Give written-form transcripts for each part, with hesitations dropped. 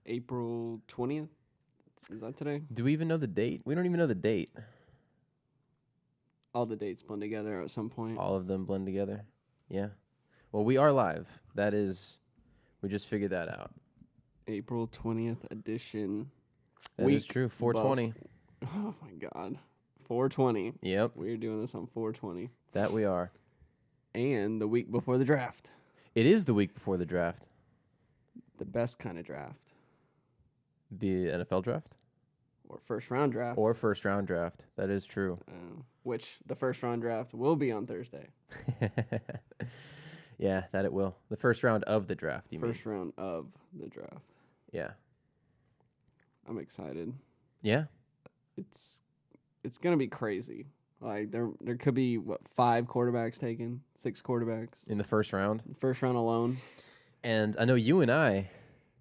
April 20th. Is that today? Do we even know the date? We don't even know the date. All the dates blend together at some point. All of them blend together. Yeah. Well, we are live. We just figured that out. April 20th edition. That is true. 420. Oh, my God. 420. Yep. We're doing this on 420. That we are. And the week before the draft. It is the week before the draft. The best kind of draft. The NFL draft? Or first round draft. Or first round draft. That is true. Which the first round draft will be on Thursday. Yeah, that it will. The first round of the draft, you mean? First round of the draft. Yeah. I'm excited. Yeah? It's going to be crazy. Like, there could be, 5 quarterbacks taken? 6 quarterbacks? In the first round? The first round alone. And I know you and I,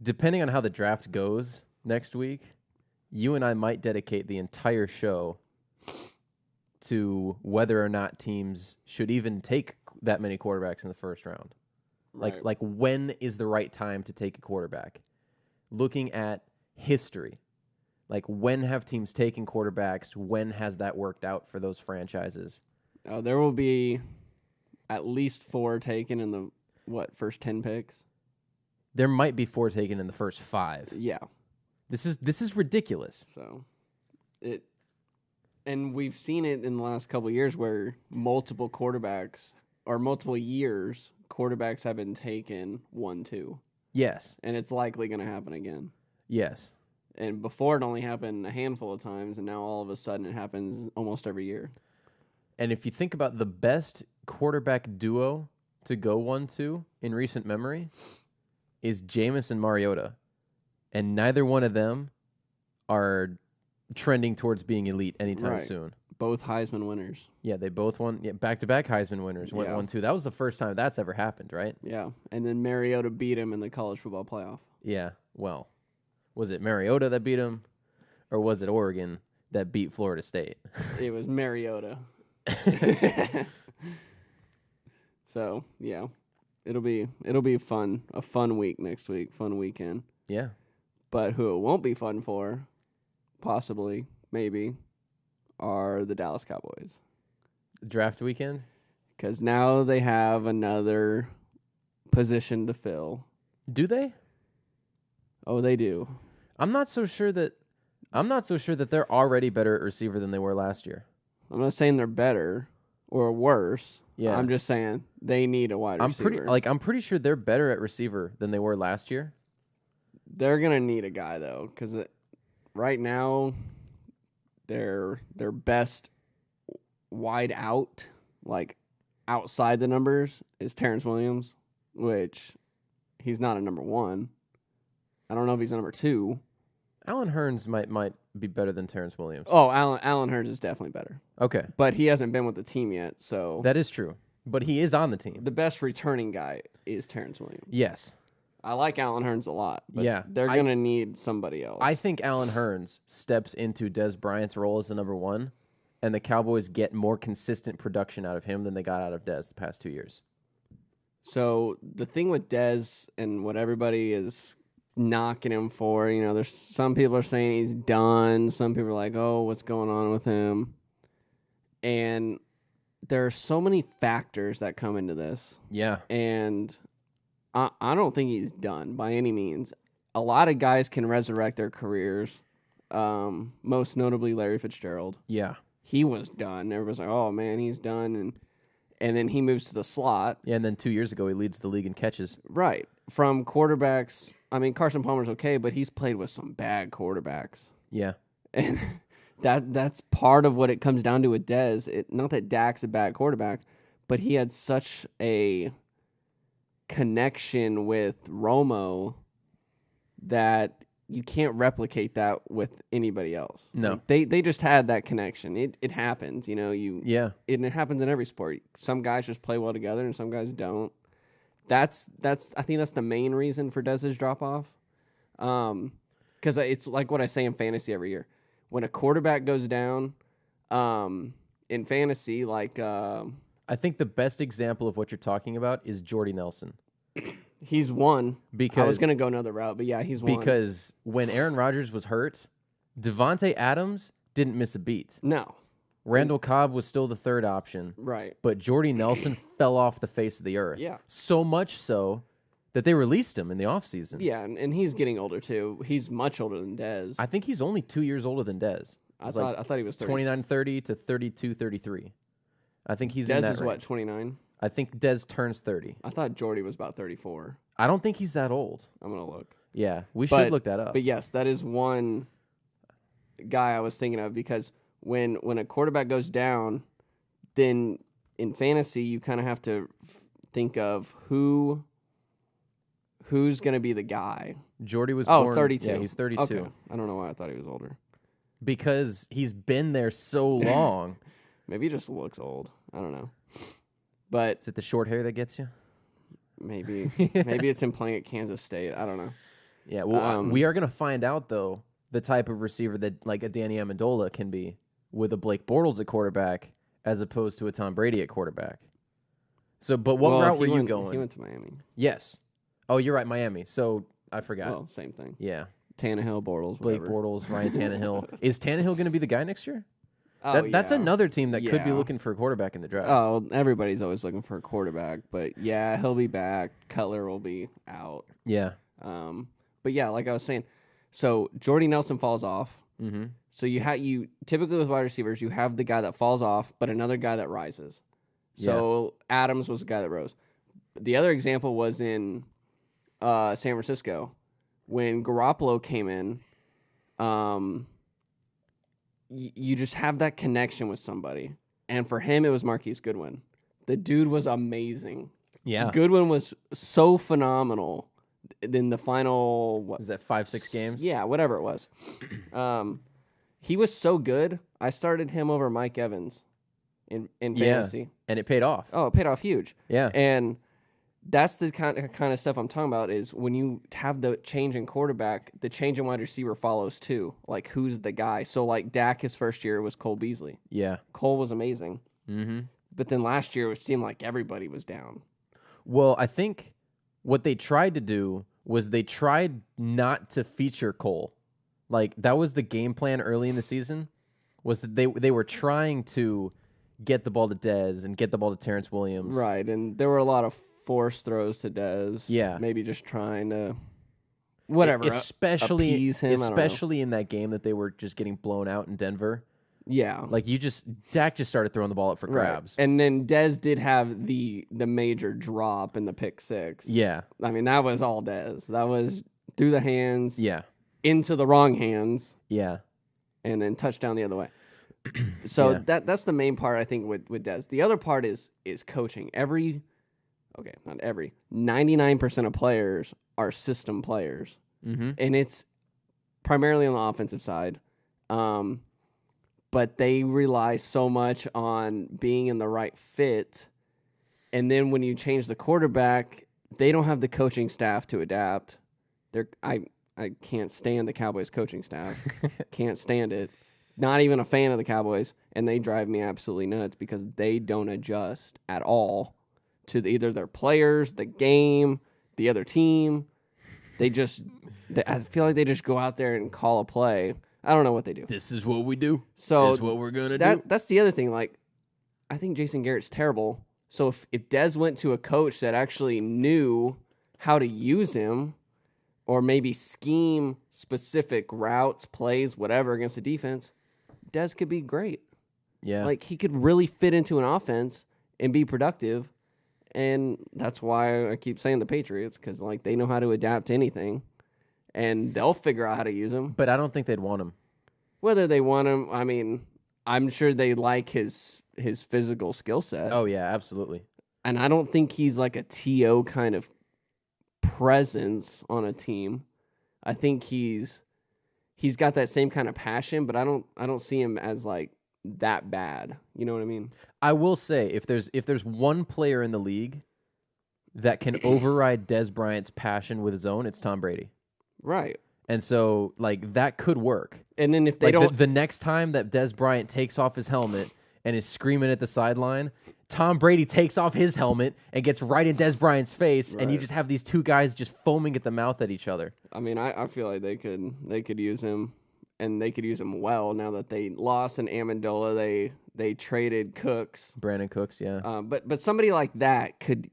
depending on how the draft goes next week, you and I might dedicate the entire show to whether or not teams should even take that many quarterbacks in the first round. Right. Like when is the right time to take a quarterback? Looking at history. Like, when have teams taken quarterbacks? When has that worked out for those franchises? There will be at least 4 taken in the, first 10 picks? There might be 4 taken in the first 5. Yeah. This is ridiculous. So, and we've seen it in the last couple of years where multiple quarterbacks, or multiple years, quarterbacks have been taken 1-2. Yes. And it's likely going to happen again. Yes. And before it only happened a handful of times, and now all of a sudden it happens almost every year. And if you think about the best quarterback duo to go 1-2 in recent memory is Jameis and Mariota. And neither one of them are trending towards being elite anytime soon. Both Heisman winners. Yeah, they both won. Yeah, back-to-back Heisman winners went 1-2. That was the first time that's ever happened, right? Yeah, and then Mariota beat him in the college football playoff. Yeah, well, was it Mariota that beat him, or was it Oregon that beat Florida State? It was Mariota. So, yeah, it'll be fun. A fun week next week, fun weekend. Yeah. But who it won't be fun for, possibly, maybe, are the Dallas Cowboys. Draft weekend? Because now they have another position to fill. Do they? Oh, they do. I'm not so sure that they're already better at receiver than they were last year. I'm not saying they're better or worse. Yeah. I'm just saying they need a wide receiver. I'm pretty sure they're better at receiver than they were last year. They're gonna need a guy though, because right now their best wide out, like outside the numbers, is Terrence Williams, which he's not a number 1. I don't know if he's a number 2. Allen Hurns might be better than Terrence Williams. Oh, Allen Hurns is definitely better. Okay. But he hasn't been with the team yet, so... That is true. But he is on the team. The best returning guy is Terrence Williams. Yes. I like Allen Hurns a lot, but yeah, they're going to need somebody else. I think Allen Hurns steps into Dez Bryant's role as the number 1, and the Cowboys get more consistent production out of him than they got out of Dez the past 2 years. So the thing with Dez and what everybody is knocking him for, there's some people are saying he's done. Some people are like, oh, what's going on with him? And there are so many factors that come into this. Yeah. And I don't think he's done by any means. A lot of guys can resurrect their careers, most notably Larry Fitzgerald. Yeah. He was done. Everybody's like, oh, man, he's done. And then he moves to the slot. Yeah, and then 2 years ago, he leads the league in catches. Right. From quarterbacks, I mean, Carson Palmer's okay, but he's played with some bad quarterbacks. Yeah. And that's part of what it comes down to with Dez. Not that Dak's a bad quarterback, but he had such a connection with Romo that you can't replicate that with anybody else. No. Like they just had that connection. It happens, Yeah. It happens in every sport. Some guys just play well together and some guys don't. I think that's the main reason for Dez's drop off. Because it's like what I say in fantasy every year. When a quarterback goes down, in fantasy, like I think the best example of what you're talking about is Jordy Nelson. He's one. Because I was going to go another route, but yeah, he's one. Because when Aaron Rodgers was hurt, Devontae Adams didn't miss a beat. No. Randall Cobb was still the third option. Right. But Jordy Nelson fell off the face of the earth. Yeah. So much so that they released him in the offseason. Yeah, and he's getting older too. He's much older than Dez. I think he's only 2 years older than Dez. I thought he was 30. 29-30 to 32-33. I think he's in Dez that is range. what, 29? I think Dez turns 30. I thought Jordy was about 34. I don't think he's that old. I'm going to look. Yeah, we should look that up. But yes, that is one guy I was thinking of because when a quarterback goes down, then in fantasy you kind of have to think of who's going to be the guy. Jordy was born 32. Yeah, he's 32. Okay. I don't know why I thought he was older. Because he's been there so long. Maybe he just looks old. I don't know. But Is it the short hair that gets you? maybe it's him playing at Kansas State. I don't know. Yeah, well, we are going to find out, though, the type of receiver that like a Danny Amendola can be with a Blake Bortles at quarterback as opposed to a Tom Brady at quarterback. So, but what route were you going? He went to Miami. Yes. Oh, you're right, Miami. So, I forgot. Well, same thing. Yeah. Tannehill, Bortles, Blake whatever. Bortles, Ryan Tannehill. Is Tannehill going to be the guy next year? Oh, That's yeah. another team that could be Yeah. looking for a quarterback in the draft. Oh, everybody's always looking for a quarterback, but yeah, he'll be back. Cutler will be out. Yeah. But yeah, like I was saying, so Jordy Nelson falls off. Mm-hmm. So you typically with wide receivers, you have the guy that falls off, but another guy that rises. So Adams was the guy that rose. The other example was in San Francisco when Garoppolo came in. You just have that connection with somebody, and for him, it was Marquise Goodwin. The dude was amazing. Yeah. Goodwin was so phenomenal in the final, what? Is that 5-6 games? Yeah, whatever it was. He was so good, I started him over Mike Evans in fantasy. And it paid off. Oh, it paid off huge. Yeah. And that's the kind of stuff I'm talking about is when you have the change in quarterback, the change in wide receiver follows too. Like, who's the guy? So, like, Dak, his first year was Cole Beasley. Yeah. Cole was amazing. Mm-hmm. But then last year, it seemed like everybody was down. Well, I think what they tried to do was they tried not to feature Cole. Like, that was the game plan early in the season, was that they were trying to get the ball to Dez and get the ball to Terrence Williams. Right, and there were a lot of forced throws to Dez. Yeah. Maybe just trying to, whatever, Especially, appease him. especially in that game that they were just getting blown out in Denver. Yeah. Like, Dak just started throwing the ball up for grabs. Right. And then Dez did have the major drop in the pick six. Yeah. I mean, that was all Dez. That was through the hands, Yeah. into the wrong hands, Yeah. and then touchdown the other way. So Yeah. that's the main part, I think, with Dez. The other part is coaching. Not every. 99% of players are system players. Mm-hmm. And it's primarily on the offensive side. But they rely so much on being in the right fit. And then when you change the quarterback, they don't have the coaching staff to adapt. I can't stand the Cowboys coaching staff. Can't stand it. Not even a fan of the Cowboys. And they drive me absolutely nuts because they don't adjust at all to either their players, the game, the other team. I feel like they just go out there and call a play. I don't know what they do. This is what we do. So This is what we're going to do. That's the other thing. Like, I think Jason Garrett's terrible. So if Dez went to a coach that actually knew how to use him or maybe scheme specific routes, plays, whatever against the defense, Dez could be great. Yeah. Like, he could really fit into an offense and be productive. And that's why I keep saying the Patriots, because, like, they know how to adapt to anything. And they'll figure out how to use him. But I don't think they'd want him. Whether they want him, I mean, I'm sure they like his physical skill set. Oh, yeah, absolutely. And I don't think he's like a TO kind of presence on a team. I think he's got that same kind of passion, but I don't see him as like that bad. You know what I mean? I will say, if there's one player in the league that can override Des Bryant's passion with his own, it's Tom Brady. Right. And so, like, that could work. And then if they Like, don't... the next time that Des Bryant takes off his helmet and is screaming at the sideline, Tom Brady takes off his helmet and gets right in Des Bryant's face, and you just have these two guys just foaming at the mouth at each other. I mean, I feel like they could use him, and they could use him well now that they lost in Amendola. They traded Cooks, Brandon Cooks, yeah. But somebody like that could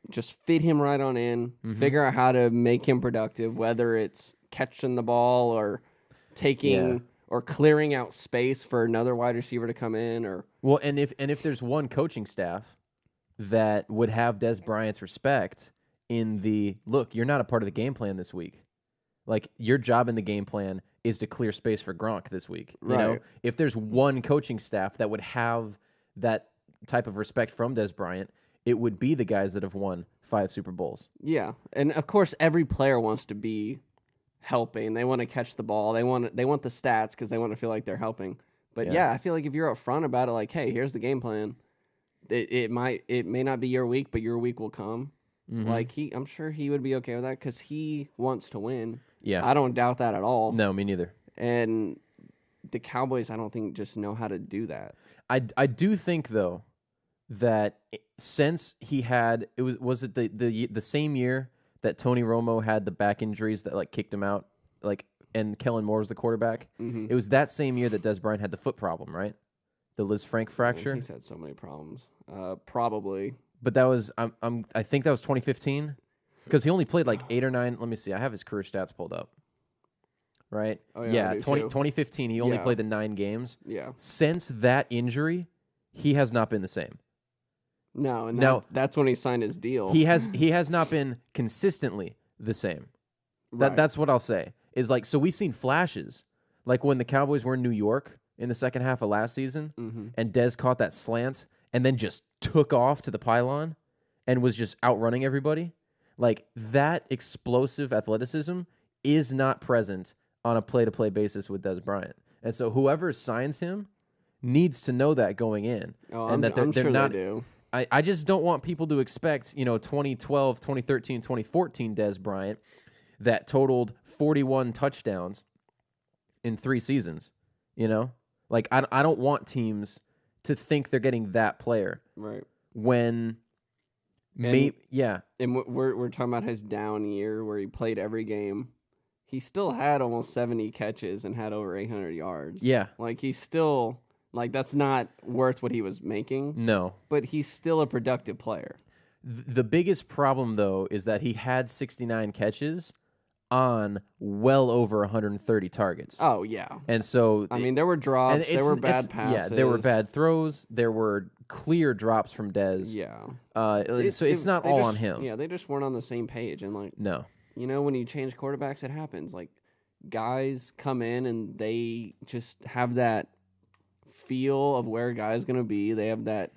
just fit him right on in, figure out how to make him productive, whether it's catching the ball or taking or clearing out space for another wide receiver to come in, or and if there's one coaching staff that would have Des Bryant's respect in the look, you're not a part of the game plan this week. Like, your job in the game plan is to clear space for Gronk this week. You know, if there's one coaching staff that would have that type of respect from Des Bryant, it would be the guys that have won 5 Super Bowls. Yeah, and of course, every player wants to be helping. They want to catch the ball. They want the stats because they want to feel like they're helping. But yeah, I feel like if you're upfront about it, like, hey, here's the game plan. It may not be your week, but your week will come. Like, I'm sure he would be okay with that because he wants to win. Yeah, I don't doubt that at all. No, me neither. And the Cowboys, I don't think, just know how to do that. I do think though that since he had was it the same year that Tony Romo had the back injuries that like kicked him out, like, and Kellen Moore was the quarterback. It was that same year that Des Bryant had the foot problem, right? The Liz Frank fracture. He's had so many problems. Probably. But that was I think that was 2015 because he only played like 8 or 9. Let me see. I have his career stats pulled up. Right? Oh, yeah, 2015 he only played the 9 games. Yeah. Since that injury, he has not been the same. No, and that's when he signed his deal. He has not been consistently the same. That's what I'll say. Is like, so we've seen flashes. Like when the Cowboys were in New York in the second half of last season and Dez caught that slant and then just took off to the pylon and was just outrunning everybody. Like, that explosive athleticism is not present on a play-to-play basis with Dez Bryant. And so whoever signs him needs to know that going in. I'm sure not, they do. I just don't want people to expect, 2012, 2013, 2014 Dez Bryant that totaled 41 touchdowns in 3 seasons, Like, I don't want teams to think they're getting that player. Right. When And we're talking about his down year where he played every game. He still had almost 70 catches and had over 800 yards. Yeah. Like, he's still, like, that's not worth what he was making. No. But he's still a productive player. The biggest problem, though, is that he had 69 catches on well over 130 targets. Oh, yeah. And so... I mean, there were drops. There were bad passes. Yeah, there were bad throws. There were clear drops from Dez. Yeah. So it's not all on him. Yeah, they just weren't on the same page. And, like... No. When you change quarterbacks, it happens. Like, guys come in and they just have that feel of where a guy's going to be. They have that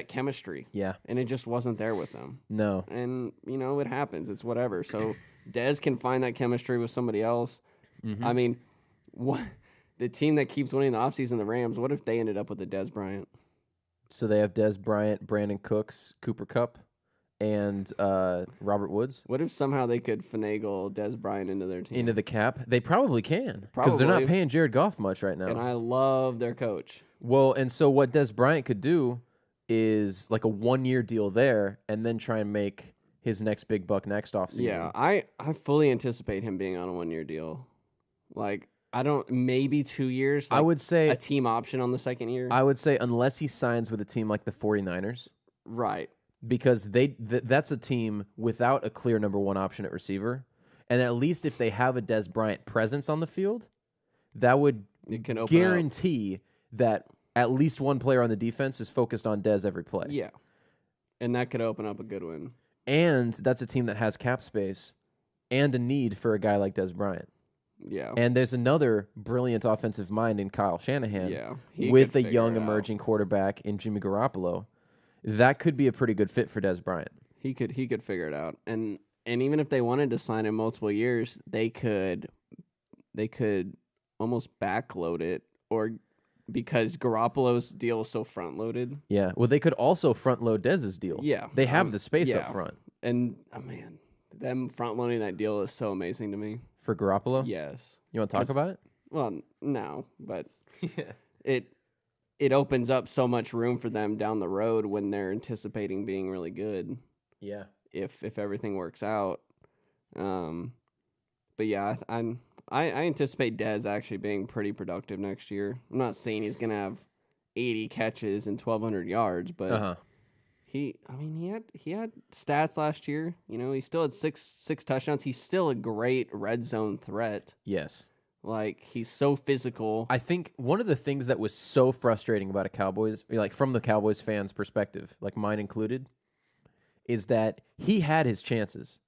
chemistry. Yeah. And it just wasn't there with them. No. And, it happens. It's whatever. So Dez can find that chemistry with somebody else. I mean, the team that keeps winning the offseason, the Rams, what if they ended up with a Dez Bryant? So they have Dez Bryant, Brandon Cooks, Cooper Kupp, and Robert Woods. What if somehow they could finagle Dez Bryant into their team? Into the cap? They probably can. Because they're not paying Jared Goff much right now. And I love their coach. Well, and so what Dez Bryant could do is like a 1-year deal there and then try and make his next big buck next offseason. Yeah, I fully anticipate him being on a 1-year deal. Like, maybe 2 years. Like I would say a team option on the second year. I would say unless he signs with a team like the 49ers. Right. Because that's a team without a clear number 1 option at receiver. And at least if they have a Dez Bryant presence on the field, that would guarantee that at least one player on the defense is focused on Dez every play. Yeah. And that could open up a good win. And that's a team that has cap space and a need for a guy like Dez Bryant. Yeah. And there's another brilliant offensive mind in Kyle Shanahan. Yeah. With a young emerging quarterback in Jimmy Garoppolo. That could be a pretty good fit for Dez Bryant. He could figure it out. And even if they wanted to sign him multiple years, they could almost backload it, or because Garoppolo's deal is so front loaded. Yeah. Well, they could also front load Dez's deal. Yeah. They have the space up front. And man, them front loading that deal is so amazing to me. For Garoppolo? Yes. You want to talk about it? Well, no, but it it opens up so much room for them down the road when they're anticipating being really good. Yeah. If everything works out. But yeah, I anticipate Dez actually being pretty productive next year. I'm not saying he's gonna have 80 catches and 1,200 yards, but he had stats last year. You know, he still had six touchdowns. He's still a great red zone threat. Yes. Like, he's so physical. I think one of the things that was so frustrating about from the Cowboys fans' perspective, like mine included, is that he had his chances.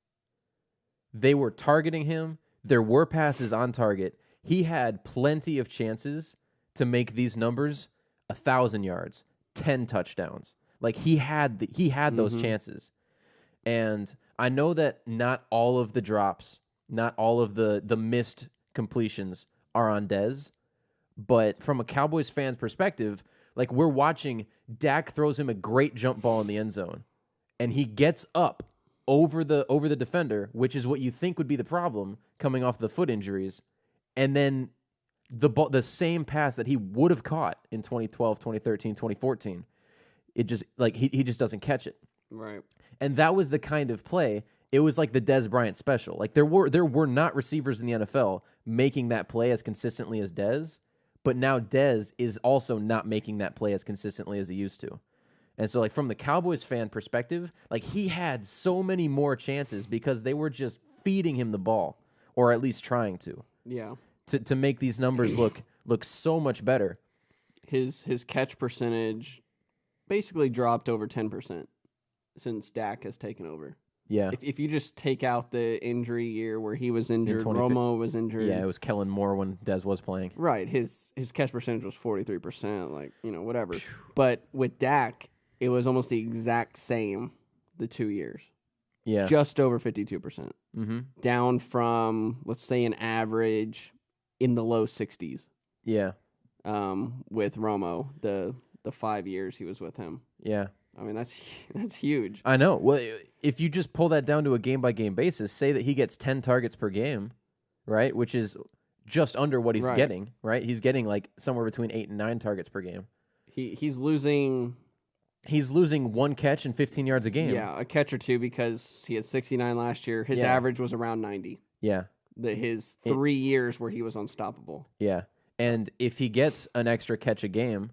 They were targeting him. There were passes on target. He had plenty of chances to make these numbers 1,000 yards, 10 touchdowns. Like, he had those chances. And I know that not all of the drops, not all of the missed completions are on Dez, but from a Cowboys fan's perspective, like, we're watching, Dak throws him a great jump ball in the end zone, and he gets up over the defender, which is what you think would be the problem coming off the foot injuries, and then the same pass that he would have caught in 2012, 2013, 2014, it just, like, he just doesn't catch it. Right. And that was the kind of play. It was like the Dez Bryant special. Like, there were not receivers in the NFL making that play as consistently as Dez, but now Dez is also not making that play as consistently as he used to. And so, like, from the Cowboys fan perspective, like, he had so many more chances because they were just feeding him the ball, or at least trying to. Yeah. To make these numbers look so much better. His catch percentage basically dropped over 10% since Dak has taken over. Yeah. If you just take out the injury year where he was injured, Romo was injured. Yeah, it was Kellen Moore when Dez was playing. Right. His catch percentage was 43%, like, you know, whatever. But with Dak, it was almost the exact same the 2 years. Yeah. Just over 52%. Mm-hmm. Down from, let's say, an average in the low 60s. Yeah. With Romo, the 5 years he was with him. Yeah. I mean, that's huge. I know. Well, if you just pull that down to a game-by-game basis, say that he gets 10 targets per game, right, which is just under what he's getting, right? He's getting, like, somewhere between 8 and 9 targets per game. He's losing 1 catch and 15 yards a game. Yeah, a catch or two because he had 69 last year. His average was around 90. Yeah. His 3 years where he was unstoppable. Yeah. And if he gets an extra catch a game,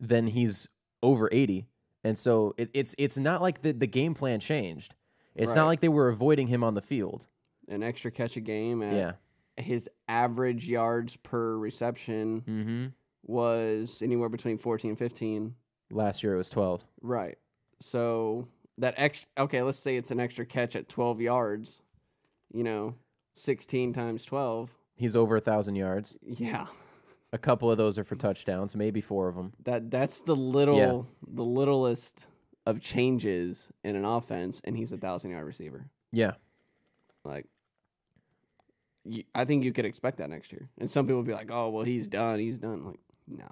then he's over 80. And so it's not like the game plan changed. It's not like they were avoiding him on the field. An extra catch a game. His average yards per reception was anywhere between 14 and 15. Last year it was 12. Right. So let's say it's an extra catch at 12 yards. 16 times 12. He's over 1,000 yards. Yeah. A couple of those are for touchdowns, maybe 4 of them. That's the littlest of changes in an offense, and he's a 1,000-yard receiver. Yeah. Like, I think you could expect that next year. And some people will be like, "Oh, well, he's done. He's done." Like, no,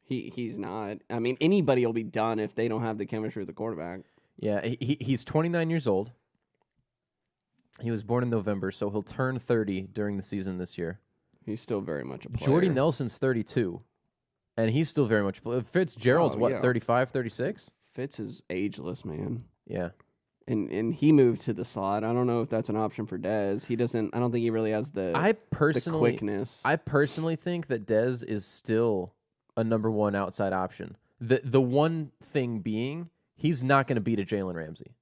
he's not. I mean, anybody will be done if they don't have the chemistry with the quarterback. Yeah, he's 29 years old. He was born in November, so he'll turn 30 during the season this year. He's still very much a player. Jordy Nelson's 32, and he's still very much a player. Fitzgerald's, 35, 36? Fitz is ageless, man. Yeah. And he moved to the slot. I don't know if that's an option for Dez. He doesn't. I don't think he really has the quickness. I personally think that Dez is still a number one outside option. The one thing being, he's not going to beat a Jalen Ramsey.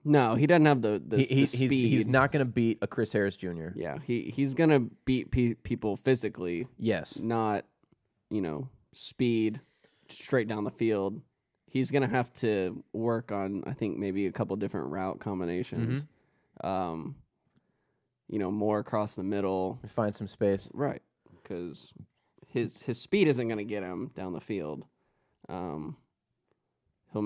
No, he doesn't have the speed. He's not going to beat a Chris Harris Jr. Yeah, he's going to beat people physically. Yes. Not, speed straight down the field. He's going to have to work on, I think, maybe a couple different route combinations. More across the middle. Find some space. Right, because his speed isn't going to get him down the field. He'll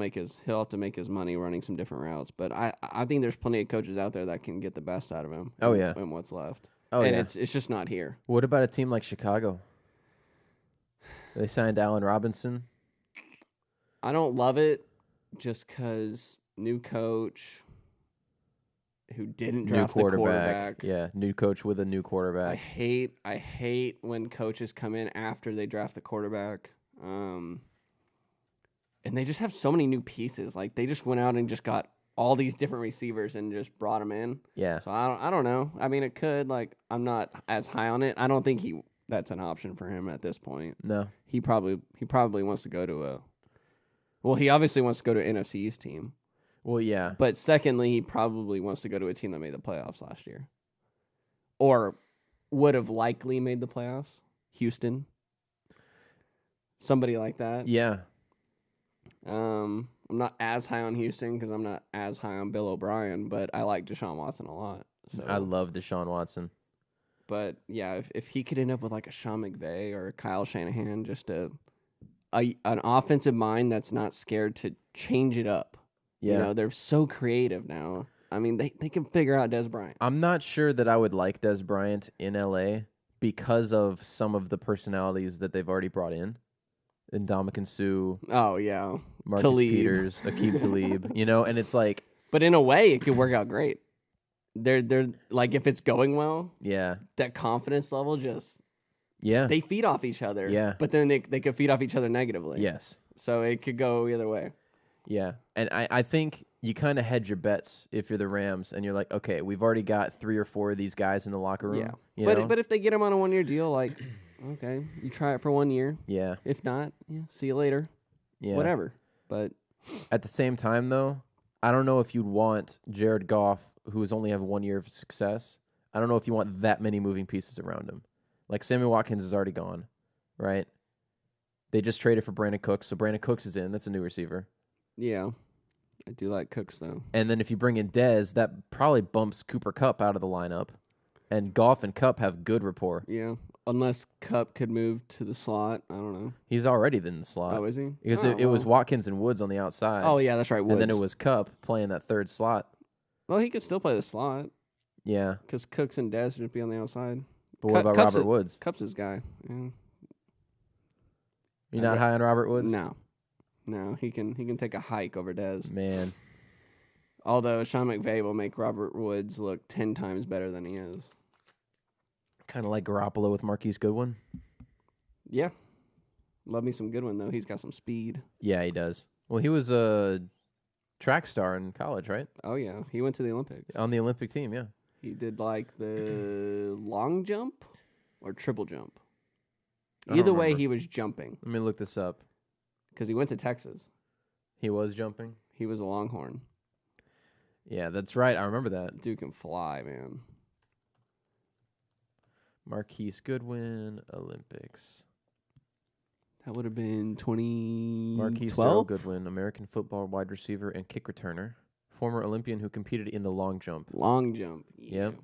have to make his money running some different routes. But I think there's plenty of coaches out there that can get the best out of him. Oh, yeah. And what's left. Oh, and yeah. it's just not here. What about a team like Chicago? They signed Allen Robinson. I don't love it just because new coach who didn't draft the quarterback. Yeah, new coach with a new quarterback. I hate when coaches come in after they draft the quarterback. And they just have so many new pieces. Like, they just went out and just got all these different receivers and just brought them in. Yeah. So I don't know. I mean, it could. Like, I'm not as high on it. I don't think that's an option for him at this point. No. He probably wants to go to a. Well, he obviously wants to go to an NFC East team. Well, yeah. But secondly, he probably wants to go to a team that made the playoffs last year, or would have likely made the playoffs. Houston. Somebody like that. Yeah. I'm not as high on Houston because I'm not as high on Bill O'Brien, but I like Deshaun Watson a lot. So. I love Deshaun Watson. But yeah, if he could end up with like a Sean McVay or a Kyle Shanahan, just an offensive mind that's not scared to change it up. Yeah. You know, they're so creative now. I mean, they can figure out Dez Bryant. I'm not sure that I would like Dez Bryant in LA because of some of the personalities that they've already brought in. Ndamukong Suh. Oh, yeah. Marcus Talib. Peters, Aqib Talib, you know, and it's like. But in a way, it could work out great. They're like, if it's going well, yeah, that confidence level just. Yeah. They feed off each other. Yeah. But then they could feed off each other negatively. Yes. So it could go either way. Yeah. And I think you kind of hedge your bets if you're the Rams and you're like, okay, we've already got 3 or 4 of these guys in the locker room. Yeah. But if they get him on a 1-year deal, like, okay, you try it for 1 year. Yeah. If not, see you later. Yeah. Whatever. But at the same time, though, I don't know if you'd want Jared Goff, who has only have 1 year of success. I don't know if you want that many moving pieces around him. Like, Sammy Watkins is already gone, right? They just traded for Brandon Cooks, so Brandon Cooks is in. That's a new receiver. Yeah. I do like Cooks, though. And then if you bring in Dez, that probably bumps Cooper Kupp out of the lineup. And Goff and Kupp have good rapport. Yeah. Unless Kupp could move to the slot. I don't know. He's already in the slot. Oh, is he? Because it was Watkins and Woods on the outside. Oh, yeah, that's right. Woods. And then it was Kupp playing that third slot. Well, he could still play the slot. Yeah. Because Cooks and Dez would be on the outside. But what about Robert Woods? Kupp's his guy. Yeah. You're not high on Robert Woods? No, he can take a hike over Dez. Man. Although Sean McVay will make Robert Woods look 10 times better than he is. Kind of like Garoppolo with Marquise Goodwin. Yeah. Love me some Goodwin, though. He's got some speed. Yeah, he does. Well, he was a track star in college, right? Oh, yeah. He went to the Olympics. On the Olympic team, yeah. He did like the long jump or triple jump. Either way, he was jumping. Let me look this up. Because he went to Texas. He was jumping? He was a Longhorn. Yeah, that's right. I remember that. Dude can fly, man. Marquise Goodwin, Olympics. That would have been 2012? Marquise Darrell Goodwin, American football wide receiver and kick returner. Former Olympian who competed in the long jump. Long jump. Yeah. Yep.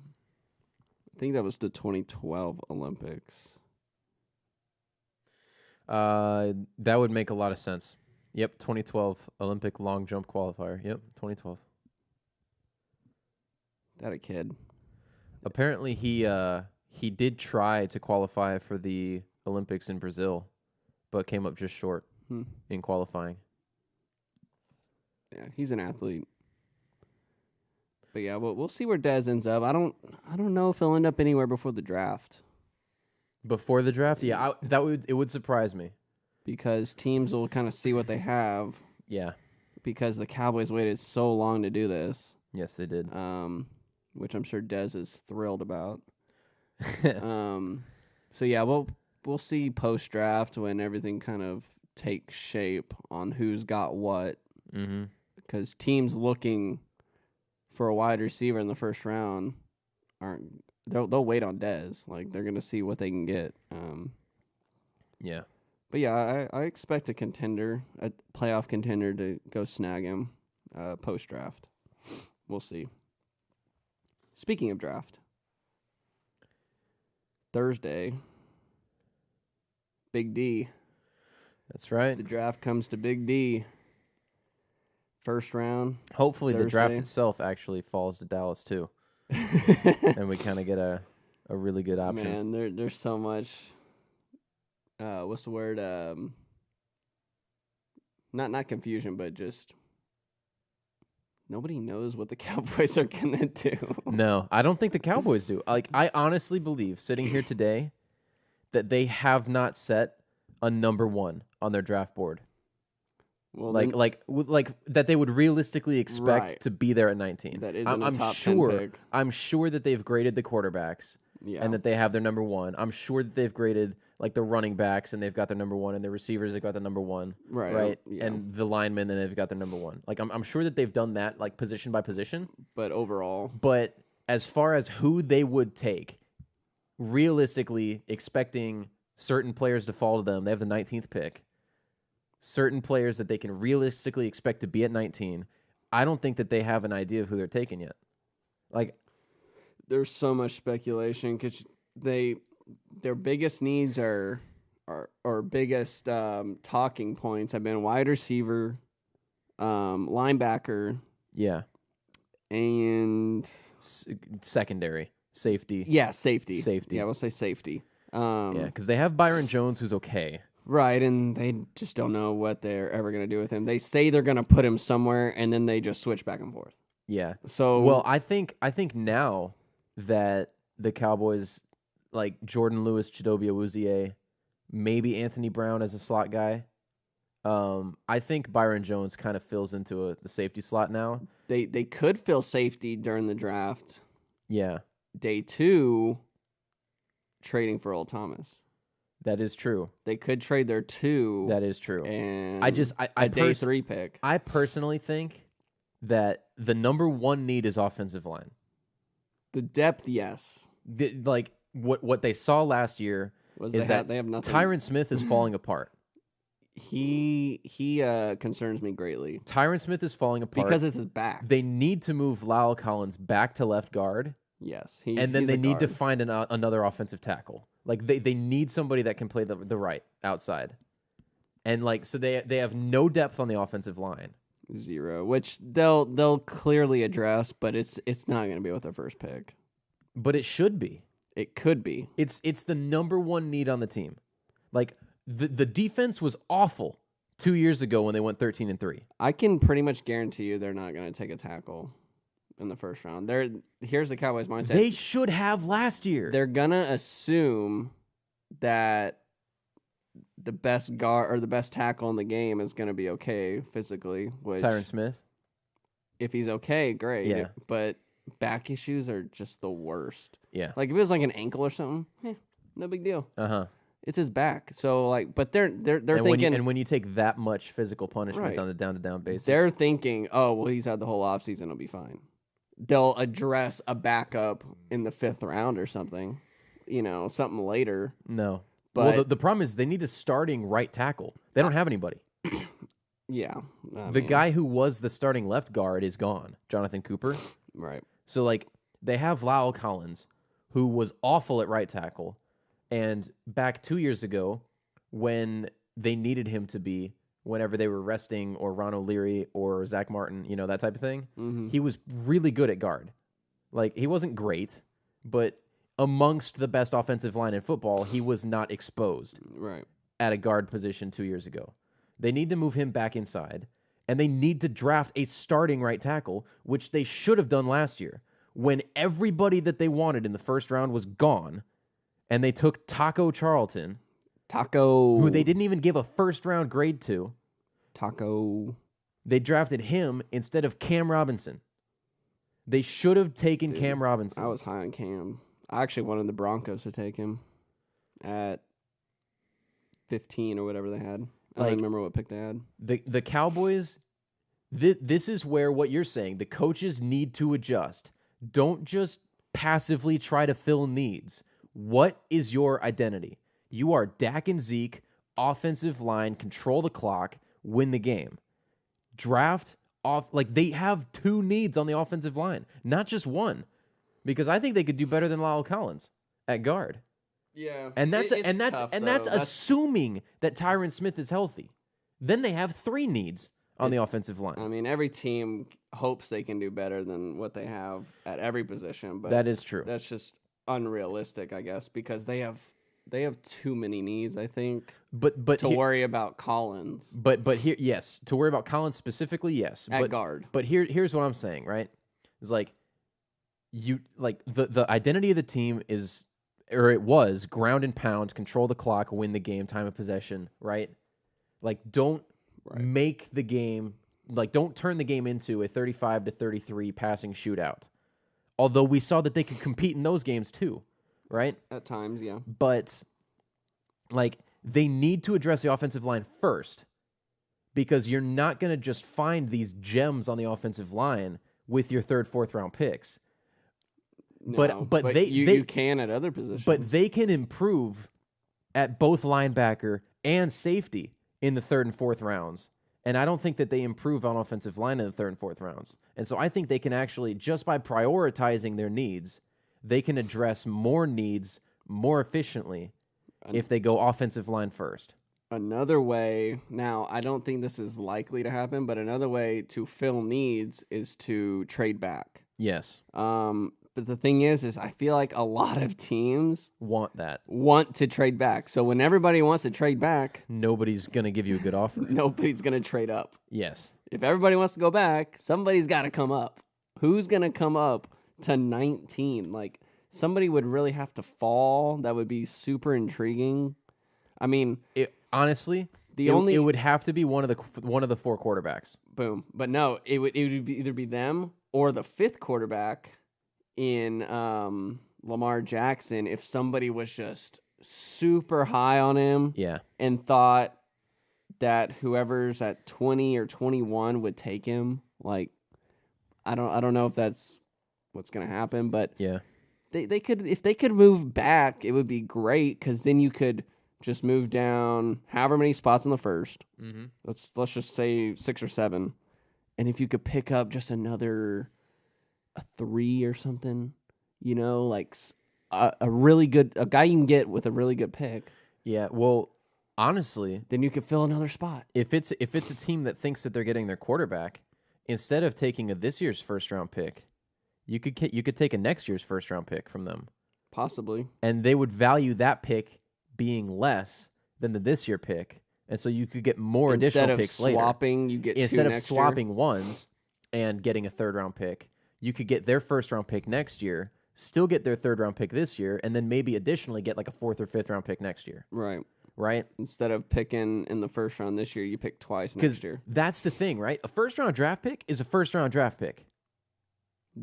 I think that was the 2012 Olympics. That would make a lot of sense. Yep, 2012 Olympic long jump qualifier. Yep, 2012. That a kid. Apparently he did try to qualify for the Olympics in Brazil, but came up just short in qualifying. Yeah, he's an athlete. But yeah, we'll see where Dez ends up. I don't know if he'll end up anywhere before the draft. Before the draft? Yeah, it would surprise me. Because teams will kind of see what they have. Yeah. Because the Cowboys waited so long to do this. Yes, they did. Which I'm sure Dez is thrilled about. So yeah, we'll see post draft when everything kind of takes shape on who's got what. Mm-hmm. Because teams looking for a wide receiver in the first round they'll wait on Dez. Like, they're gonna see what they can get. Yeah. But yeah, I expect a playoff contender to go snag him post draft. We'll see. Speaking of draft, Thursday, Big D. That's right. The draft comes to Big D. First round. Hopefully Thursday. The draft itself actually falls to Dallas too. And we kind of get a really good option. Man, there's so much. What's the word? Not confusion, but just nobody knows what the Cowboys are gonna do. No, I don't think the Cowboys do. Like, I honestly believe, sitting here today, that they have not set a number one. on their draft board. Well, Like that they would realistically expect Right. to be there at 19. That is I'm in the top 10 sure. pick. I'm sure that they've graded the quarterbacks Yeah. and that they have their number one. I'm sure that they've graded like the running backs and they've got their number one, and the receivers they've got the number one, Right. Yeah. and the linemen and they've got their number one. Like I'm sure that they've done that like position by position. But overall, But as far as who they would take, realistically expecting certain players to fall to them, they have the 19th pick. Certain players that they can realistically expect to be at 19, I don't think that they have an idea of who they're taking yet. Like, there's so much speculation because their biggest needs or biggest talking points have been wide receiver, linebacker, yeah, and secondary, safety. safety. Safety. Yeah, we'll say safety. Yeah, because they have Byron Jones, who's okay. Right, and they just don't know what they're ever going to do with him. They say they're going to put him somewhere, and then they just switch back and forth. Yeah. So, Well, I think now that the Cowboys, like Jordan Lewis, Chidobe Awuzie, maybe Anthony Brown as a slot guy, I think Byron Jones kind of fills into the safety slot now. they could fill safety during the draft. Yeah, Day 2, trading for Old Thomas. that is true. They could trade their 2. That is true. And I a day 3 pick. I personally think that the number one need is offensive line. The depth, yes. Like what they saw last year is that they have nothing. Tyron Smith is falling apart. He concerns me greatly Tyron Smith is falling apart because it's his back. They need to move Lyle Collins back to left guard, Yes, and then they need to guard. find another offensive tackle. Like they need somebody that can play the right outside, and like so they have no depth on the offensive line. 0, which they'll clearly address, but it's not going to be with their first pick. But it should be. It could be. It's the number one need on the team. Like the defense was awful 2 years ago when they went 13-3. I can pretty much guarantee you they're not going to take a tackle in the first round. Here's the Cowboys' mindset. They should have last year. They're gonna assume that the best guard or the best tackle in the game is gonna be okay physically. Which, Tyron Smith. if he's okay, great. Yeah. But back issues are just the worst. Yeah. Like if it was like an ankle or something, no big deal. Uh-huh. It's his back. So like, but they're And thinking when you take that much physical punishment Right. on the down-to-down basis. they're thinking, oh well, he's had the whole offseason, it'll be fine. They'll address a backup in the 5th round or something, something later. No. But Well, the problem is they need a starting right tackle. They don't have anybody. yeah, The guy who was the starting left guard is gone, Jonathan Cooper. right. So, like, they have Lyle Collins, who was awful at right tackle. And back 2 years ago, when they needed him to be, whenever they were resting or Ron O'Leary or Zach Martin, that type of thing, he was really good at guard. Like, he wasn't great, but amongst the best offensive line in football, he was not exposed Right. at a guard position 2 years ago. They need to move him back inside, and they need to draft a starting right tackle, which they should have done last year when everybody that they wanted in the first round was gone, and they took Taco Charlton, who they didn't even give a first-round grade to. Taco. They drafted him instead of Cam Robinson. They should have taken Cam Robinson. I was high on Cam. I actually wanted the Broncos to take him at 15 or whatever they had. I don't remember what pick they had. The Cowboys, this is where what you're saying, the coaches need to adjust. Don't just passively try to fill needs. What is your identity? You are Dak and Zeke, offensive line, control the clock, win the game. Draft off, like they have 2 needs on the offensive line, not just one. Because I think they could do better than Lyle Collins at guard. Yeah. And that's tough, that's though. assuming that Tyron Smith is healthy. Then they have 3 needs on the offensive line. I mean, every team hopes they can do better than what they have at every position, but That is true. that's just unrealistic, I guess, because they have too many needs, I think, But to worry about Collins But here, yes, to worry about Collins specifically, yes. at but, guard. But here's what I'm saying, right? It's like the identity of the team is, or it was, ground and pound, control the clock, win the game, time of possession, right? Like, don't Right. make the game, like, don't turn the game into a 35-33 passing shootout. Although we saw that they could compete in those games too, right? At times, yeah. But, like, they need to address the offensive line first, because you're not going to just find these gems on the offensive line with your 3rd, 4th round picks. No, but you can at other positions. But they can improve at both linebacker and safety in the 3rd and 4th rounds. And I don't think that they improve on offensive line in the 3rd and 4th rounds. And so I think they can actually, just by prioritizing their needs, they can address more needs more efficiently if they go offensive line first. Another way, now I don't think this is likely to happen, but another way to fill needs is to trade back. Yes. But the thing is I feel like a lot of teams want to trade back. So when everybody wants to trade back, nobody's going to give you a good offer. Nobody's going to trade up. Yes. If everybody wants to go back, somebody's got to come up. Who's going to come up to 19? Like, somebody would really have to fall. That would be super intriguing. I mean, honestly, it would have to be one of the 4 quarterbacks. Boom. But no, it would either be them or the 5th quarterback in Lamar Jackson. If somebody was just super high on him, and thought that whoever's at 20 or 21 would take him, like, I don't know if that's what's gonna happen, but they could, if they could move back, it would be great, because then you could just move down however many spots in the first. Mm-hmm. Let's just say 6 or 7, and if you could pick up just a 3 or something, like a really good, a guy you can get with a really good pick. Yeah, well, honestly, then you could fill another spot. If it's a team that thinks that they're getting their quarterback, instead of taking this year's 1st round pick, you could take a next year's 1st round pick from them, possibly, and they would value that pick being less than this year pick, and so you could get more additional picks later. You get instead two of swapping ones and getting a 3rd round pick, you could get their 1st round pick next year, still get their 3rd round pick this year, and then maybe additionally get like a 4th or 5th round pick next year. Right? Instead of picking in the 1st round this year, you pick twice next year. That's the thing, right? A 1st round draft pick is a 1st round draft pick.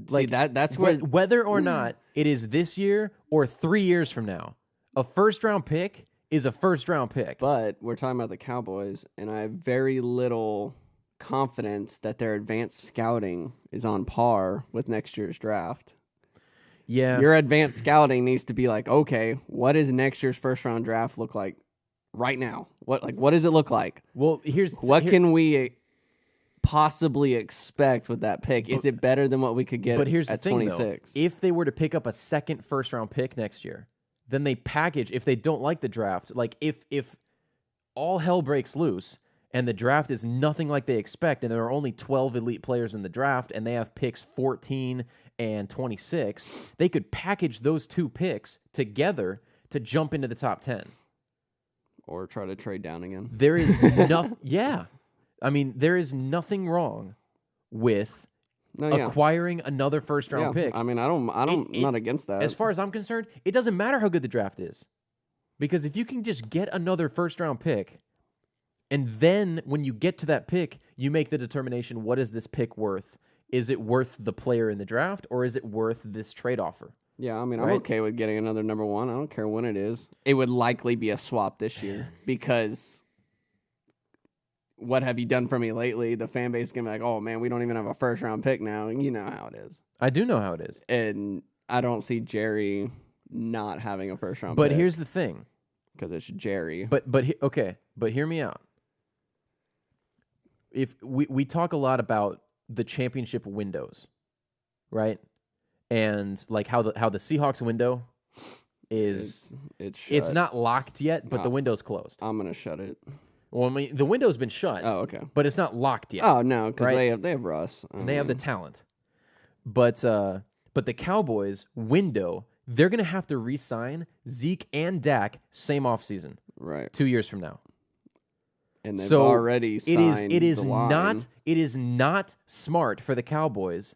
Like, that's where, whether or not it is this year or 3 years from now, a 1st round pick is a 1st round pick. But we're talking about the Cowboys, and I have very little confidence that their advanced scouting is on par with next year's draft. Yeah. Your advanced scouting needs to be like, okay, what does next year's 1st round draft look like right now? What does it look like? Well, can we possibly expect with that pick? Is it better than what we could get here's at the thing, 26? Though, if they were to pick up a 2nd 1st round pick next year, then they package, if they don't like the draft, like if all hell breaks loose and the draft is nothing like they expect, and there are only 12 elite players in the draft, and they have picks 14 and 26, they could package those 2 picks together to jump into the top 10. Or try to trade down again. There is nothing. Yeah. I mean, there is nothing wrong with acquiring another 1st round pick. I mean, I'm not against that. As far as I'm concerned, it doesn't matter how good the draft is. Because if you can just get another 1st round pick, and then when you get to that pick, you make the determination, what is this pick worth? Is it worth the player in the draft, or is it worth this trade offer? Yeah, I mean, I'm okay with getting another number 1. I don't care when it is. It would likely be a swap this year, because what have you done for me lately? The fan base is going to be like, oh, man, we don't even have a 1st round pick now. And you know how it is. I do know how it is. And I don't see Jerry not having a 1st round pick. But here's the thing. Because it's Jerry. But hear me out. If we talk a lot about the championship windows, right? And like how the Seahawks window is it's not locked yet, but the window's closed. I'm gonna shut it. Well, I mean, the window's been shut. Oh, okay. But it's not locked yet. Oh no, because they have Russ. And they have the talent. But the Cowboys window, they're gonna have to re-sign Zeke and Dak same offseason. Right. 2 years from now. And they've already signed it is the line. It is not smart for the Cowboys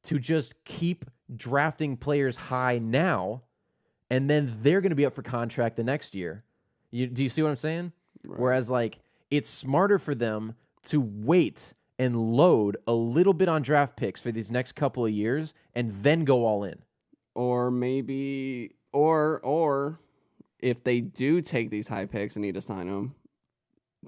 to just keep drafting players high now, and then they're going to be up for contract the next year. Do you see what I'm saying? Right. Whereas, like, it's smarter for them to wait and load a little bit on draft picks for these next couple of years and then go all in. Or maybe, or if they do take these high picks and need to sign them,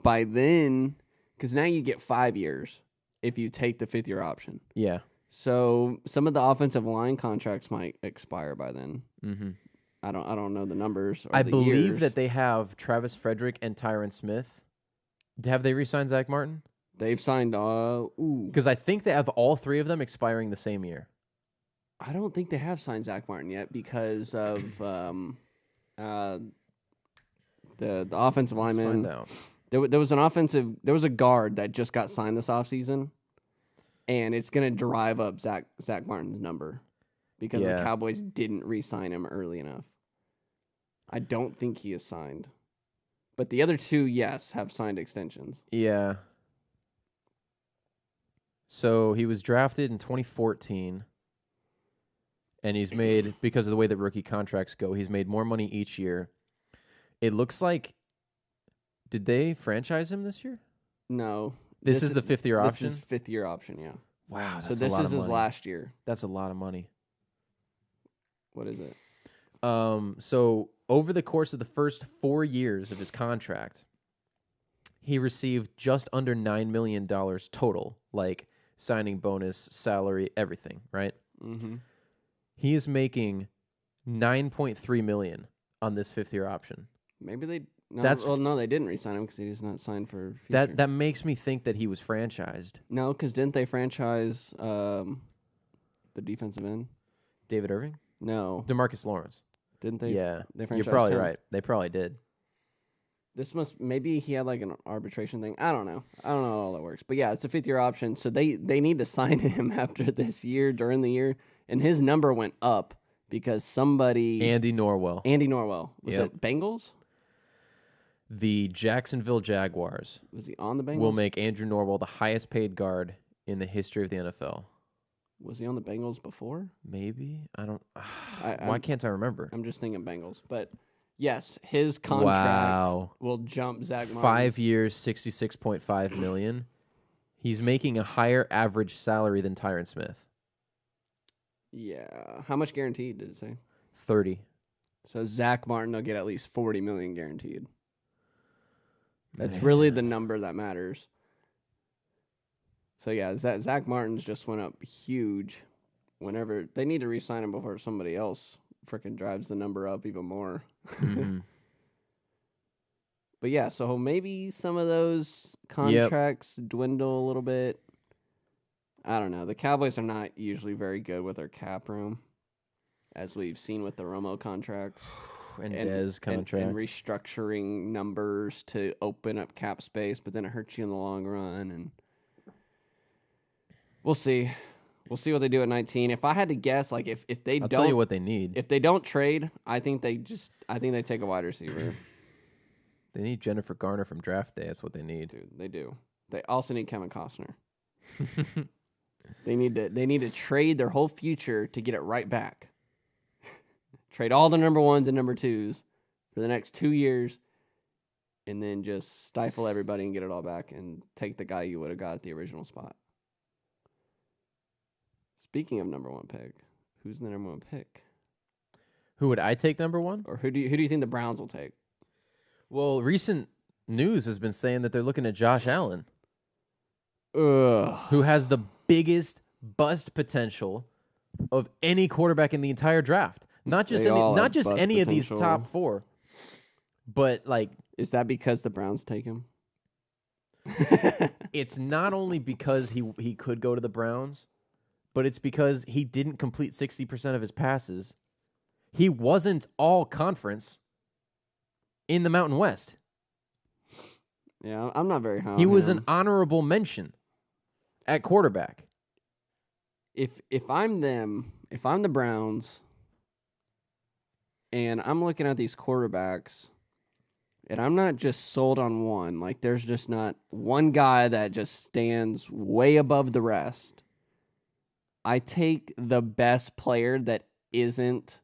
by then, because now you get 5 years if you take the 5th-year option. Yeah. So some of the offensive line contracts might expire by then. Mm-hmm. I don't know the numbers. Or I the believe years. that they have Travis Frederick and Tyron Smith. Have they re-signed Zach Martin? They've signed. Because I think they have all 3 of them expiring the same year. I don't think they have signed Zach Martin yet because of the offensive lineman. Let's find out. There was a guard that just got signed this offseason, and it's gonna drive up Zach Martin's number because the Cowboys didn't re-sign him early enough. I don't think he is signed, but the other 2, yes, have signed extensions. Yeah. So he was drafted in 2014. And he's made, because of the way that rookie contracts go, he's made more money each year. It looks like, did they franchise him this year? No. This is the 5th-year option? This is 5th-year option, yeah. Wow, that's so a this lot is of his money. last year. That's a lot of money. What is it? So over the course of the first 4 years of his contract, he received just under $9 million total, like signing bonus, salary, everything, right? Mm-hmm. He is making $9.3 million on this 5th-year option. Maybe they. No, That's- no, they didn't re-sign him because he's not signed for future. That makes me think that he was franchised. No, because didn't they franchise the defensive end? David Irving? No, DeMarcus Lawrence. didn't they? Yeah, they you're franchised probably him? right. They probably did. Maybe he had like an arbitration thing. I don't know how all that works. But yeah, it's a 5th-year option, so they need to sign him after this year, during the year, and his number went up because somebody Andy Norwell. Was Yep. it Bengals? The Jacksonville Jaguars Was he on the Bengals? will make Andrew Norwell the highest paid guard in the history of the NFL. Was he on the Bengals before? Maybe. I don't. Why I'm- can't I remember? I'm just thinking Bengals, but yes, his contract Wow. will jump Zach Martin's. 5 years, $66.5 million. He's making a higher average salary than Tyron Smith. Yeah. How much guaranteed did it say? 30. So Zach Martin will get at least $40 million guaranteed. That's really the number that matters. So yeah, Zach Martin's just went up huge. Whenever they need to re-sign him before somebody else freaking drives the number up even more. Mhm. But yeah, so maybe some of those contracts dwindle a little bit. I don't know. The Cowboys are not usually very good with their cap room, as we've seen with the Romo contracts. And Dez contract. And restructuring numbers to open up cap space, but then it hurts you in the long run. And we'll see. We'll see what they do at 19. If I had to guess, like if they I'll don't, tell you what they need. if they don't trade, I think they take a wide receiver. They need Jennifer Garner from draft day. That's what they need. Dude, they do. They also need Kevin Costner. They need to trade their whole future to get it right back. Trade all the number 1s and number 2s for the next 2 years, and then just stifle everybody and get it all back and take the guy you would have got at the original spot. Speaking of number 1 pick, who's the number 1 pick? Who would I take number 1? Or who do you think the Browns will take? Well, recent news has been saying that they're looking at Josh Allen, Ugh. who has the biggest bust potential of any quarterback in the entire draft. Not just They all not have just bust any of these potential. top 4, but like Is that because the Browns take him? it's not only because he could go to the Browns, but it's because he didn't complete 60% of his passes. He wasn't all conference in the Mountain West. Yeah, I'm not very high on He was him. an honorable mention at quarterback. If I'm them, if I'm the Browns, and I'm looking at these quarterbacks, and I'm not just sold on one, like there's just not one guy that just stands way above the rest. I take the best player that isn't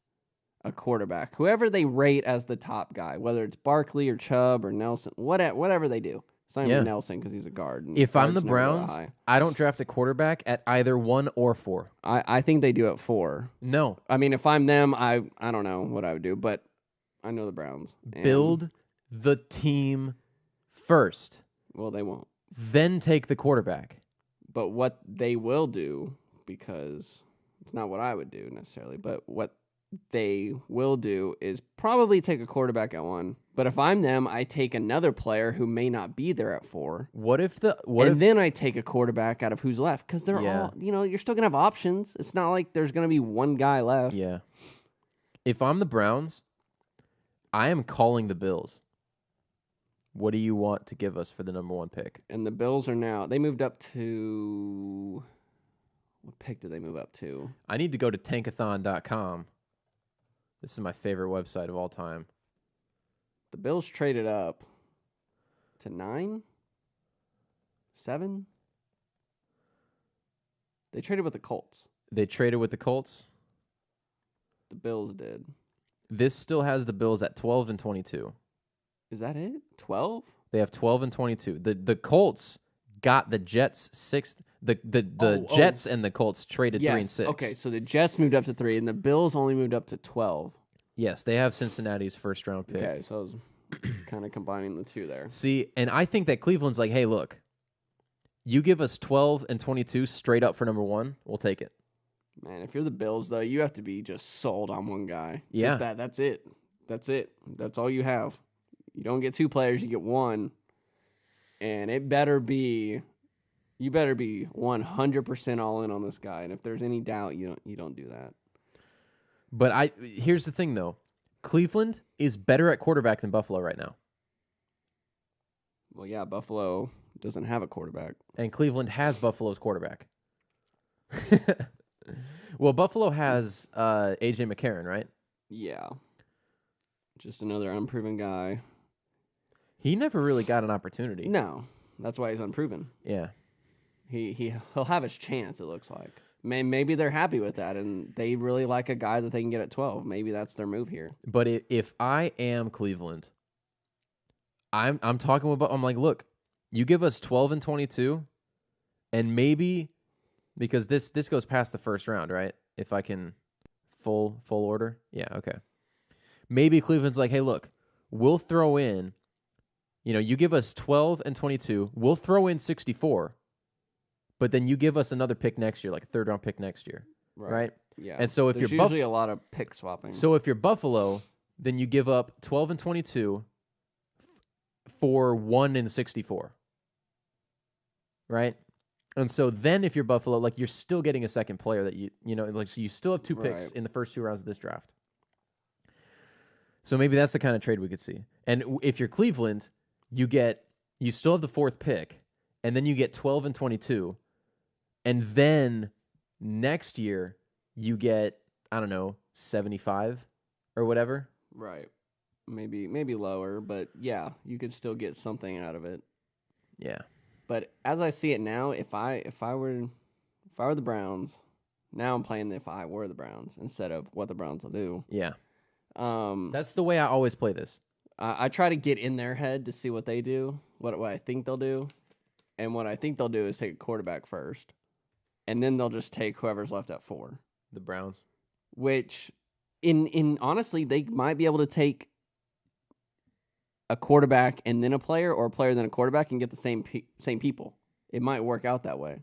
a quarterback. Whoever they rate as the top guy, whether it's Barkley or Chubb or Nelson, whatever they do. It's not even Nelson because he's a guard. And If I'm the guards never go that Browns, high. I don't draft a quarterback at either 1 or 4. I think they do at 4. No. I mean, if I'm them, I don't know what I would do, but I know the Browns. Build the team first. Well, they won't. Then take the quarterback. But what they will do, because it's not what I would do necessarily, but what they will do is probably take a quarterback at 1. But if I'm them, I take another player who may not be there at 4. Then I take a quarterback out of who's left, because they're all, you're still gonna have options. It's not like there's gonna be one guy left. Yeah. If I'm the Browns, I am calling the Bills. What do you want to give us for the number 1 pick? And the Bills are now, they moved up to, what pick did they move up to? I need to go to tankathon.com. This is my favorite website of all time. The Bills traded up to 9? 7? They traded with the Colts. They traded with the Colts? The Bills did. This still has the Bills at 12 and 22. Is that it? 12? They have 12 and 22. The Colts got the Jets 6th. The Jets and the Colts traded 3 and 6. Okay, so the Jets moved up to 3, and the Bills only moved up to 12. Yes, they have Cincinnati's first round pick. Okay, so I was kind of combining the two there. See, and I think that Cleveland's like, hey, look, you give us 12 and 22 straight up for number 1, we'll take it. Man, if you're the Bills, though, you have to be just sold on one guy. Yeah. That's it. That's it. That's all you have. You don't get 2 players, you get 1. And you better be 100% all in on this guy. And if there's any doubt, you don't do that. But here's the thing, though. Cleveland is better at quarterback than Buffalo right now. Well, yeah, Buffalo doesn't have a quarterback. And Cleveland has Buffalo's quarterback. Well, Buffalo has A.J. McCarron, right? Yeah. Just another unproven guy. He never really got an opportunity. No. That's why he's unproven. Yeah. He'll have his chance, it looks like. Maybe they're happy with that, and they really like a guy that they can get at 12. Maybe that's their move here. But if I am Cleveland, I'm talking about. I'm like, look, you give us 12 and 22, and maybe because this goes past the first round, right? If I can full order, yeah, okay. Maybe Cleveland's like, hey, look, we'll throw in. You give us 12 and 22, we'll throw in 64. But then you give us another pick next year, like a 3rd round pick next year, right? Yeah. And so if There's you're usually a lot of pick swapping. So if you're Buffalo, then you give up 12 and 22 for 1 and 64, right? And so then if you're Buffalo, like you're still getting a second player that so you still have 2 picks in the first 2 rounds of this draft. So maybe that's the kind of trade we could see. And if you're Cleveland, you still have the 4th pick, and then you get 12 and 22. And then next year, you get, 75 or whatever. Right. Maybe lower, but yeah, you could still get something out of it. Yeah. But as I see it now, if I were the Browns, now I'm playing if I were the Browns instead of what the Browns will do. Yeah. That's the way I always play this. I try to get in their head to see what they do, what I think they'll do. And what I think they'll do is take a quarterback first. And then they'll just take whoever's left at 4. The Browns. Which, in honestly, they might be able to take a quarterback and then a player, or a player then a quarterback, and get the same people. It might work out that way.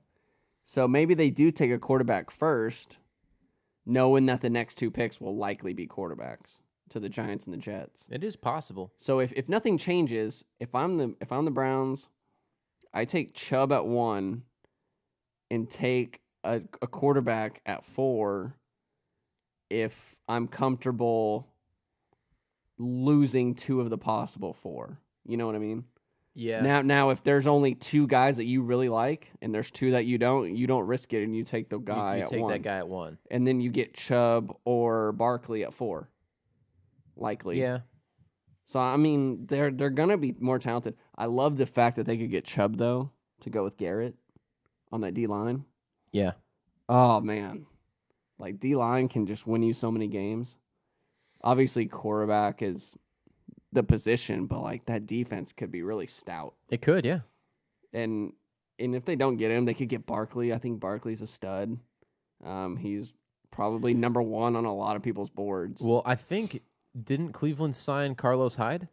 So maybe they do take a quarterback first, knowing that the next 2 picks will likely be quarterbacks to the Giants and the Jets. It is possible. So if nothing changes, if I'm the Browns, I take Chubb at 1 and take a quarterback at 4 if I'm comfortable losing 2 of the possible 4. You know what I mean? Yeah. Now if there's only 2 guys that you really like and there's 2 that you don't risk it, and you take the guy you at take 1. that guy at 1. And then you get Chubb or Barkley at 4. Likely. Yeah. So I mean, they're gonna be more talented. I love the fact that they could get Chubb though to go with Garrett on that D line. Yeah. Oh man, like D line can just win you so many games. Obviously, quarterback is the position, but like that defense could be really stout. It could, yeah. And if they don't get him, they could get Barkley. I think Barkley's a stud. He's probably number 1 on a lot of people's boards. Well, I think didn't Cleveland sign Carlos Hyde?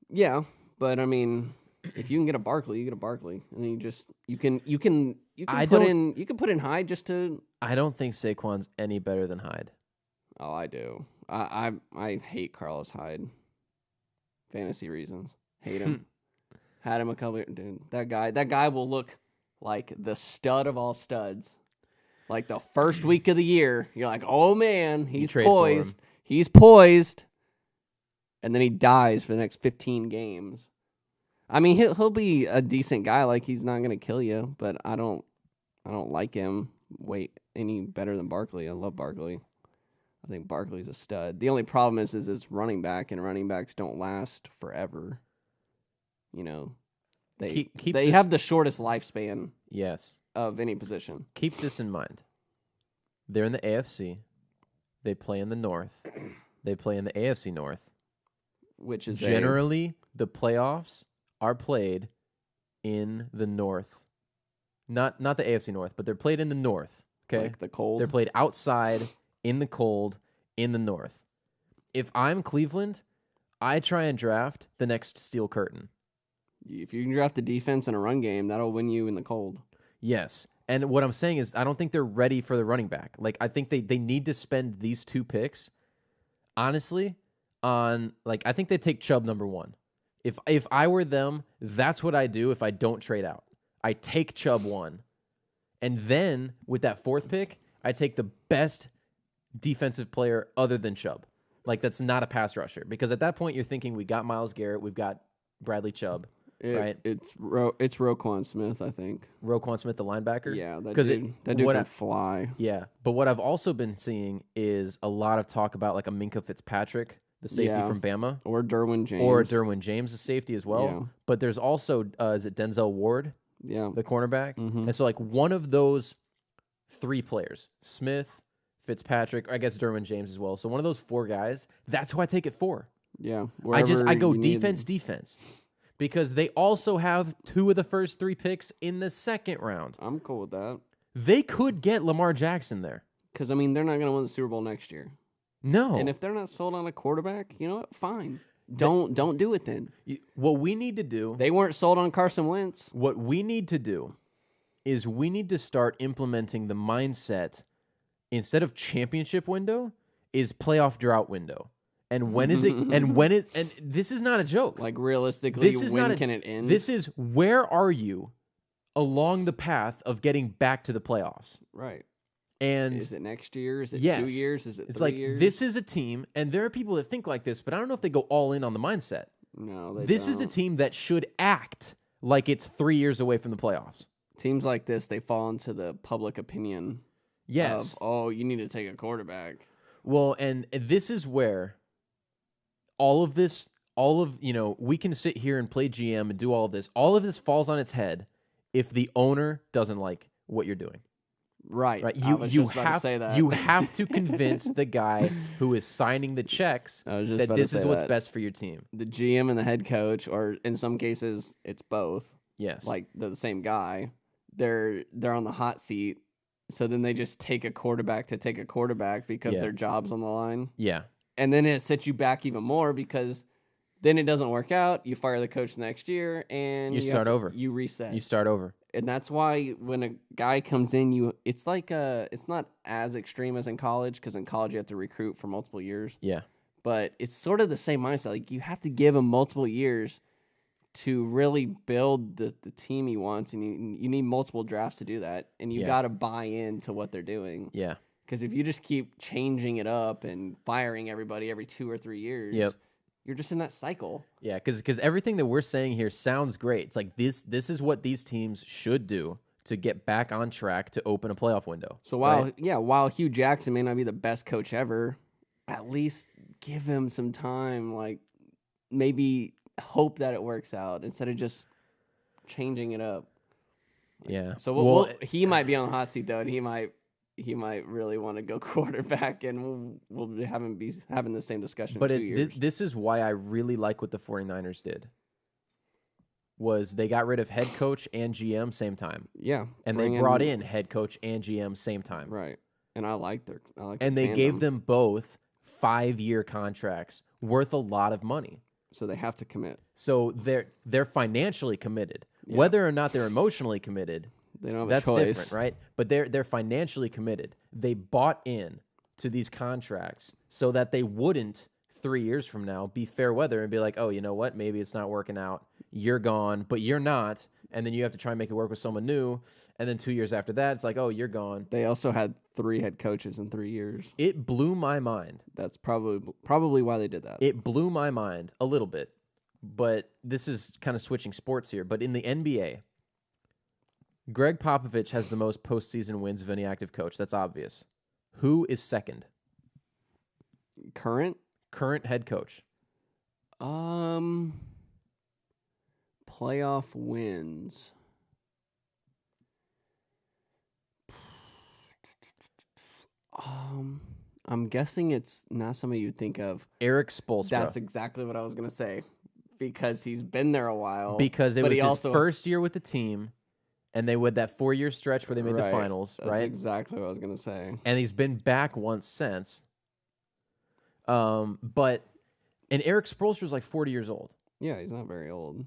Yeah, but I mean, if you can get a Barkley, you get a Barkley, and then you can put in Hyde just to. I don't think Saquon's any better than Hyde. Oh, I do. I hate Carlos Hyde. Fantasy reasons, hate him. Had him a couple. Dude, that guy will look like the stud of all studs. Like the first week of the year, you're like, oh man, he's poised. He's poised. And then he dies for the next 15 games. I mean, he'll be a decent guy. Like, he's not going to kill you, but I don't like him any better than Barkley. I love Barkley. I think Barkley's a stud. The only problem is it's running back, and running backs don't last forever. You know, they have the shortest lifespan. Yes. Of any position. Keep this in mind. They're in the AFC. They play in the North. They play in the AFC North. Which is generally the playoffs are played in the North. Not the AFC North, but they're played in the North. Okay, like the cold. They're played outside in the cold in the North. If I'm Cleveland, I try and draft the next Steel Curtain. If you can draft a defense and a run game, that'll win you in the cold. Yes. And what I'm saying is I don't think they're ready for the running back. Like, I think they need to spend these 2 picks, honestly, on, like, I think they take Chubb number 1. If I were them, that's what I do if I don't trade out. I take Chubb 1. And then, with that 4th pick, I take the best defensive player other than Chubb. Like, that's not a pass rusher. Because at that point, you're thinking, we got Myles Garrett, we've got Bradley Chubb. Right, it's Roquan Smith, I think. Roquan Smith, the linebacker. Yeah, that dude can fly. Yeah, but what I've also been seeing is a lot of talk about like a Minkah Fitzpatrick, the safety from Bama, or Derwin James, the safety as well. Yeah. But there's also is it Denzel Ward? Yeah, the cornerback. Mm-hmm. And so like one of those 3 players, Smith, Fitzpatrick, or I guess Derwin James as well. So one of those 4 guys, that's who I take it for. Yeah, I go defense. Because they also have 2 of the first 3 picks in the 2nd round. I'm cool with that. They could get Lamar Jackson there. Because, I mean, they're not going to win the Super Bowl next year. No. And if they're not sold on a quarterback, you know what? Fine. Don't do it then. What we need to do... They weren't sold on Carson Wentz. What we need to do is we need to start implementing the mindset, instead of championship window, is playoff drought window. And when is it? And this is not a joke. Like realistically, can it end? This is where are you along the path of getting back to the playoffs? Right. And is it next year? Is it 2 years? Is it 3 years? This is a team, and there are people that think like this, but I don't know if they go all in on the mindset. No, they This don't. is a team that should act like it's 3 years away from the playoffs. Teams like this, they fall into the public opinion. Yes. Of, you need to take a quarterback. Well, and this is where we can sit here and play GM and do all of this. All of this falls on its head if the owner doesn't like what you're doing. Right. You have to convince the guy who is signing the checks that this is what's best for your team. The GM and the head coach, or in some cases, it's both. Yes. Like they're the same guy. They're on the hot seat. So then they just take a quarterback because their job's on the line. Yeah. And then it sets you back even more because then it doesn't work out. You fire the coach next year, and you start over. You reset. You start over. And that's why when a guy comes in, it's like it's not as extreme as in college, because in college you have to recruit for multiple years. Yeah. But it's sort of the same mindset. Like you have to give him multiple years to really build the team he wants, and you need multiple drafts to do that. And you got to buy into what they're doing. Yeah. Because if you just keep changing it up and firing everybody every 2 or 3 years, you're just in that cycle. Yeah, because everything that we're saying here sounds great. It's like this is what these teams should do to get back on track to open a playoff window. So while Hugh Jackson may not be the best coach ever, at least give him some time. Like maybe hope that it works out instead of just changing it up. Yeah. So he might be on the hot seat though, and he might he might really want to go quarterback, and we'll be having the same discussion But in 2 years. This is why I really like what the 49ers did. Was they got rid of head coach and GM same time. Yeah. And they brought in head coach and GM same time. Right. And I like and they gave them both 5-year contracts worth a lot of money. So they have to commit. So they're financially committed. Yeah. Whether or not they're emotionally committed, they don't have that's a choice. Different, right? But they're financially committed. They bought in to these contracts so that they wouldn't 3 years from now be fair weather and be like, oh, you know what? Maybe it's not working out. You're gone, but you're not. And then you have to try and make it work with someone new. And then 2 years after that, it's like, oh, you're gone. They also had 3 head coaches in 3 years. It blew my mind. That's probably why they did that. It blew my mind a little bit. But this is kind of switching sports here. But in the NBA, Greg Popovich has the most postseason wins of any active coach. That's obvious. Who is second? Current head coach. Playoff wins. I'm guessing it's not somebody you'd think of. Eric Spoelstra. That's exactly what I was gonna say, because he's been there a while. Because it was his first year with the team, and they would that 4-year stretch where they made the finals. That's right. Exactly what I was gonna say. And he's been back once since. And Eric Spoelstra's like 40 years old. Yeah, he's not very old.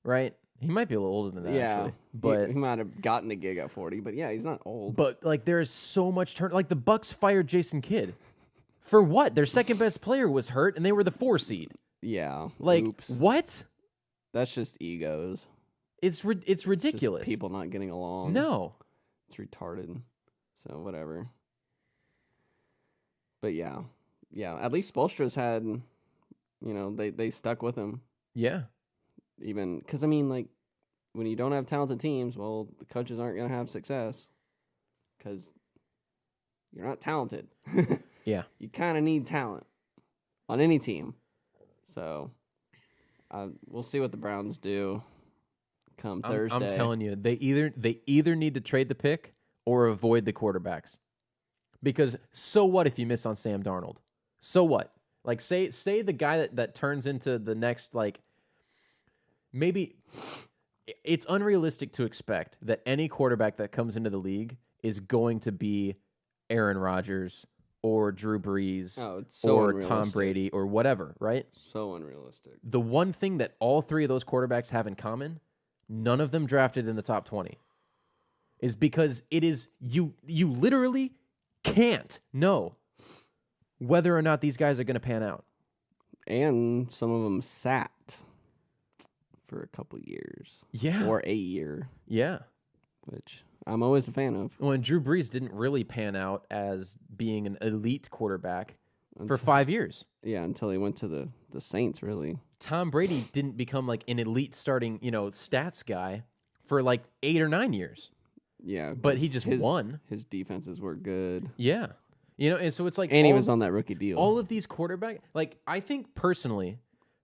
Right. He might be a little older than that, actually. But he might have gotten the gig at 40, but yeah, he's not old. But, like, there is so much turn. Like, the Bucks fired Jason Kidd. For what? Their second-best player was hurt, and they were the 4 seed. Yeah. Like, oops. What? That's just egos. It's ridiculous. Just people not getting along. No. It's retarded. So, whatever. But, yeah. Yeah, at least Spoelstra's had, they stuck with him. Yeah. Even because like when you don't have talented teams, well, the coaches aren't going to have success because you're not talented. Yeah, you kind of need talent on any team. So we'll see what the Browns do come Thursday. I'm telling you, they either need to trade the pick or avoid the quarterbacks, because so what if you miss on Sam Darnold? So what? Like say the guy that turns into the next like. Maybe it's unrealistic to expect that any quarterback that comes into the league is going to be Aaron Rodgers or Drew Brees or Tom Brady or whatever, right? So unrealistic. The one thing that all 3 of those quarterbacks have in common, none of them drafted in the top 20, is because it is you literally can't know whether or not these guys are going to pan out. And some of them sat for a couple years. Yeah. Or a year. Yeah. Which I'm always a fan of. Well, and Drew Brees didn't really pan out as being an elite quarterback for 5 years. Yeah, until he went to the Saints, really. Tom Brady didn't become like an elite starting, stats guy for like 8 or 9 years. Yeah. But he just won. His defenses were good. Yeah. And so it's like... And he was on that rookie deal. All of these quarterbacks... Like, I think personally,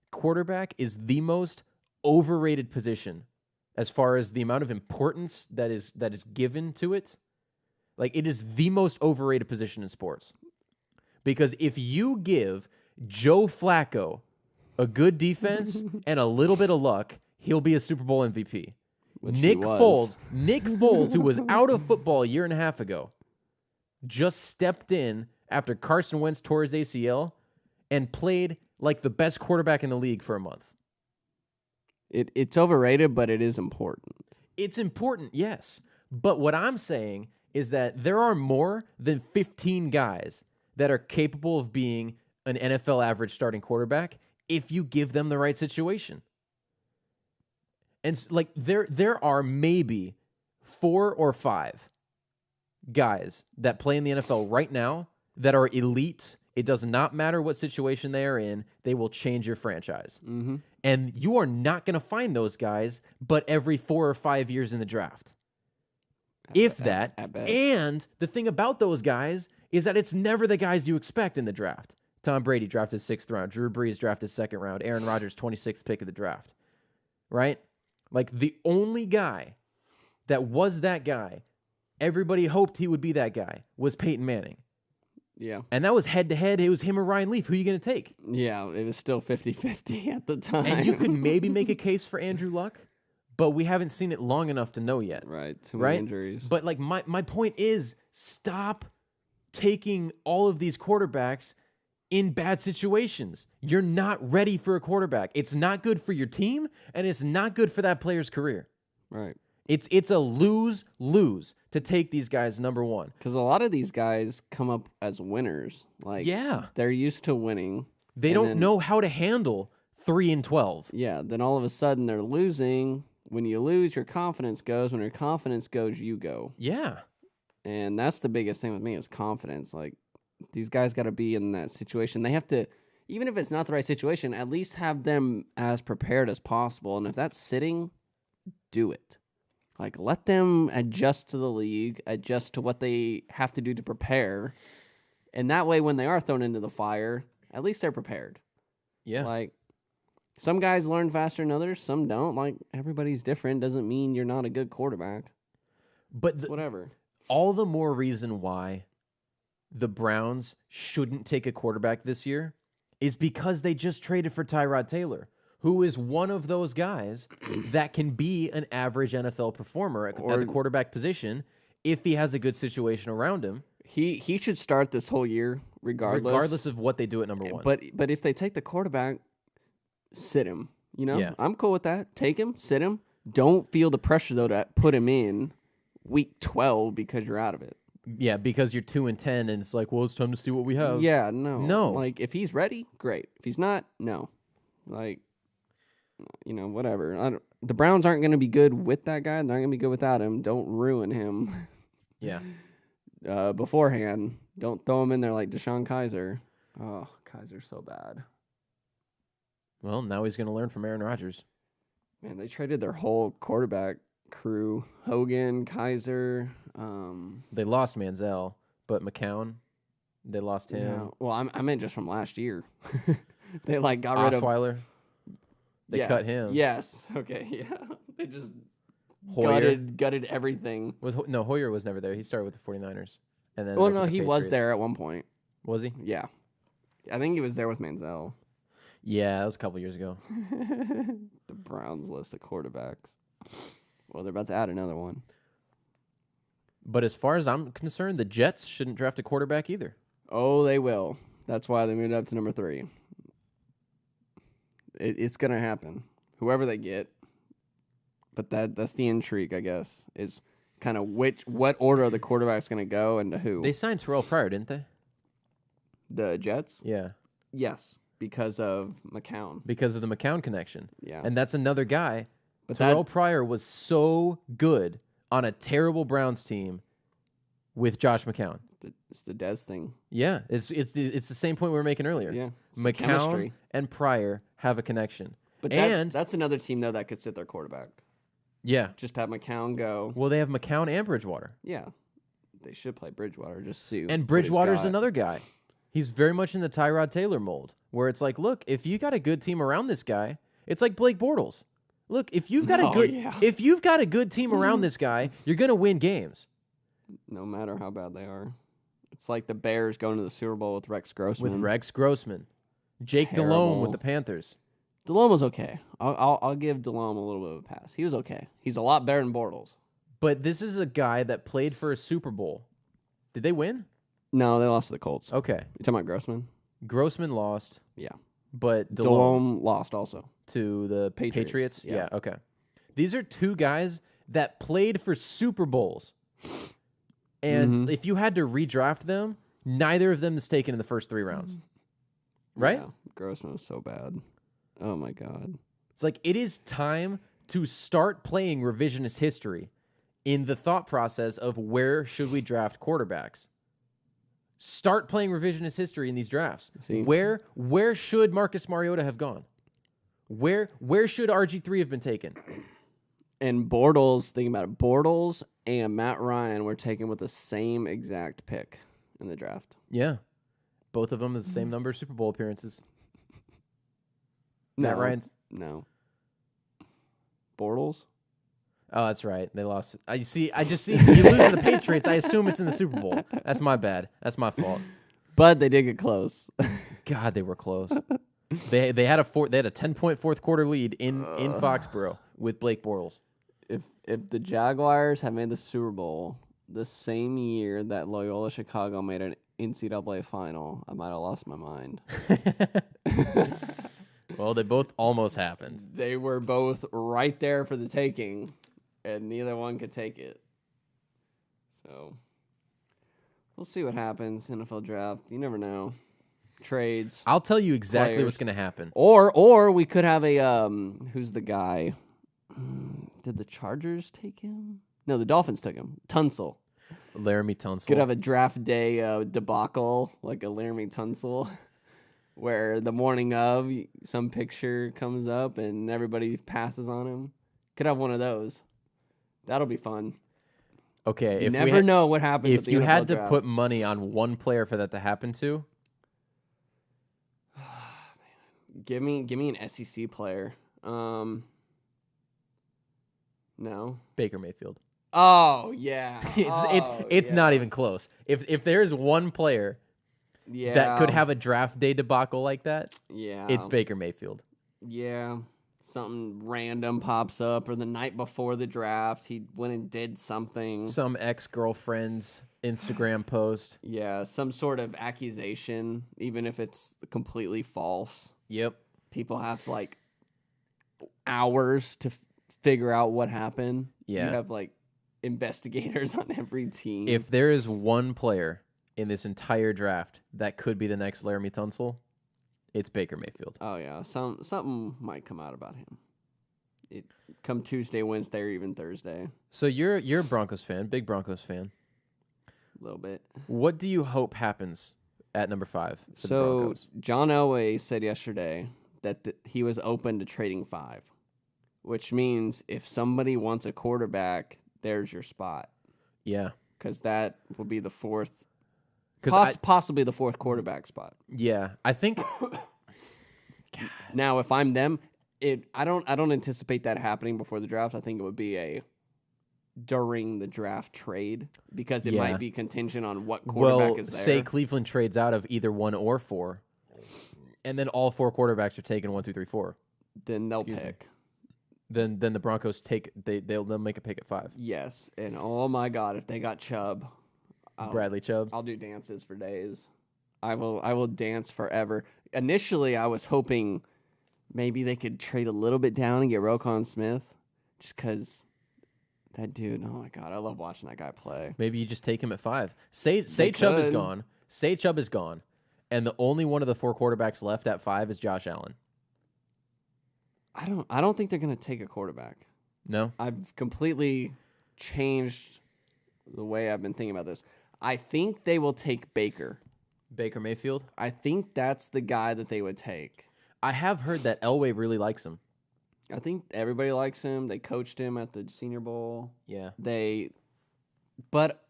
quarterback is the most overrated position as far as the amount of importance that is given to it. Like, it is the most overrated position in sports. Because if you give Joe Flacco a good defense and a little bit of luck, he'll be a Super Bowl MVP. Nick Foles, who was out of football a year and a half ago, just stepped in after Carson Wentz tore his ACL and played like the best quarterback in the league for a month. It's overrated, but it is important. It's important, yes. But what I'm saying is that there are more than 15 guys that are capable of being an NFL average starting quarterback if you give them the right situation. And like there are maybe 4 or 5 guys that play in the NFL right now that are elite. It does not matter what situation they are in. They will change your franchise. Mm-hmm. And you are not going to find those guys but every 4 or 5 years in the draft. At best. And the thing about those guys is that it's never the guys you expect in the draft. Tom Brady drafted 6th round. Drew Brees drafted 2nd round. Aaron Rodgers, 26th pick of the draft. Right? Like the only guy that was that guy everybody hoped he would be that guy, was Peyton Manning. Yeah. And that was head-to-head. It was him or Ryan Leaf. Who are you going to take? Yeah, it was still 50-50 at the time. And you could maybe make a case for Andrew Luck, but we haven't seen it long enough to know yet. Right, too many injuries. But like my point is, stop taking all of these quarterbacks in bad situations. You're not ready for a quarterback. It's not good for your team, and it's not good for that player's career. Right. It's a lose-lose to take these guys number one. Because a lot of these guys come up as winners. Like, Yeah. they're used to winning. They don't know how to handle 3-12. Yeah, then all of a sudden they're losing. When you lose, your confidence goes. When your confidence goes, you go. Yeah. And that's the biggest thing with me is confidence. Like, these guys got to be in that situation. They have to, even if it's not the right situation, at least have them as prepared as possible. And if that's sitting, do it. Like, let them adjust to the league, adjust to what they have to do to prepare. And that way, when they are thrown into the fire, at least they're prepared. Yeah. Like, some guys learn faster than others. Some don't. Like, everybody's different. Doesn't mean you're not a good quarterback. But Whatever. All the more reason why the Browns shouldn't take a quarterback this year is because they just traded for Tyrod Taylor, who is one of those guys that can be an average NFL performer at the quarterback position if he has a good situation around him. He should start this whole year regardless of what they do at number one. But if they take the quarterback, sit him. You know? Yeah. I'm cool with that. Take him, sit him. Don't feel the pressure, though, to put him in week 12 because you're out of it. Yeah, because you're 2-10, and it's like, well, it's time to see what we have. Yeah, no. No. Like, if he's ready, great. If he's not, no. Like, you know, whatever. The Browns aren't going to be good with that guy. They're not going to be good without him. Don't ruin him. Yeah. Beforehand. Don't throw him in there like Deshaun Kaiser. Oh, Kaiser's so bad. Well, now he's going to learn from Aaron Rodgers. Man, they traded their whole quarterback crew. Hogan, Kaiser. They lost Manziel, but McCown, they lost him. Yeah. Well, I meant just from last year. They like got rid of Osweiler. They cut him. Yes. Okay. Yeah. They just Hoyer. gutted everything. Hoyer was never there. He started with the 49ers. And then Well, no, he was there at one point. Was he? Yeah. I think he was there with Manziel. Yeah, that was a couple years ago. The Browns list of quarterbacks. Well, they're about to add another one. But as far as I'm concerned, the Jets shouldn't draft a quarterback either. Oh, they will. That's why they moved up to number 3. It's going to happen. Whoever they get. But that's the intrigue, I guess, is kind of what order are the quarterbacks going to go and to who. They signed Terrell Pryor, didn't they? The Jets? Yeah. Yes, because of McCown. Because of the McCown connection. Yeah. And that's another guy. But Terrell Pryor was so good on a terrible Browns team with Josh McCown. It's the Dez thing. Yeah, it's the same point we were making earlier. Yeah. McCown and Pryor have a connection. But that's another team, though, that could sit their quarterback. Yeah. Just have McCown go. Well, they have McCown and Bridgewater. Yeah. They should play Bridgewater, just see. And Bridgewater's another guy. He's very much in the Tyrod Taylor mold, where it's like, look, if you got a good team around this guy, it's like Blake Bortles. Look, if you've got if you've got a good team around this guy, you're gonna win games. No matter how bad they are. It's like the Bears going to the Super Bowl with Rex Grossman. Jake Delhomme with the Panthers. Delhomme was okay. I'll give Delhomme a little bit of a pass. He was okay. He's a lot better than Bortles. But this is a guy that played for a Super Bowl. Did they win? No, they lost to the Colts. Okay. You talking about Grossman? Grossman lost. Yeah. But Delhomme lost also. To the Patriots? Yeah, okay. These are two guys that played for Super Bowls. And if you had to redraft them, neither of them is taken in the first 3 rounds. Right? Yeah, Grossman was so bad. Oh, my God. It's like it is time to start playing revisionist history in the thought process of where should we draft quarterbacks. Start playing revisionist history in these drafts. See? Where should Marcus Mariota have gone? Where should RG3 have been taken? And Bortles, thinking about it, Bortles and Matt Ryan were taken with the same exact pick in the draft. Yeah. Both of them the same number of Super Bowl appearances. No, Matt Ryan's? No. Bortles? Oh, that's right. They lost. I just see you lose to the Patriots. I assume it's in the Super Bowl. That's my bad. That's my fault. But they did get close. God, they were close. They had a 10-point fourth quarter lead in Foxborough with Blake Bortles. If the Jaguars had made the Super Bowl the same year that Loyola Chicago made an NCAA final, I might have lost my mind. Well, they both almost happened. They were both right there for the taking, and neither one could take it. So we'll see what happens. NFL draft. You never know. Trades. I'll tell you exactly players. what's going to happen. Or we could have a who's the guy? Did the Chargers take him? No, the Dolphins took him. Tunsil. Laramie Tunsil. Could have a draft day debacle like a Laramie Tunsil, where the morning of some picture comes up and everybody passes on him. Could have one of those. That'll be fun. Okay, You never know what happens. If you had to put money on one player for that to happen to, give me an SEC player. No. Baker Mayfield. Oh yeah. It's not even close. If there's one player that could have a draft day debacle like that, it's Baker Mayfield. Yeah. Something random pops up, or the night before the draft, he went and did something. Some ex-girlfriend's Instagram post. Yeah, some sort of accusation, even if it's completely false. Yep. People have like hours to figure out what happened. Yeah. You have like investigators on every team. If there is one player in this entire draft that could be the next Laramie Tunsil, it's Baker Mayfield. Oh yeah, something might come out about him. It come Tuesday, Wednesday, or even Thursday. So you're a Broncos fan, big Broncos fan. A little bit. What do you hope happens at number 5 for the So Broncos? John Elway said yesterday that he was open to trading 5, which means if somebody wants a quarterback, there's your spot. Yeah, because that will be the fourth. Possibly the fourth quarterback spot. Yeah, I think. Now, if I'm them, I don't anticipate that happening before the draft. I think it would be a during the draft trade because it might be contingent on what quarterback is there. Say Cleveland trades out of either 1 or 4, and then all 4 quarterbacks are taken 1, 2, 3, 4. Then they'll pick. Then the Broncos they'll make a pick at 5. Yes, and oh my God, if they got Chubb. Bradley Chubb. I'll do dances for days. I will dance forever. Initially, I was hoping maybe they could trade a little bit down and get Roquan Smith, just because that dude. Oh my God, I love watching that guy play. Maybe you just take him at 5. Say Chubb is gone. Say Chubb is gone, and the only one of the 4 quarterbacks left at 5 is Josh Allen. I don't think they're gonna take a quarterback. No, I've completely changed the way I've been thinking about this. I think they will take Baker Mayfield. I think that's the guy that they would take. I have heard that Elway really likes him. I think everybody likes him. They coached him at the Senior Bowl. Yeah. But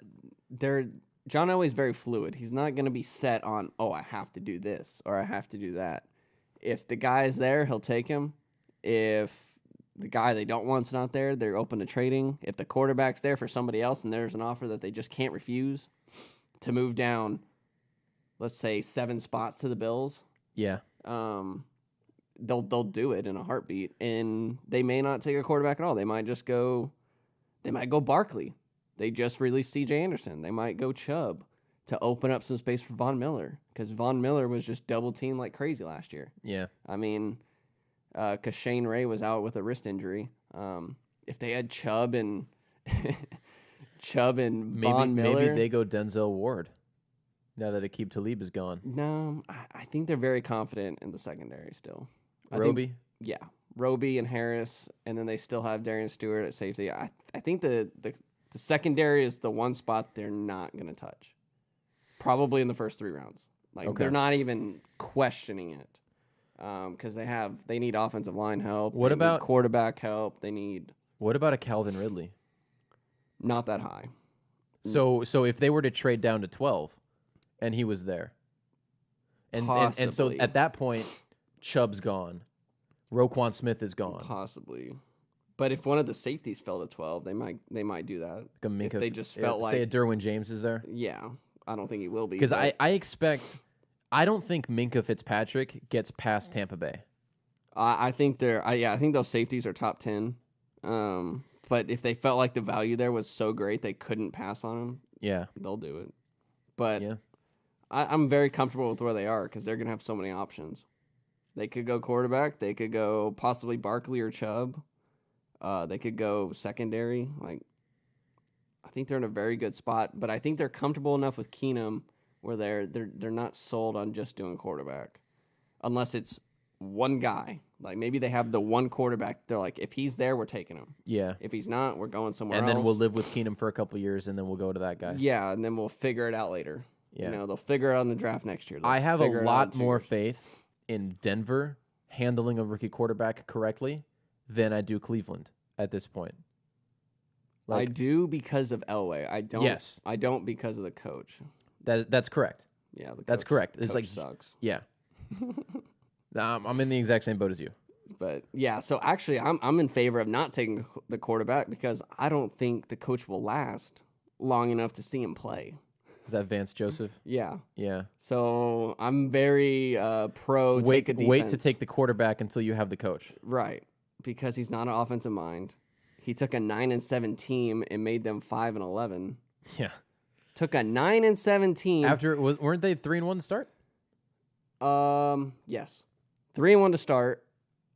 John Elway's very fluid. He's not going to be set on, I have to do this or I have to do that. If the guy is there, he'll take him. If the guy they don't want's not there, they're open to trading. If the quarterback's there for somebody else and there's an offer that they just can't refuse to move down, let's say 7 spots to the Bills. Yeah. They'll do it in a heartbeat, and they may not take a quarterback at all. They might go Barkley. They just released C.J. Anderson. They might go Chubb to open up some space for Von Miller because Von Miller was just double teamed like crazy last year. Yeah. I mean, because Shane Ray was out with a wrist injury. If they had Chubb and Von Miller, maybe they go Denzel Ward. Now that Aqib Talib is gone. No, I think they're very confident in the secondary still. Roby? Yeah. Roby and Harris, and then they still have Darian Stewart at safety. I think the secondary is the one spot they're not going to touch. Probably in the first 3 rounds. They're not even questioning it. Because they need offensive line help. What about quarterback help? What about a Calvin Ridley? Not that high. So if they were to trade down to 12 and he was there. And so at that point, Chubb's gone. Roquan Smith is gone. Possibly. But if one of the safeties fell to 12, they might do that. Like a Minka, if they just felt like, say a Derwin James is there. Yeah, I don't think he will be. Because I expect, I don't think Minka Fitzpatrick gets past Tampa Bay. I think I think those safeties are top 10. But if they felt like the value there was so great they couldn't pass on him, Yeah, they'll do it. But yeah. I'm very comfortable with where they are because they're gonna have so many options. They could go quarterback. They could go possibly Barkley or Chubb. They could go secondary. Like, I think they're in a very good spot. But I think they're comfortable enough with Keenum where they're not sold on just doing quarterback, unless it's one guy. Like maybe they have the one quarterback. They're like, if he's there, we're taking him. Yeah. If he's not, we're going somewhere else. And then we'll live with Keenum for a couple years, and then we'll go to that guy. Yeah, and then we'll figure it out later. Yeah. They'll figure it out in the draft next year. I have a lot more faith in Denver handling a rookie quarterback correctly than I do Cleveland at this point. I do because of Elway. I don't. Yes. I don't because of the coach. That's correct. Yeah, that's correct. It's like sucks. Yeah. I'm in the exact same boat as you. But yeah, so actually, I'm in favor of not taking the quarterback because I don't think the coach will last long enough to see him play. Is that Vance Joseph? Yeah. Yeah. So I'm very pro. Wait to take the quarterback until you have the coach. Right, because he's not an offensive mind. He took a 9-7 team and made them 5-11. Yeah. Took a 9-7 team. Weren't they 3-1 to start? Yes, 3-1 to start.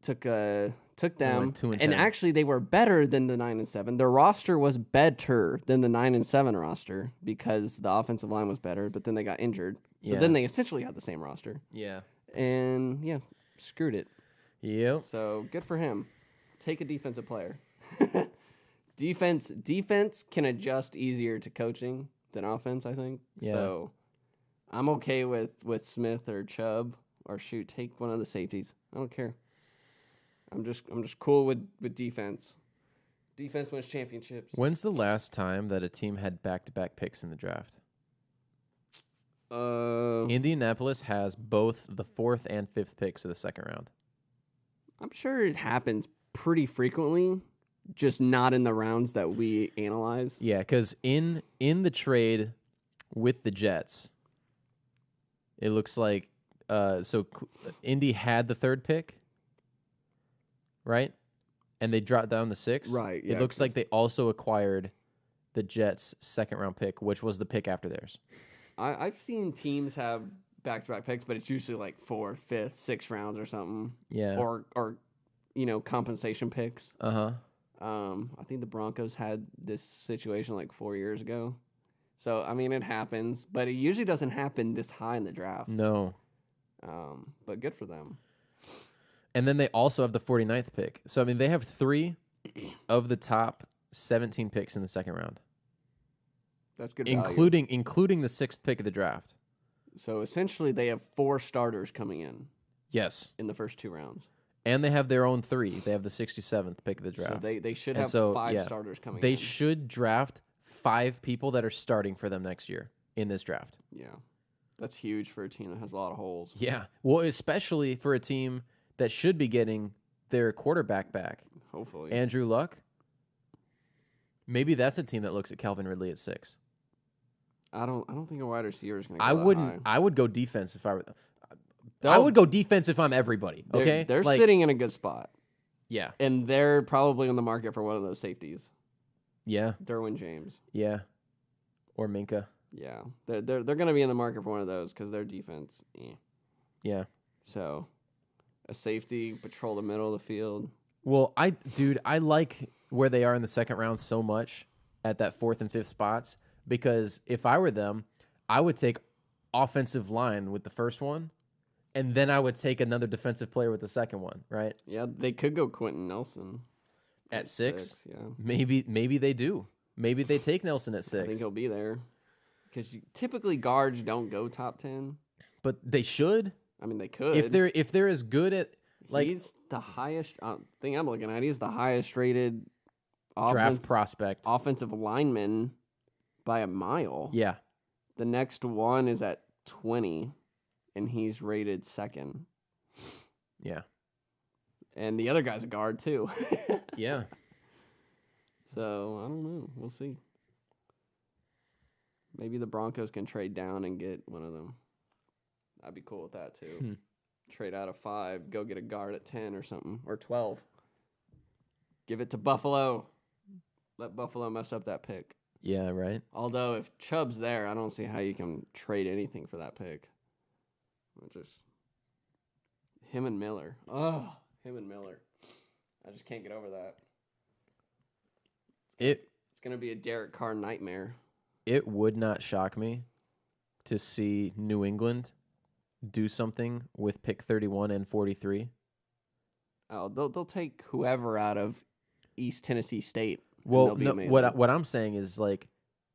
Took them, like 2-10. And actually they were better than the 9-7. Their roster was better than the 9-7 roster because the offensive line was better. But then they got injured, so then they essentially had the same roster. Yeah. And yeah, screwed it. Yep. So good for him. Take a defensive player. Defense can adjust easier to coaching than offense, I think. Yeah. So I'm okay with Smith or Chubb or take one of the safeties. I don't care. I'm just cool with defense. Defense wins championships. When's the last time that a team had back-to-back picks in the draft? Indianapolis has both the 4th and 5th picks of the second round. I'm sure it happens pretty frequently, just not in the rounds that we analyze. Yeah, because in the trade with the Jets, it looks like Indy had the 3rd pick, right? And they dropped down to 6. Right. Yeah, it looks like they also acquired the Jets' 2nd round pick, which was the pick after theirs. I've seen teams have back-to-back picks, but it's usually like 4th, 5th, 6th rounds or something. Yeah. Or compensation picks. Uh-huh. I think the Broncos had this situation like 4 years ago. So, I mean, it happens, but it usually doesn't happen this high in the draft. No. But good for them. And then they also have the 49th pick. So, I mean, they have 3 of the top 17 picks in the second round. That's good value. Including the 6th pick of the draft. So, essentially, they have 4 starters coming in. Yes. In the first 2 rounds. And they have their own 3. They have the 67th pick of the draft. So, they should have 5 starters coming in. They should draft 5 people that are starting for them next year in this draft. Yeah. That's huge for a team that has a lot of holes. Yeah. Well, especially for a team that should be getting their quarterback back. Hopefully. Andrew Luck. Maybe that's a team that looks at Calvin Ridley at 6. I don't think a wide receiver is going to go I wouldn't. high. I would go defense if I were. I would go defense if I'm everybody. Okay, they're sitting in a good spot. Yeah, and they're probably on the market for one of those safeties. Yeah, Derwin James. Yeah, or Minka. Yeah, they're going to be in the market for one of those because their defense. Yeah. So, a safety patrol the middle of the field. Well, I like where they are in the second round so much at that 4th and 5th spots because if I were them, I would take offensive line with the first one. And then I would take another defensive player with the second one, right? Yeah, they could go Quentin Nelson at 6. Yeah, maybe they do. Maybe they take Nelson at 6. I think he'll be there because typically guards don't go top 10, but they should. I mean, they could if they're as good at he's the highest thing I'm looking at. He's the highest rated draft prospect, offensive lineman by a mile. Yeah, the next one is at 20. And he's rated 2nd. Yeah. And the other guy's a guard, too. Yeah. So, I don't know. We'll see. Maybe the Broncos can trade down and get one of them. I'd be cool with that, too. Trade out of 5, go get a guard at 10 or something, or 12. Give it to Buffalo. Let Buffalo mess up that pick. Yeah, right. Although, if Chubb's there, I don't see how you can trade anything for that pick. Just him and Miller. Oh, him and Miller. I just can't get over that. It's going to be a Derek Carr nightmare. It would not shock me to see New England do something with pick 31 and 43. Oh, they'll take whoever out of East Tennessee State. Well, no, what I'm saying is like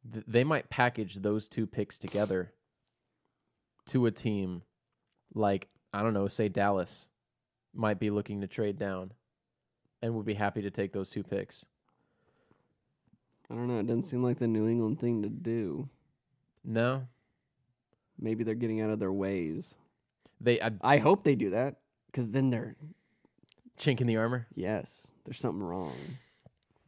they might package those 2 picks together to a team like, I don't know, say Dallas might be looking to trade down and would be happy to take those 2 picks. I don't know. It doesn't seem like the New England thing to do. No. Maybe they're getting out of their ways. I hope they do that, because then they're... Chink in the armor? Yes. There's something wrong.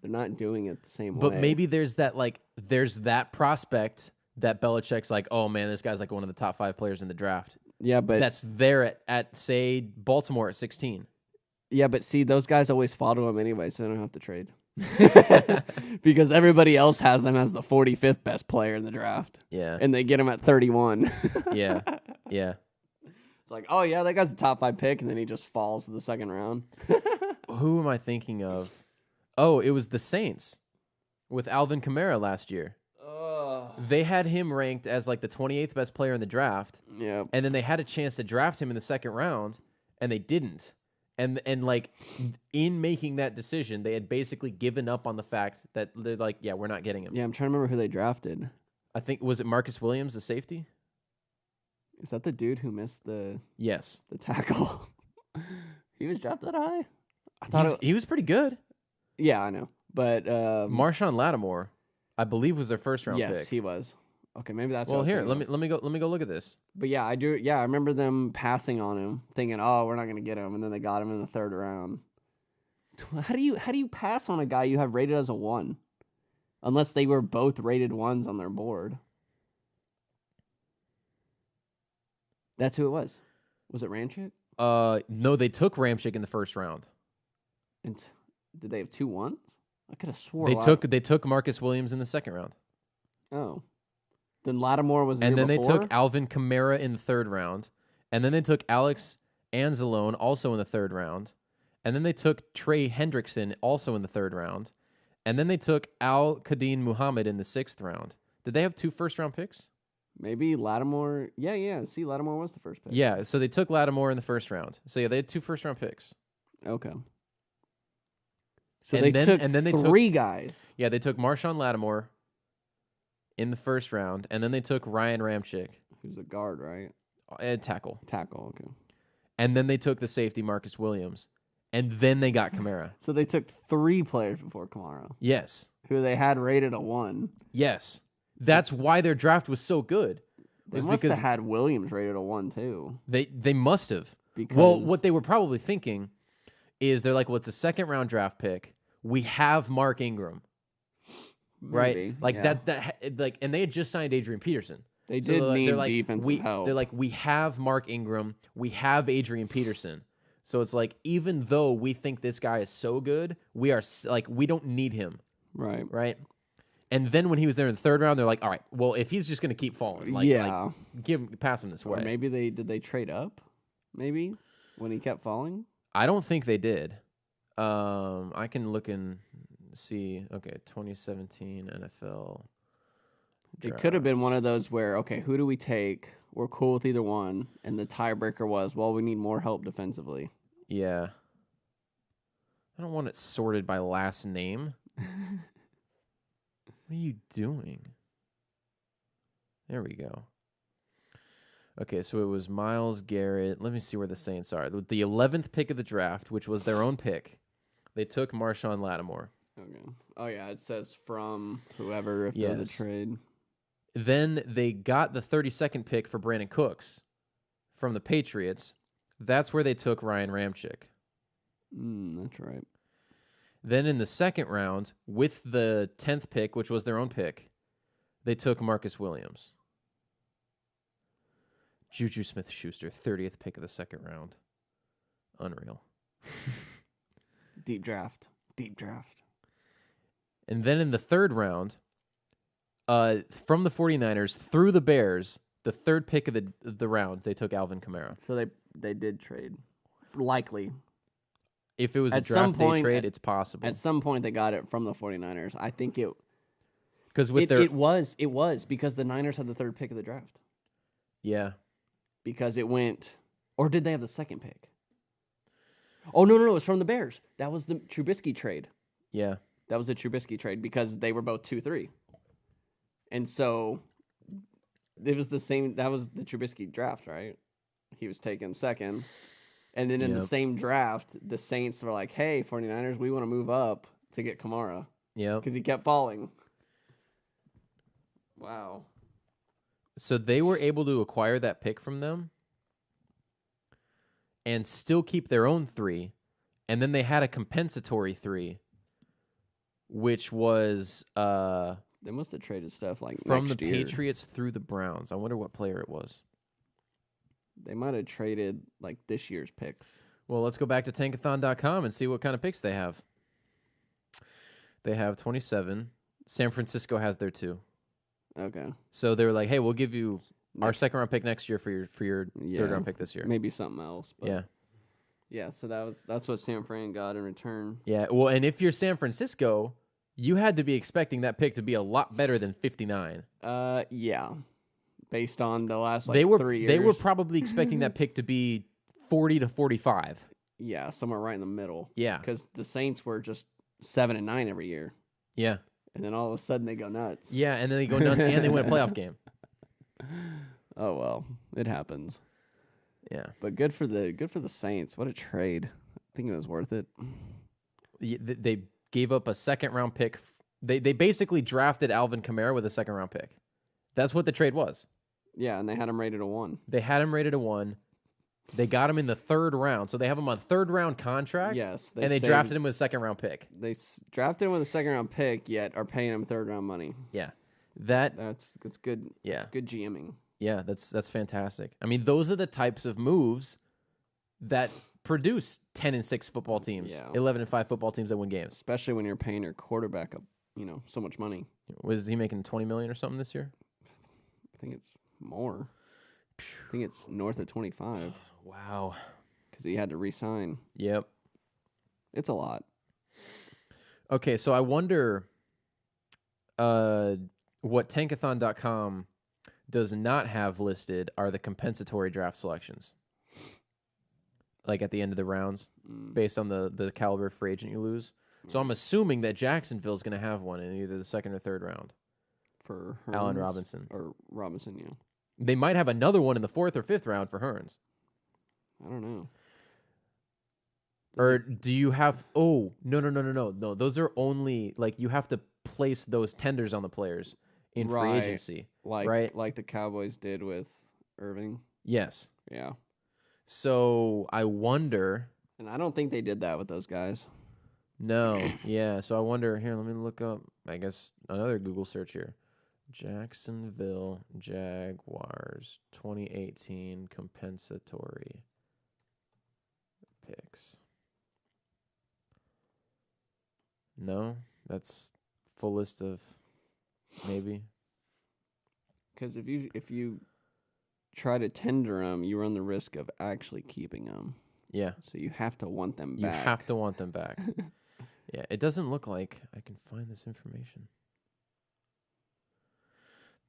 They're not doing it the same way. But maybe there's that prospect that Belichick's like, oh, man, this guy's like one of the top 5 players in the draft. Yeah, but... That's there at say, Baltimore at 16. Yeah, but see, those guys always fall to him anyway, so they don't have to trade. Because everybody else has them as the 45th best player in the draft. Yeah. And they get him at 31. Yeah. It's like, oh, yeah, that guy's a top 5 pick, and then he just falls to the second round. Who am I thinking of? Oh, it was the Saints with Alvin Kamara last year. They had him ranked as like the 28th best player in the draft. Yeah. And then they had a chance to draft him in the second round, and they didn't. And like in making that decision, they had basically given up on the fact that they're like, yeah, we're not getting him. Yeah, I'm trying to remember who they drafted. I think, was it Marcus Williams, the safety? Is that the dude who missed the tackle? He was drafted that high? I thought he was pretty good. Yeah, I know. But Marshawn Lattimore, I believe, was their first round pick. Yes, he was. Okay, maybe that's well. Here, let me go look at this. But yeah, I do. Yeah, I remember them passing on him, thinking, "Oh, we're not going to get him," and then they got him in the 3rd round. How do you pass on a guy you have rated as a 1, unless they were both rated 1s on their board? That's who it was. Was it Ramchick? No, they took Ramchick in the 1st round. And did they have 2 1s? I could have swore they took Marcus Williams in the 2nd round. Oh. Then Lattimore was the and year then before? They took Alvin Kamara in the 3rd round, and then they took Alex Anzalone also in the 3rd round, and then they took Trey Hendrickson also in the 3rd round, and then they took Al Qadin Muhammad in the 6th round. Did they have 2 first-round picks? Maybe Lattimore. Yeah. See, Lattimore was the first pick. Yeah, so they took Lattimore in the 1st round. So yeah, they had 2 first-round picks. Okay. So they took 3 guys. Yeah, they took Marshawn Lattimore in the 1st round, and then they took Ryan Ramchick. Who's a guard, right? Tackle. Tackle, okay. And then they took the safety, Marcus Williams. And then they got Kamara. So they took 3 players before Kamara. Yes. Who they had rated a 1. Yes. That's why their draft was so good. They must have had Williams rated a 1, too. They must have. Because well, what they were probably thinking is they're like, well, it's a 2nd-round draft pick. We have Mark Ingram. Right? Maybe, like yeah. that and they had just signed Adrian Peterson. They did need defensive help. They're like, we have Mark Ingram, we have Adrian Peterson. So it's like, even though we think this guy is so good, we are like, we don't need him. Right. Right? And then when he was there in the 3rd round, they're like, all right, well, if he's just going to keep falling, like, pass him this way. Or maybe did they trade up? Maybe when he kept falling. I don't think they did. I can look and see. Okay, 2017 NFL. It could have been one of those where, okay, who do we take? We're cool with either one, and the tiebreaker was, well, we need more help defensively. Yeah. I don't want it sorted by last name. What are you doing? There we go. Okay, so it was Myles Garrett. Let me see where the Saints are. The 11th pick of the draft, which was their own pick, they took Marshawn Lattimore. Okay. Oh, yeah, it says from whoever if there's a trade. Then they got the 32nd pick for Brandon Cooks from the Patriots. That's where they took Ryan Ramchick. That's right. Then in the second round, with the 10th pick, which was their own pick, they took Marcus Williams. Juju Smith-Schuster, 30th pick of the second round. Unreal. Deep draft. And then in the third round, from the 49ers through the Bears, the third pick of the round, they took Alvin Kamara. So they did trade. Likely. If it was a draft day trade, it's possible. At some point, they got it from the 49ers. I think it... Because with it was because the Niners had the third pick of the draft. Yeah. Because it went... Or did they have the second pick? Oh, no. It was from the Bears. That was the Trubisky trade. Yeah. That was the Trubisky trade because they were both 2-3. And so it was the same. That was the Trubisky draft, right? He was taken second. And then in the same draft, the Saints were like, hey, 49ers, we want to move up to get Kamara. Yeah. Because he kept falling. Wow. So they were able to acquire that pick from them and still keep their own 3. And then they had a compensatory 3, which was they must have traded stuff like from next the year. Patriots through the Browns. I wonder what player it was. They might have traded like this year's picks. Well, let's go back to tankathon.com and see what kind of picks they have. They have 27. San Francisco has their 2. Okay. So they were like, hey, we'll give you our second round pick next year for your third round pick this year. Maybe something else. But Yeah. Yeah, so that's what San Fran got in return. Yeah. Well, and if you're San Francisco, you had to be expecting that pick to be a lot better than 59. Yeah. Based on the last 3 years. They were probably expecting that pick to be 40 to 45. Yeah, somewhere right in the middle. Yeah. Because the Saints were just 7-9 every year. Yeah. And then all of a sudden they go nuts. Yeah, and then they go nuts and they win a playoff game. Oh well, it happens. Yeah. But good for the Saints. What a trade. I think it was worth it. They gave up a second round pick. They basically drafted Alvin Kamara with a second round pick. That's what the trade was. Yeah, and they had him rated a 1. They had him rated a 1. They got him in the third round, so they have him on third round contract. Yes, and they drafted him with a second round pick. They drafted him with a second round pick, yet are paying him third round money. Yeah, that's good. Yeah, that's good GMing. Yeah, that's fantastic. I mean, those are the types of moves that produce 10-6 football teams, 11-5 football teams that win games. Especially when you're paying your quarterback so much money. Was he making $20 million or something this year? I think it's more. I think it's north of 25. Wow. Because he had to re-sign. Yep. It's a lot. Okay, so I wonder what tankathon.com does not have listed are the compensatory draft selections. Like at the end of the rounds, based on the caliber of free agent you lose. So I'm assuming that Jacksonville's going to have one in either the second or third round. For Hearns? Allen Robinson. Or Robinson, yeah. They might have another one in the fourth or fifth round for Hearns. I don't know. Or do you have... Oh, no. Those are only... Like, you have to place those tenders on the players in free agency. Right? Like the Cowboys did with Irving. Yes. Yeah. So, I wonder... And I don't think they did that with those guys. No. Yeah. So, I wonder... Here, let me look up, I guess, another Google search here. Jacksonville Jaguars 2018 compensatory picks. No, that's full list of maybe. Because if you try to tender them, you run the risk of actually keeping them. Yeah. So you have to want them back. You have to want them back. Yeah, it doesn't look like I can find this information.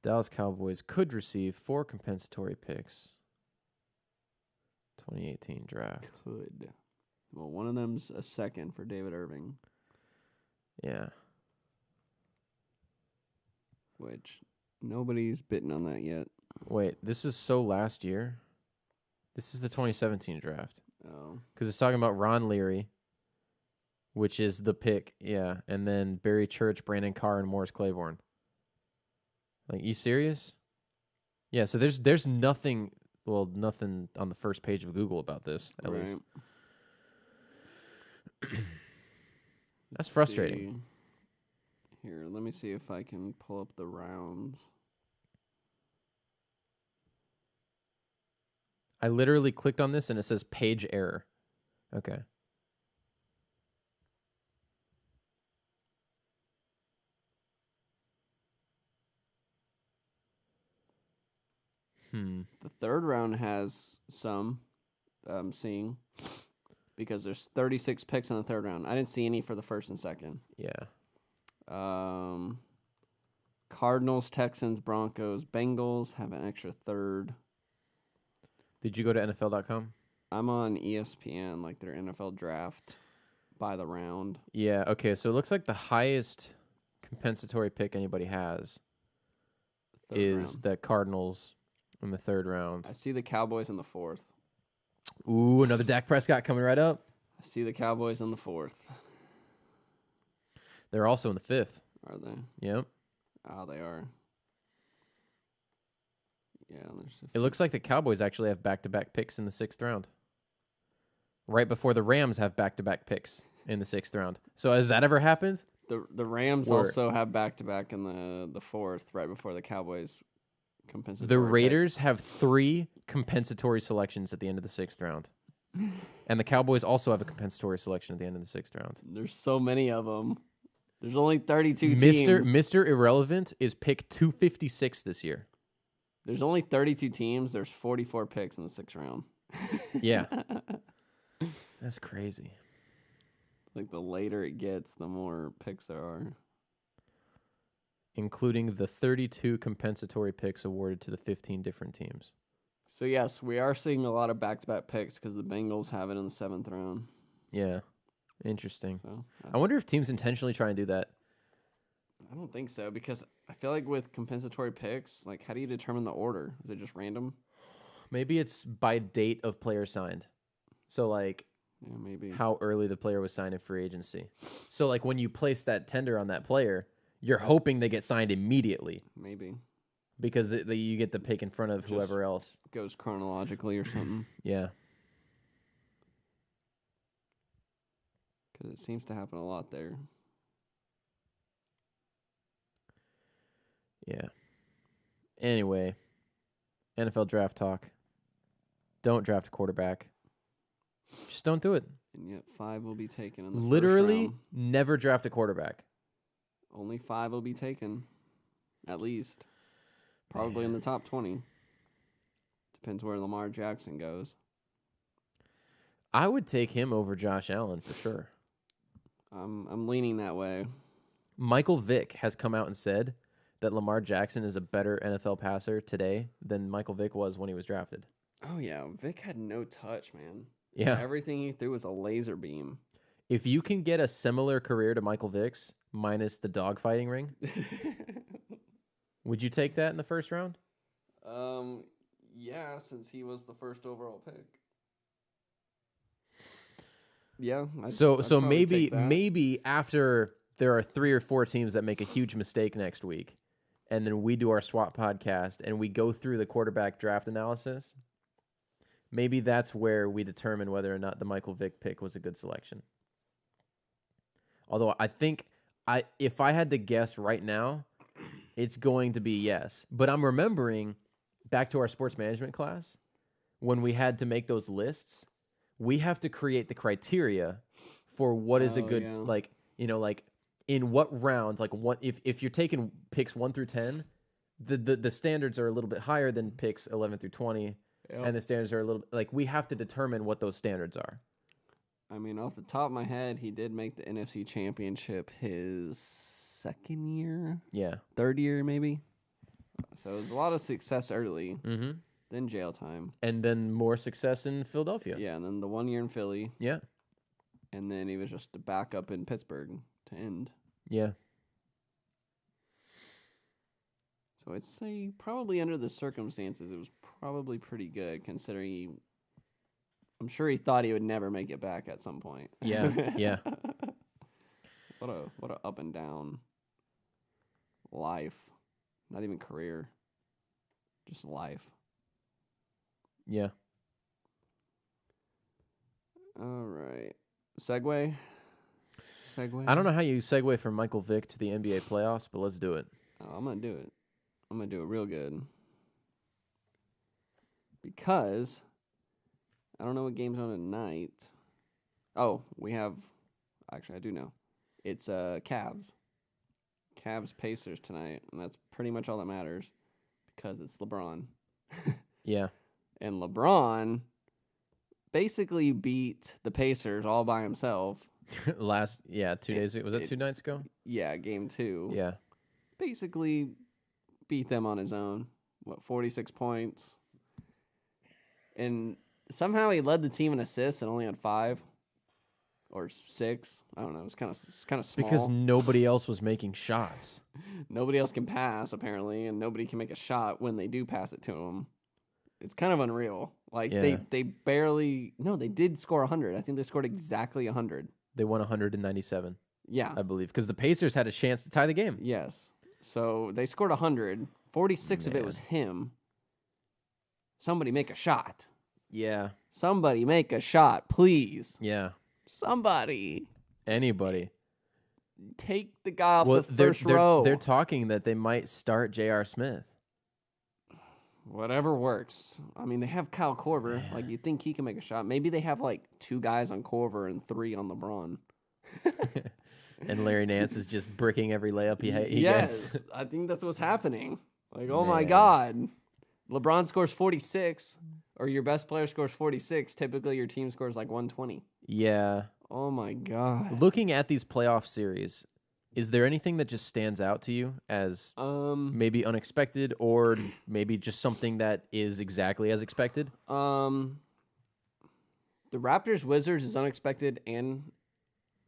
Dallas Cowboys could receive 4 compensatory picks. 2018 draft. Could. Well, one of them's a second for David Irving. Yeah. Which nobody's bitten on that yet. Wait, this is so last year? This is the 2017 draft. Oh. Because it's talking about Ron Leary, which is the pick, yeah. And then Barry Church, Brandon Carr, and Morris Claiborne. Like, you serious? Yeah, so there's nothing, well, nothing on the first page of Google about this, at least. That's frustrating. Here, let me see if I can pull up the rounds. I literally clicked on this and it says page error. Okay. The third round has some I'm seeing because there's 36 picks in the third round. I didn't see any for the first and second. Yeah. Cardinals, Texans, Broncos, Bengals have an extra third. Did you go to NFL.com? I'm on ESPN, like their NFL draft by the round. Yeah, okay. So it looks like the highest compensatory pick anybody has is the Cardinals in the third round. I see the Cowboys in the fourth. Ooh, another Dak Prescott coming right up. I see the Cowboys in the fourth. They're also in the fifth. Are they? Yep. Oh, they are. Yeah. It looks like the Cowboys actually have back-to-back picks in the sixth round. Right before the Rams have back-to-back picks in the sixth round. So has that ever happened? The Rams also have back-to-back in the fourth, right before the Cowboys compensatory. The Raiders have 3 compensatory selections at the end of the sixth round. And the Cowboys also have a compensatory selection at the end of the sixth round. There's so many of them. There's only 32 teams. Mr. Irrelevant is pick 256 this year. There's only 32 teams. There's 44 picks in the sixth round. Yeah. That's crazy. Like the later it gets, the more picks there are. Including the 32 compensatory picks awarded to the 15 different teams. So, yes, we are seeing a lot of back-to-back picks because the Bengals have it in the seventh round. Yeah. Interesting. So, I wonder if teams intentionally try and do that. I don't think so because I feel like with compensatory picks, like how do you determine the order? Is it just random? Maybe it's by date of player signed. So, like, yeah, maybe how early the player was signed in free agency. So, like, when you place that tender on that player, you're hoping they get signed immediately. Maybe. Because you get the pick in front of whoever else. Goes chronologically or something. Yeah. Because it seems to happen a lot there. Yeah. Anyway, NFL draft talk. Don't draft a quarterback. Just don't do it. And yet 5 will be taken in the Literally first round. never draft a quarterback. Only 5 will be taken. At least. Probably in the top 20. Depends where Lamar Jackson goes. I would take him over Josh Allen for sure. I'm leaning that way. Michael Vick has come out and said that Lamar Jackson is a better NFL passer today than Michael Vick was when he was drafted. Oh, yeah. Vick had no touch, man. Yeah. Everything he threw was a laser beam. If you can get a similar career to Michael Vick's, minus the dogfighting ring, would you take that in the first round? Yeah, since he was the first overall pick. Yeah. So maybe after there are 3 or 4 teams that make a huge mistake next week, and then we do our SWAT podcast and we go through the quarterback draft analysis, maybe that's where we determine whether or not the Michael Vick pick was a good selection. Although I think if I had to guess right now, it's going to be yes. But I'm remembering back to our sports management class when we had to make those lists, we have to create the criteria for what is a good, like in what rounds, like what if you're taking picks 1 through 10, the standards are a little bit higher than picks 11 through 20, and the standards are a little like we have to determine what those standards are. I mean, off the top of my head, he did make the NFC Championship his second year? Yeah. Third year, maybe? So it was a lot of success early. Mm-hmm. Then jail time. And then more success in Philadelphia. Yeah, and then the 1 year in Philly. Yeah. And then he was just a backup in Pittsburgh to end. Yeah. So I'd say probably under the circumstances, it was probably pretty good considering I'm sure he thought he would never make it back at some point. Yeah, yeah. What a up and down life. Not even career. Just life. Yeah. All right. Segue. segue? I don't know how you segue from Michael Vick to the NBA playoffs, but let's do it. Oh, I'm going to do it. I'm going to do it real good. Because I don't know what game's on tonight. Oh, we have... Actually, I do know. It's Cavs. Cavs Pacers tonight, and that's pretty much all that matters because it's LeBron. Yeah. And LeBron basically beat the Pacers all by himself. 2 days ago. Was that 2 nights ago? Yeah, game 2. Yeah. Basically beat them on his own. 46 points. And somehow he led the team in assists and only had 5 or 6. I don't know. It's kind of small. Because nobody else was making shots. Nobody else can pass, apparently, and nobody can make a shot when they do pass it to him. It's kind of unreal. Like, they barely... No, they did score 100. I think they scored exactly 100. They won 197, yeah, I believe, because the Pacers had a chance to tie the game. Yes. So they scored 100. 46 of it was him. Somebody make a shot. Yeah. Somebody make a shot, please. Yeah. Somebody. Anybody. Take the guy off the first row. They're talking that they might start J.R. Smith. Whatever works. I mean, they have Kyle Korver. Like, you'd think he can make a shot. Maybe they have, 2 guys on Korver and 3 on LeBron. And Larry Nance is just bricking every layup he yes, gets. I think that's what's happening. Oh, my God. LeBron scores 46, or your best player scores 46. Typically, your team scores, 120. Yeah. Oh, my God. Looking at these playoff series, is there anything that just stands out to you as maybe unexpected or maybe just something that is exactly as expected? The Raptors Wizards is unexpected and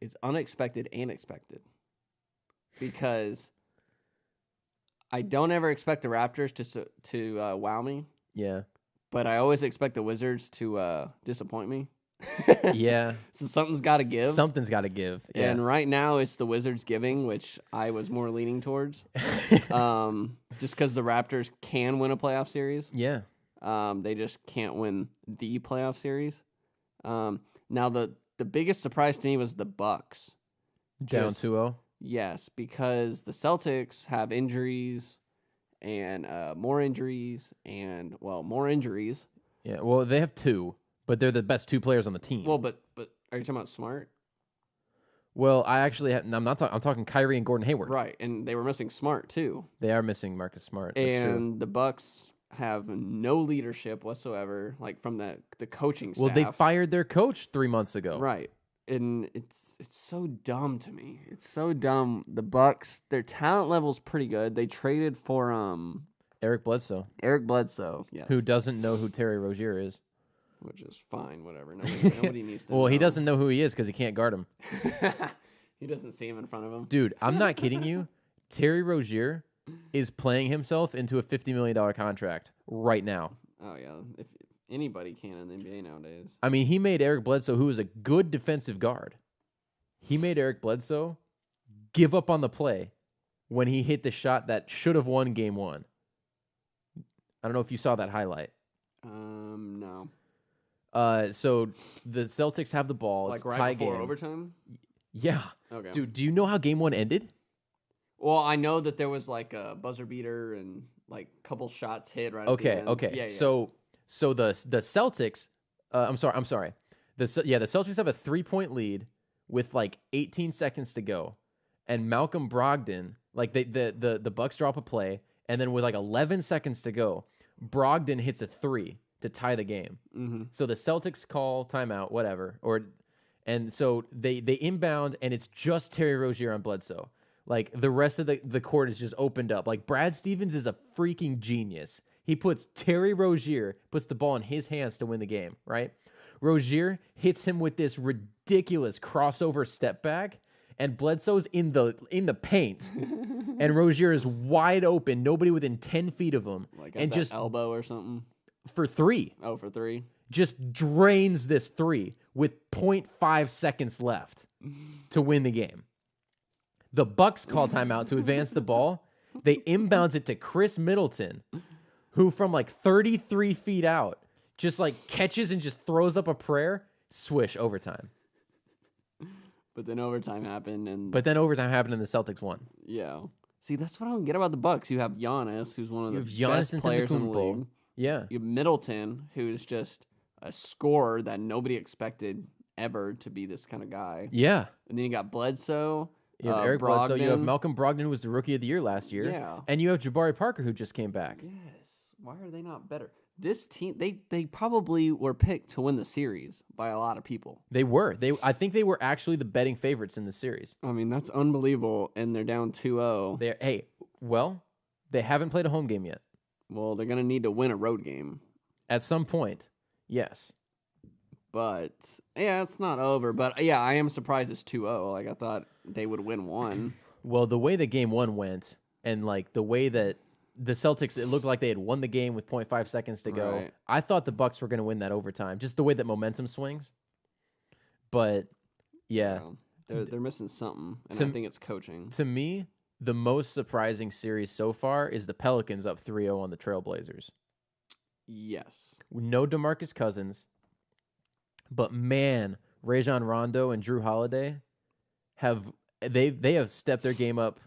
expected because I don't ever expect the Raptors to wow me. Yeah, but I always expect the Wizards to disappoint me. Yeah. So something's got to give. Something's got to give. Yeah. And right now it's the Wizards giving, which I was more leaning towards. Just because the Raptors can win a playoff series. Yeah. They just can't win the playoff series. Now the biggest surprise to me was the Bucks. Down 2-0? Yes, because the Celtics have injuries and more injuries. Yeah, well, they have 2. But they're the best 2 players on the team. Well, but are you talking about Smart? Well, I actually have, I'm talking Kyrie and Gordon Hayward. Right, and they were missing Smart too. They are missing Marcus Smart. That's true. The Bucks have no leadership whatsoever, from the coaching staff. Well, they fired their coach 3 months ago. Right. And it's so dumb to me. It's so dumb. The Bucks, their talent level's pretty good. They traded for Eric Bledsoe. Yes. Who doesn't know who Terry Rozier is. Which is fine, whatever. Nobody needs to Well, know. he doesn't know who he is because he can't guard him. He doesn't see him in front of him. Dude, I'm not kidding you. Terry Rozier is playing himself into a $50 million contract right now. Oh, yeah. If anybody can in the NBA nowadays. I mean, he made Eric Bledsoe, who is a good defensive guard, he made Eric Bledsoe give up on the play when he hit the shot that should have won game 1. I don't know if you saw that highlight. No. So the Celtics have the ball. It's right tie before game. Overtime? Yeah. Okay. Dude, do you know how game 1 ended? Well, I know that there was a buzzer beater and couple shots hit right at the end. Okay. Yeah. So the Celtics, I'm sorry. The Celtics have a 3-point lead with 18 seconds to go, and Malcolm Brogdon, the Bucks drop a play, and then with 11 seconds to go, Brogdon hits a 3 to tie the game. Mm-hmm. So the Celtics call timeout, whatever, and so they inbound, and it's just Terry Rozier on Bledsoe. The rest of the court is just opened up. Brad Stevens is a freaking genius. He puts Terry Rozier, puts the ball in his hands to win the game, right? Rozier hits him with this ridiculous crossover step back, and Bledsoe's in the paint, and Rozier is wide open, nobody within 10 feet of him, and just elbow or something for 3. Oh, for 3. Just drains this 3 with 0.5 seconds left to win the game. The Bucks call timeout to advance the ball. They inbounds it to Chris Middleton, who from 33 feet out just catches and just throws up a prayer. Swish, overtime. But then overtime happened, and But then overtime happened and the Celtics won. yeah. See, that's what I don't get about the Bucks. You have Giannis, who's one of the best players in the league. Yeah. You have Middleton, who's just a scorer that nobody expected ever to be this kind of guy. Yeah. And then you got Bledsoe. You have Eric Bledsoe. You have Malcolm Brogdon, who was the Rookie of the Year last year. Yeah. And you have Jabari Parker, who just came back. Yes. Why are they not better? This team, they probably were picked to win the series by a lot of people. They were. I think they were actually the betting favorites in the series. I mean, that's unbelievable, and they're down 2-0. They haven't played a home game yet. Well, they're going to need to win a road game. At some point, yes. But, yeah, it's not over. But, yeah, I am surprised it's 2-0. Like, I thought they would win one. Well, the way that game one went, and, like, the way that the Celtics, it looked like they had won the game with 0.5 seconds to go. Right. I thought the Bucks were going to win that overtime, just the way that momentum swings. But, yeah. They're missing something, and I think it's coaching. To me, the most surprising series so far is the Pelicans up 3-0 on the Trailblazers. Yes. No DeMarcus Cousins, but man, Rajon Rondo and Drew Holiday have stepped their game up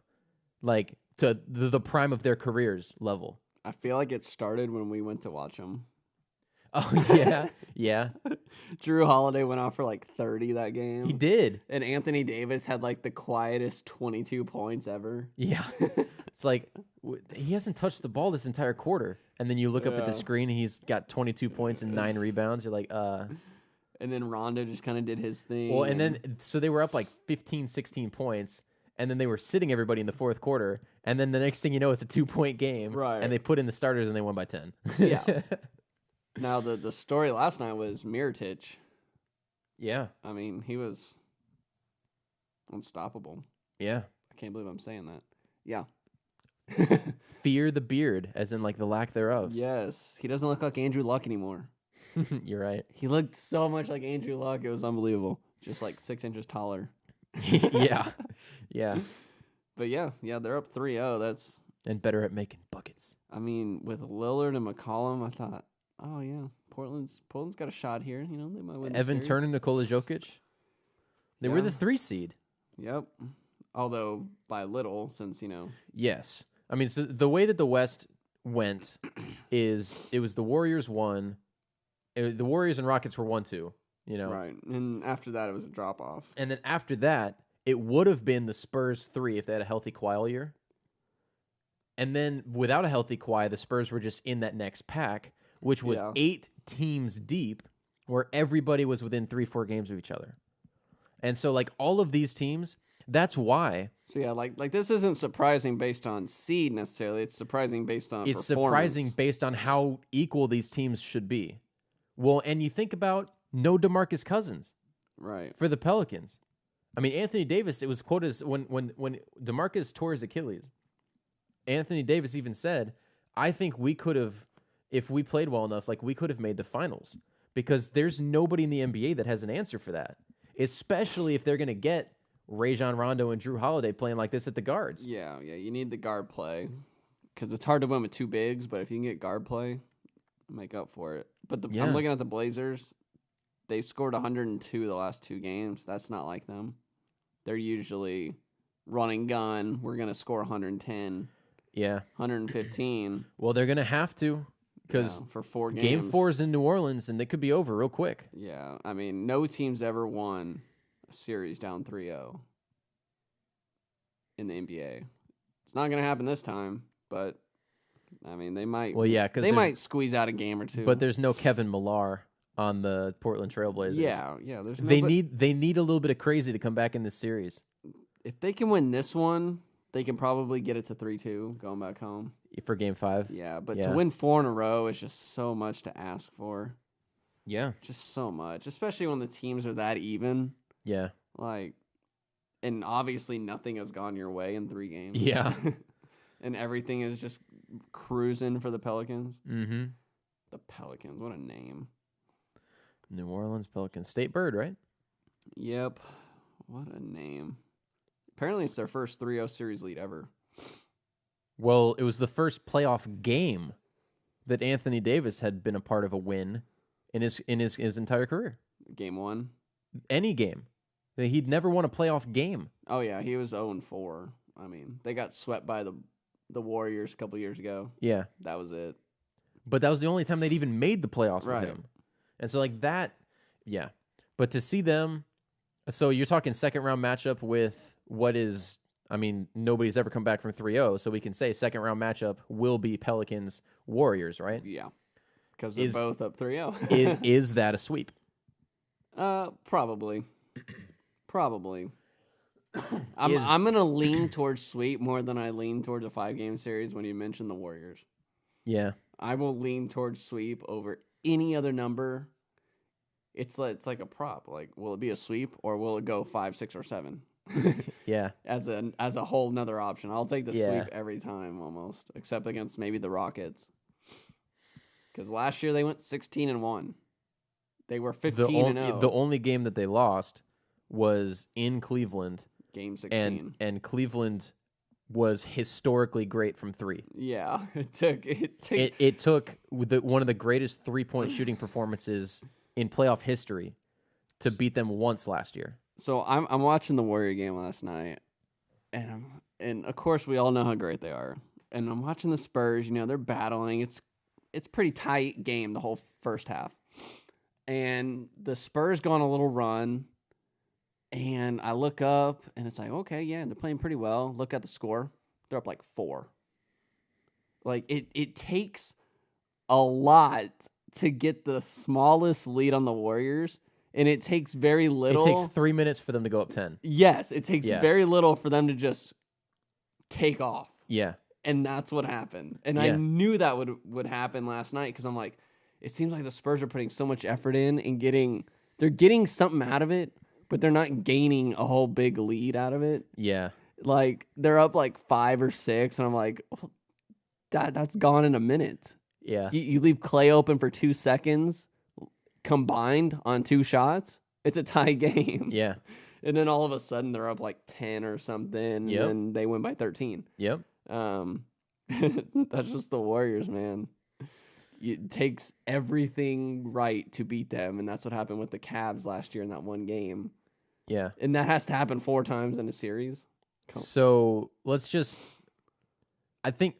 like to the prime of their careers level. I feel like it started when we went to watch them. Oh yeah, yeah. Drew Holiday went off for like 30 that game. He did. And Anthony Davis had like the quietest 22 points ever. Yeah. It's like he hasn't touched the ball this entire quarter. And then you look up at the screen and he's got 22 points and 9 rebounds. You're like, And then Rondo just kind of did his thing. Well, and then so they were up like 15, 16 points. And then they were sitting everybody in the fourth quarter. And then the next thing you know, it's a 2-point game. Right. And they put in the starters and they won by 10. Yeah. Now, the story last night was Mirotic. Yeah. I mean, he was unstoppable. Yeah. I can't believe I'm saying that. Yeah. Fear the beard, as in like the lack thereof. Yes. He doesn't look like Andrew Luck anymore. You're right. He looked so much like Andrew Luck. It was unbelievable. Just like 6 inches taller. Yeah. Yeah. But yeah, they're up 3-0. That's and better at making buckets. I mean, with Lillard and McCollum, I thought, oh yeah, Portland's got a shot here. You know, they might win. Evan Turner, Nikola Jokic. They were the 3 seed. Yep. Although by little, since Yes. I mean, so the way that the West went is it was the Warriors 1. The Warriors and Rockets were 1-2. Right. And after that, it was a drop off. And then after that, it would have been the Spurs 3 if they had a healthy Kawhi all year. And then without a healthy Kawhi, the Spurs were just in that next pack, which was 8 teams deep, where everybody was within 3-4 games of each other. And so, like, all of these teams, that's why. So, yeah, like this isn't surprising based on seed necessarily. It's surprising based on It's performance. surprising based on how equal these teams should be. Well, and you think about no DeMarcus Cousins. Right. For the Pelicans. I mean, Anthony Davis, it was quoted as when DeMarcus tore his Achilles, Anthony Davis even said, I think we could have, if we played well enough, like we could have made the finals. Because there's nobody in the NBA that has an answer for that. Especially if they're going to get Rajon Rondo and Drew Holiday playing like this at the guards. Yeah, you need the guard play. Because it's hard to win with 2 bigs, but if you can get guard play, make up for it. But I'm looking at the Blazers. They've scored 102 the last 2 games. That's not like them. They're usually running gun. We're going to score 110. Yeah. 115. Well, they're going to have to. Because for 4 games. Game 4 is in New Orleans, and it could be over real quick. Yeah. I mean, no team's ever won a series down 3-0 in the NBA. It's not going to happen this time, but, I mean, they might. Well, yeah, because they might squeeze out a game or 2. But there's no Kevin Millar on the Portland Trailblazers. Yeah. They need a little bit of crazy to come back in this series. If they can win this one, they can probably get it to 3-2 going back home. For Game 5? Yeah, but to win 4 in a row is just so much to ask for. Yeah. Just so much, especially when the teams are that even. Yeah. Like, and obviously nothing has gone your way in 3 games. Yeah. And everything is just cruising for the Pelicans. Mm-hmm. The Pelicans, what a name. New Orleans Pelicans. State bird, right? Yep. What a name. Apparently it's their first 3-0 series lead ever. Well, it was the first playoff game that Anthony Davis had been a part of a win in his entire career. Game 1? Any game. He'd never won a playoff game. Oh yeah, he was 0-4. I mean, they got swept by the Warriors a couple years ago. Yeah. That was it. But that was the only time they'd even made the playoffs Right. with him. And so, like, that, yeah. But to see them, so you're talking second round matchup with what is, I mean, nobody's ever come back from 3-0, so we can say second round matchup will be Pelicans Warriors, right? Yeah. Because they're both up 3-0. Is that a sweep? Probably. Probably. I'm gonna lean towards sweep more than I lean towards a 5-game series when you mention the Warriors. Yeah. I will lean towards sweep over any other number. It's like a prop. Like, will it be a sweep or will it go 5, 6, or 7? Yeah. As a whole nother option. I'll take the Yeah. sweep every time almost, except against maybe the Rockets. Because last year they went 16-1. They were 15-0. The only game that they lost was in Cleveland. Game 16. And Cleveland was historically great from 3. Yeah, It took one of the greatest 3-point shooting performances in playoff history to beat them once last year. So I'm watching the Warrior game last night, and of course we all know how great they are. And I'm watching the Spurs. You know, they're battling. It's pretty tight game the whole first half, and the Spurs go on a little run. And I look up, and it's like, okay, yeah, they're playing pretty well. Look at the score. They're up like 4. Like, it takes a lot to get the smallest lead on the Warriors, and it takes very little. It takes 3 minutes for them to go up 10. Yes, it takes very little for them to just take off. Yeah. And that's what happened. And I knew that would happen last night because I'm like, it seems like the Spurs are putting so much effort in and they're getting something out of it, but they're not gaining a whole big lead out of it. Yeah. Like, they're up like 5 or 6, and I'm like, oh, that's gone in a minute. Yeah. You leave Clay open for 2 seconds combined on 2 shots, it's a tie game. Yeah. And then all of a sudden they're up like 10 or something, Yep. and they win by 13. Yep. That's just the Warriors, man. It takes everything right to beat them, and that's what happened with the Cavs last year in that one game. Yeah. And that has to happen 4 times in a series. So let's just, I don't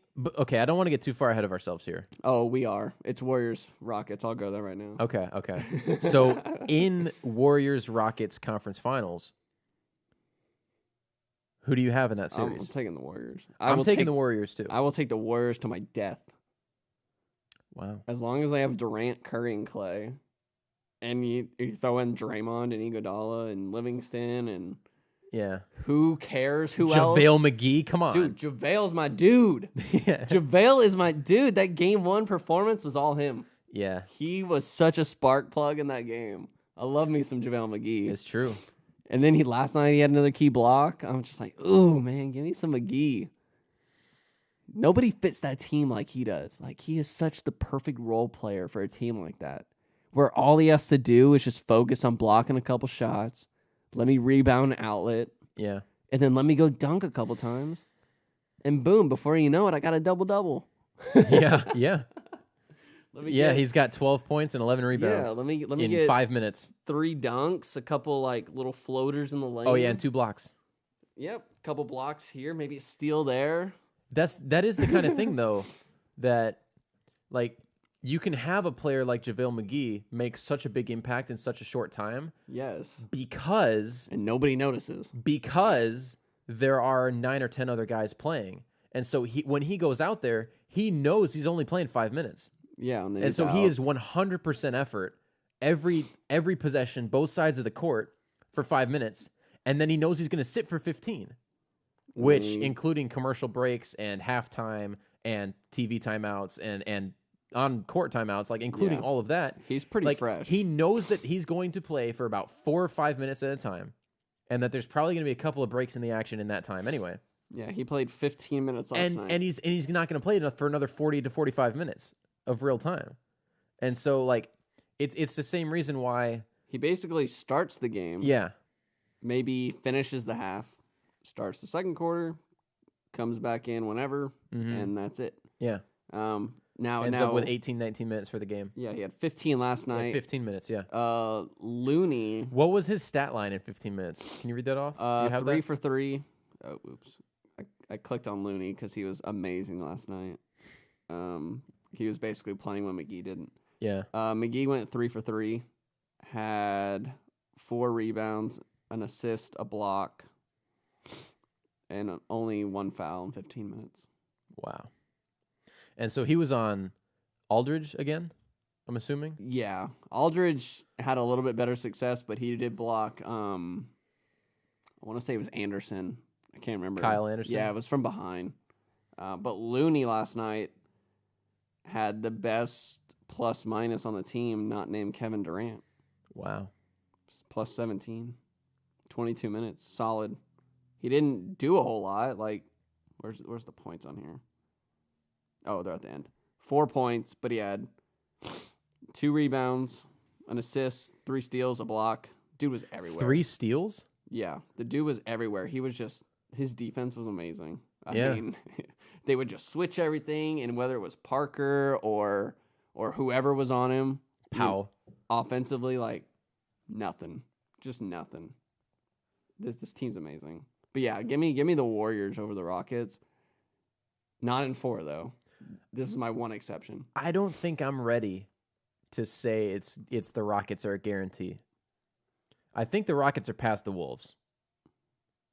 want to get too far ahead of ourselves here. Oh, we are. It's Warriors Rockets. I'll go there right now. Okay. So in Warriors Rockets conference finals, who do you have in that series? I'm taking the Warriors. I'm taking the Warriors too. I will take the Warriors to my death. Wow. As long as they have Durant, Curry, and Clay, and you throw in Draymond and Iguodala and Livingston, and yeah, who cares who else? JaVale McGee, come on. Dude, JaVale's my dude. Yeah. JaVale is my dude. That game 1 performance was all him. Yeah. He was such a spark plug in that game. I love me some JaVale McGee. It's true. And then last night he had another key block. I'm just like, ooh, man, give me some McGee. Nobody fits that team like he does. Like, he is such the perfect role player for a team like that, where all he has to do is just focus on blocking a couple shots, let me rebound an outlet, Yeah. and then let me go dunk a couple times, and boom, before you know it, I got a double-double. Yeah. Yeah. Get, he's got 12 points and 11 rebounds. Yeah, let me in get 5 minutes. 3 dunks, a couple like little floaters in the lane. Oh yeah, and 2 blocks. Yep, couple blocks here, maybe a steal there. That is the kind of thing though that, like, you can have a player like JaVale McGee make such a big impact in such a short time. Yes. And nobody notices. Because there are 9 or 10 other guys playing. And so when he goes out there, he knows he's only playing 5 minutes. Yeah, and so he is 100% effort every possession, both sides of the court for 5 minutes, and then he knows he's going to sit for 15, which including commercial breaks and halftime and TV timeouts and on court timeouts, like including all of that. He's pretty fresh. He knows that he's going to play for about 4 or 5 minutes at a time, and that there's probably going to be a couple of breaks in the action in that time anyway. Yeah, he played 15 minutes last night. And he's not going to play enough for another 40 to 45 minutes of real time. And so, like, it's the same reason why he basically starts the game. Yeah. Maybe finishes the half, starts the second quarter, comes back in whenever, and that's it. Yeah. Ends up with 18, 19 minutes for the game. Yeah, he had 15 last Yeah, night. 15 minutes, yeah. Looney. What was his stat line in 15 minutes? Can you read that off? Do you have 3 that? for 3. Oh, oops. I clicked on Looney because he was amazing last night. He was basically playing when McGee didn't. Yeah. McGee went 3 for 3. Had 4 rebounds, an assist, a block, and only 1 foul in 15 minutes. Wow. And so he was on Aldridge again, I'm assuming? Yeah. Aldridge had a little bit better success, but he did block, I want to say it was Anderson. I can't remember. Kyle Anderson? Yeah, it was from behind. But Looney last night had the best plus-minus on the team, not named Kevin Durant. Wow. Plus 17. 22 minutes. Solid. He didn't do a whole lot. Like, where's the points on here? Oh, they're at the end. 4 points, but he had 2 rebounds, an assist, 3 steals, a block. Dude was everywhere. 3 steals? Yeah, the dude was everywhere. He was just, his defense was amazing. I Yeah. mean, they would just switch everything, and whether it was Parker or whoever was on him, Powell. offensively, like nothing, just nothing. This team's amazing. But yeah, give me the Warriors over the Rockets. Not in 4 though. This is my one exception. I don't think I'm ready to say it's the Rockets are a guarantee. I think the Rockets are past the Wolves.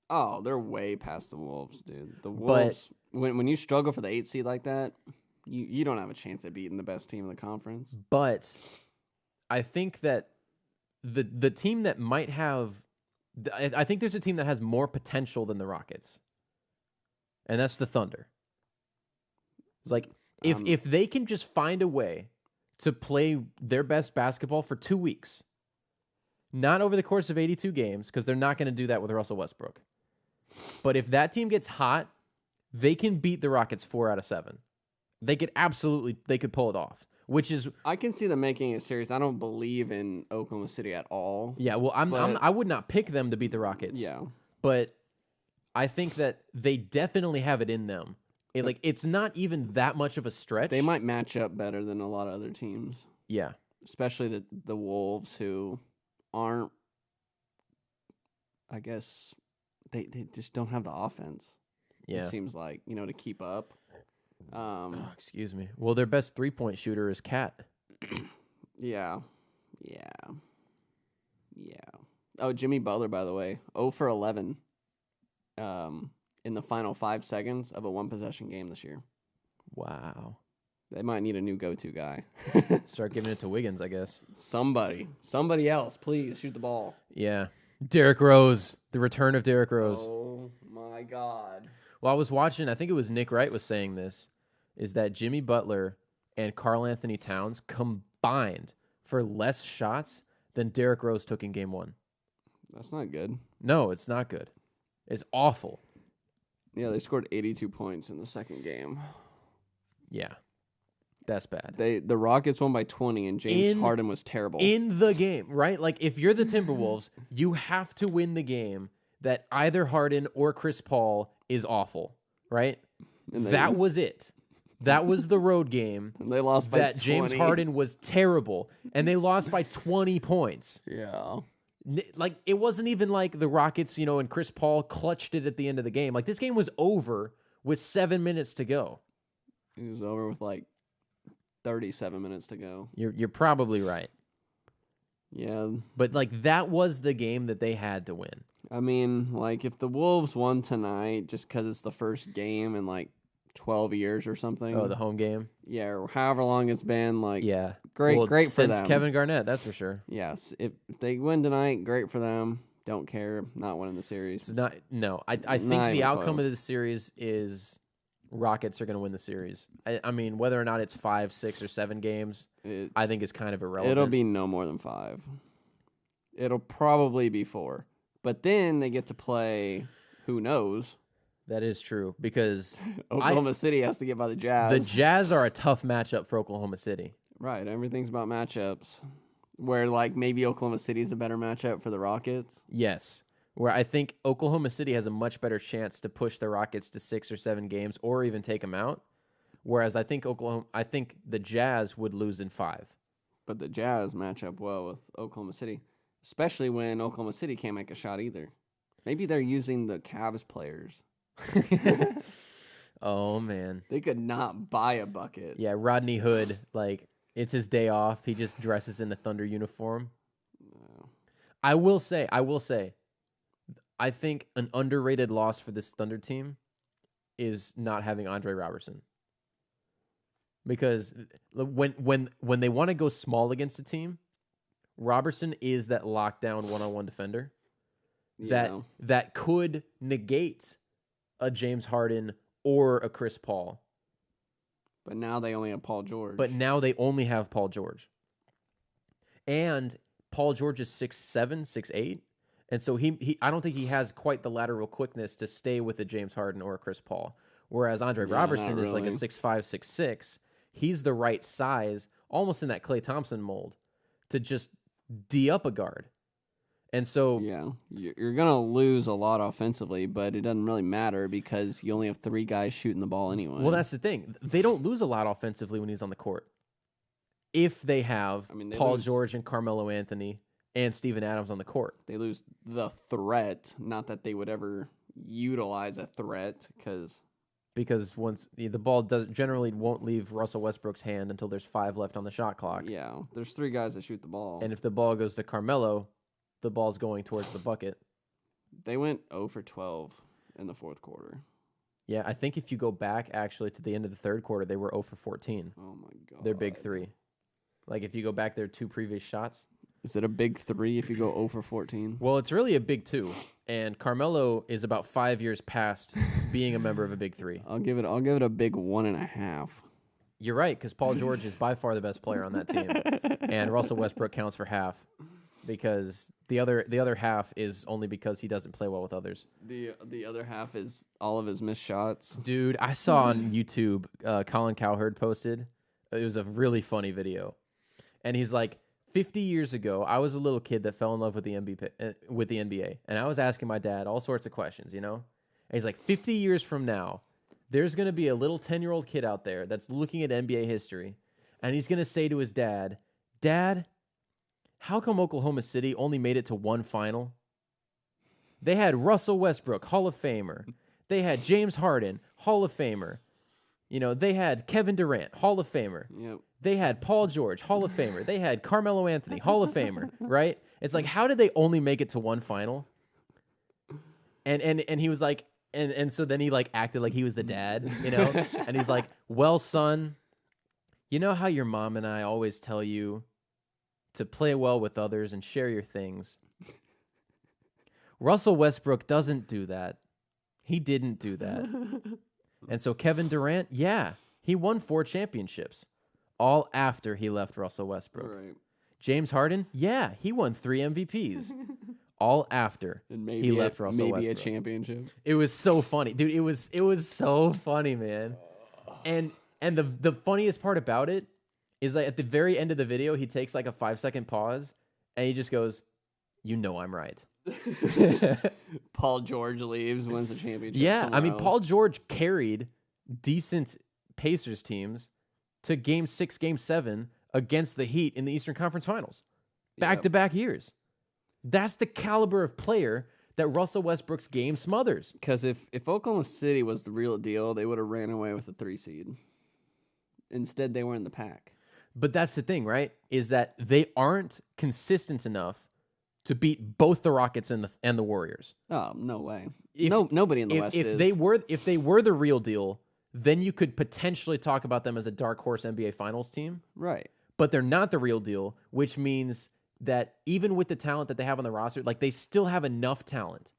Oh, they're way past the Wolves, dude. The Wolves, when you struggle for the 8 seed like that, you don't have a chance at beating the best team in the conference. But I think that the team that might have, I think there's a team that has more potential than the Rockets, and that's the Thunder. It's like if they can just find a way to play their best basketball for 2 weeks, not over the course of 82 games, because they're not going to do that with Russell Westbrook. But if that team gets hot, they can beat the Rockets 4 out of 7. They could pull it off. Which is, I can see them making a series. I don't believe in Oklahoma City at all. yeah. Well, I would not pick them to beat the Rockets. Yeah, but I think that they definitely have it in them. It's not even that much of a stretch. they might match up better than a lot of other teams, Yeah. especially the Wolves, who aren't. I guess they just don't have the offense. Yeah. It seems like, to keep up. Oh, excuse me. Well, their best 3-point shooter is Cat. Yeah. Oh, Jimmy Butler, by the way, 0 for 11 in the final 5 seconds of a 1-possession game this year. Wow. They might need a new go-to guy. Start giving it to Wiggins, I guess. Somebody else, please shoot the ball. Yeah. Derrick Rose. The return of Derrick Rose. Oh, my God. Well, I was watching, I think it was Nick Wright was saying this, is that Jimmy Butler and Karl Anthony Towns combined for less shots than Derrick Rose took in game 1. That's not good. No, it's not good. It's awful. Yeah, they scored 82 points in the second game. Yeah. That's bad. The Rockets won by 20, and James Harden was terrible. In the game, right? Like, if you're the Timberwolves, you have to win the game that either Harden or Chris Paul is awful, right? That was it. That was the road game. And they lost by 20. That James Harden was terrible, and they lost by 20 points. Yeah. Like, it wasn't even like the Rockets, and Chris Paul clutched it at the end of the game. Like, this game was over with 7 minutes to go. It was over with, 37 minutes to go. You're probably right. Yeah. But, that was the game that they had to win. I mean, if the Wolves won tonight just because it's the first game in, 12 years or something. Oh, the home game? Yeah, or however long it's been. Yeah. Great for since them. Kevin Garnett, that's for sure. Yes. If they win tonight, great for them. Don't care. Not winning the series. It's not. No, I think Not the even outcome close. of the series is Rockets are going to win the series. I mean, whether or not it's 5, 6, or 7 games, I think is kind of irrelevant. It'll be no more than 5. It'll probably be 4. But then they get to play, who knows? That is true, because Oklahoma City has to get by the Jazz. the Jazz are a tough matchup for Oklahoma City. Right, everything's about matchups. Where, maybe Oklahoma City is a better matchup for the Rockets. Yes, where I think Oklahoma City has a much better chance to push the Rockets to 6 or 7 games or even take them out. Whereas I think the Jazz would lose in 5. But the Jazz match up well with Oklahoma City, especially when Oklahoma City can't make a shot either. Maybe they're using the Cavs players. Oh, man. They could not buy a bucket. Yeah, Rodney Hood, like, it's his day off. He just dresses in a Thunder uniform. No. I will say, I think an underrated loss for this Thunder team is not having Andre Robertson. Because when they want to go small against a team, Robertson is that lockdown one-on-one defender that could negate a James Harden or a Chris Paul. But now they only have Paul George. And Paul George is 6'7", 6'8". And so I don't think he has quite the lateral quickness to stay with a James Harden or a Chris Paul. Whereas Andre Robertson is like a 6'5", 6'6". He's the right size, almost in that Klay Thompson mold, to just D up a guard. And so... Yeah, you're going to lose a lot offensively, but it doesn't really matter because you only have 3 guys shooting the ball anyway. Well, that's the thing. They don't lose a lot offensively when he's on the court. If they have Paul George and Carmelo Anthony and Steven Adams on the court. They lose the threat, not that they would ever utilize a threat because once the ball generally won't leave Russell Westbrook's hand until there's 5 left on the shot clock. Yeah, there's 3 guys that shoot the ball. And if the ball goes to Carmelo, the ball's going towards the bucket. They went 0 for 12 in the fourth quarter. Yeah, I think if you go back actually to the end of the third quarter, they were 0 for 14. Oh my God. Their big 3. Like if you go back their 2 previous shots. Is it a big 3 if you go 0 for 14? Well, it's really a big 2. And Carmelo is about 5 years past being a member of a big 3. I'll give it a big 1.5. You're right, because Paul George is by far the best player on that team. And Russell Westbrook counts for half. Because the other half is only because he doesn't play well with others. The other half is all of his missed shots. Dude, I saw on YouTube, Colin Cowherd posted. It was a really funny video. And he's like, 50 years ago, I was a little kid that fell in love with the NBA. And I was asking my dad all sorts of questions, you know? And he's like, 50 years from now, there's going to be a little 10-year-old kid out there that's looking at NBA history. And he's going to say to his dad, Dad, how come Oklahoma City only made it to 1 final? They had Russell Westbrook, Hall of Famer. They had James Harden, Hall of Famer. You know, they had Kevin Durant, Hall of Famer. Yep. They had Paul George, Hall of Famer. They had Carmelo Anthony, Hall of Famer, right? It's like, how did they only make it to 1 final? And he was like, and so then he like acted like he was the dad, you know? And he's like, well, son, you know how your mom and I always tell you to play well with others and share your things? Russell Westbrook doesn't do that. He didn't do that. And so Kevin Durant, yeah, he won 4 championships, all after he left Russell Westbrook. Right. James Harden, yeah, he won 3 MVPs, all after he left Russell Westbrook. Maybe a championship. It was so funny, dude. It was so funny, man. And the funniest part about it is like at the very end of the video, he takes like a 5-second pause and he just goes, "You know I'm right." Paul George leaves, wins the championship. Yeah, I mean, else. Paul George carried decent Pacers teams to Game 6, Game 7 against the Heat in the Eastern Conference Finals, back-to-back years. That's the caliber of player that Russell Westbrook's game smothers. Because if Oklahoma City was the real deal, they would have ran away with the 3 seed. Instead, they were in the pack. But that's the thing, right? Is that they aren't consistent enough to beat both the Rockets and the Warriors. Oh, no way. Nobody in the West is. If they were the real deal, then you could potentially talk about them as a dark horse NBA Finals team. Right. But they're not the real deal, which means that even with the talent that they have on the roster, like they still have enough talent.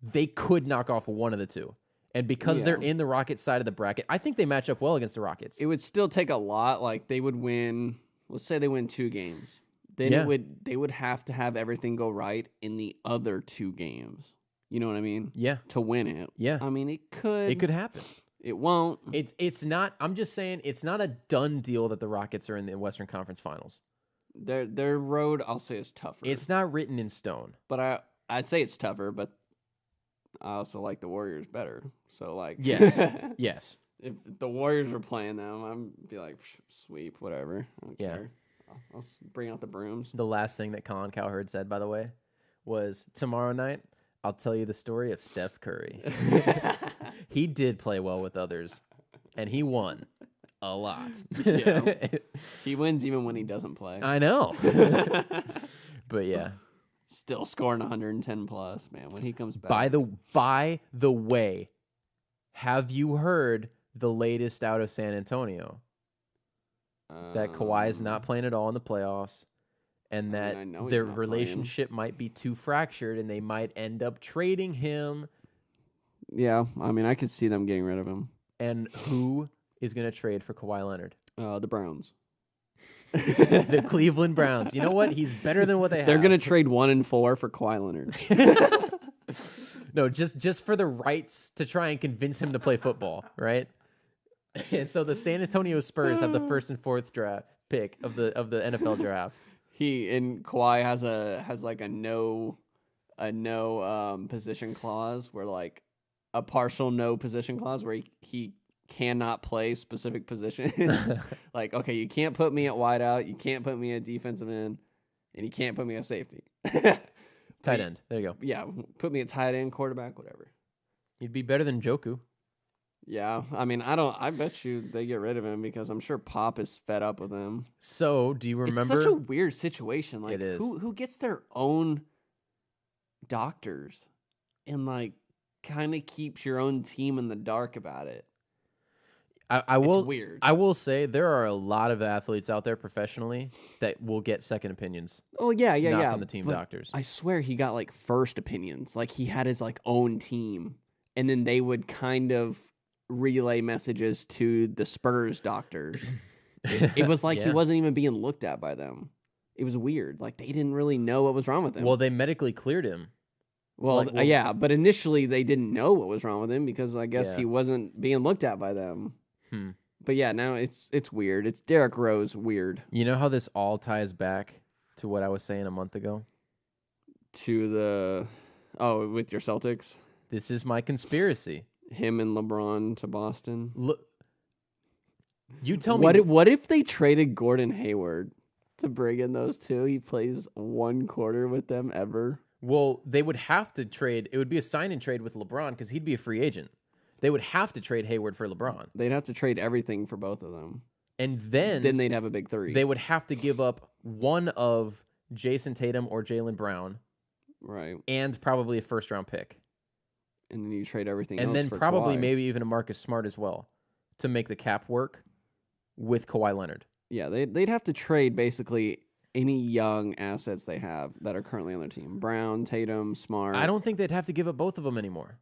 They could knock off one of the two. And because they're in the Rockets side of the bracket, I think they match up well against the Rockets. It would still take a lot. Like they would win, let's say they win 2 games. Then they would have to have everything go right in the other 2 games. You know what I mean? Yeah. To win it. Yeah. I mean, it could. It could happen. It won't. It's not. I'm just saying it's not a done deal that the Rockets are in the Western Conference Finals. Their road, I'll say, is tougher. It's not written in stone. But I'd say it's tougher. But I also like the Warriors better. So like yes. If the Warriors were playing them, I'd be like, sweep, whatever. I don't Yeah. care. I'll bring out the brooms. The last thing that Colin Cowherd said, by the way, was tomorrow night, I'll tell you the story of Steph Curry. He did play well with others, and he won a lot. Yeah. He wins even when he doesn't play. I know. But yeah. Still scoring 110 plus, man, when he comes back. By the way, have you heard the latest out of San Antonio? That Kawhi is not playing at all in the playoffs, and that I know he's their not relationship might be too fractured, and they might end up trading him. Yeah, I mean, I could see them getting rid of him. And who is going to trade for Kawhi Leonard? The Browns. The Cleveland Browns. You know what? He's better than what they have. They're going to trade 1 and 4 for Kawhi Leonard. No, just for the rights to try and convince him to play football, right? And so the San Antonio Spurs have the 1st and 4th draft pick of the NFL draft. Kawhi has like a no position clause, where like a partial no position clause where he cannot play specific positions. Like, okay, you can't put me at wideout, you can't put me at defensive end, and you can't put me at safety. Tight end. There you go. Yeah, put me at tight end, quarterback, whatever. You'd be better than Joku. Yeah, I mean, I bet you they get rid of him because I'm sure Pop is fed up with him. So, do you remember? It's such a weird situation. Like, It is. Who gets their own doctors and like kind of keeps your own team in the dark about it? I will. It's weird. I will say there are a lot of athletes out there professionally that will get second opinions. Oh yeah, not from the team doctors. I swear he got like first opinions. Like he had his like own team, and then they would kind of relay messages to the Spurs doctors. It was like Yeah. he wasn't even being looked at by them. It was weird. Like they didn't really know what was wrong with him. Well, they medically cleared him. Well, well- yeah, but initially they didn't know what was wrong with him because I guess Yeah. he wasn't being looked at by them. Hmm. But yeah, now it's weird. It's Derrick Rose weird You know how this all ties back to what I was saying a month ago? to with your Celtics, This is my conspiracy. him and LeBron to Boston. Look, you tell me. What if they traded Gordon Hayward to bring in those two? He plays 1 quarter with them ever. Well, they would have to trade. It would be a sign and trade with LeBron because he'd be a free agent. They would have to trade Hayward for LeBron. They'd have to trade everything for both of them. And then they'd have a big 3. they would have to give up one of Jason Tatum or Jaylen Brown right. and probably a first-round pick. And then you trade everything And else then for probably Kawhi. maybe even a Marcus Smart as well to make the cap work with Kawhi Leonard. Yeah, they'd have to trade basically any young assets they have that are currently on their team. Brown, Tatum, Smart. I don't think they'd have to give up both of them anymore.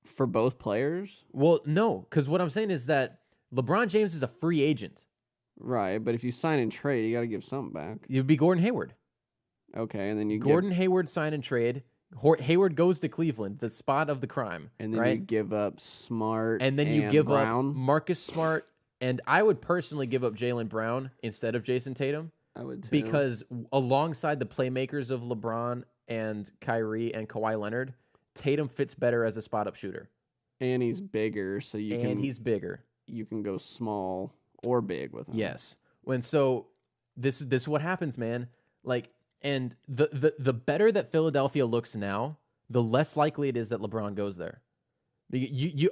For both players? Well, no, because what I'm saying is that LeBron James is a free agent. Right, but if you sign and trade, you got to give something back. It would be Gordon Hayward. Okay, and then you Gordon Hayward sign and trade. Hayward goes to Cleveland, the spot of the crime. and then right? you give up Smart And then you give Brown. up Marcus Smart, and I would personally give up Jaylen Brown instead of Jason Tatum I would too. because alongside the playmakers of LeBron and Kyrie and Kawhi Leonard, Tatum fits better as a spot-up shooter. and he's bigger, so He's bigger. you can go small or big with him. Yes. When so this is what happens, man. Like, and the better that Philadelphia looks now, the less likely it is that LeBron goes there.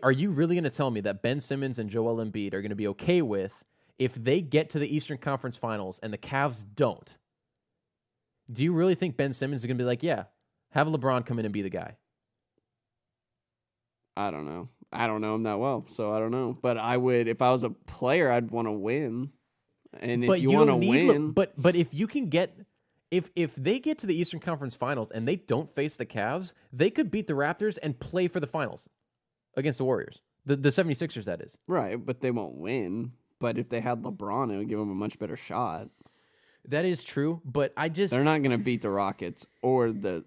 Are you really going to tell me that Ben Simmons and Joel Embiid are going to be okay with if they get to the Eastern Conference Finals and the Cavs don't? Do you really think Ben Simmons is going to be like, yeah, have LeBron come in and be the guy? I don't know. I don't know him that well, so I don't know. But I would, if I was a player, I'd want to win. And if you want to win, but if you can get if they get to the Eastern Conference Finals and they don't face the Cavs, they could beat the Raptors and play for the finals against the Warriors. The 76ers, that is. right, but they won't win. But if they had LeBron, it would give them a much better shot. That is true, but They're not going to beat the Rockets or the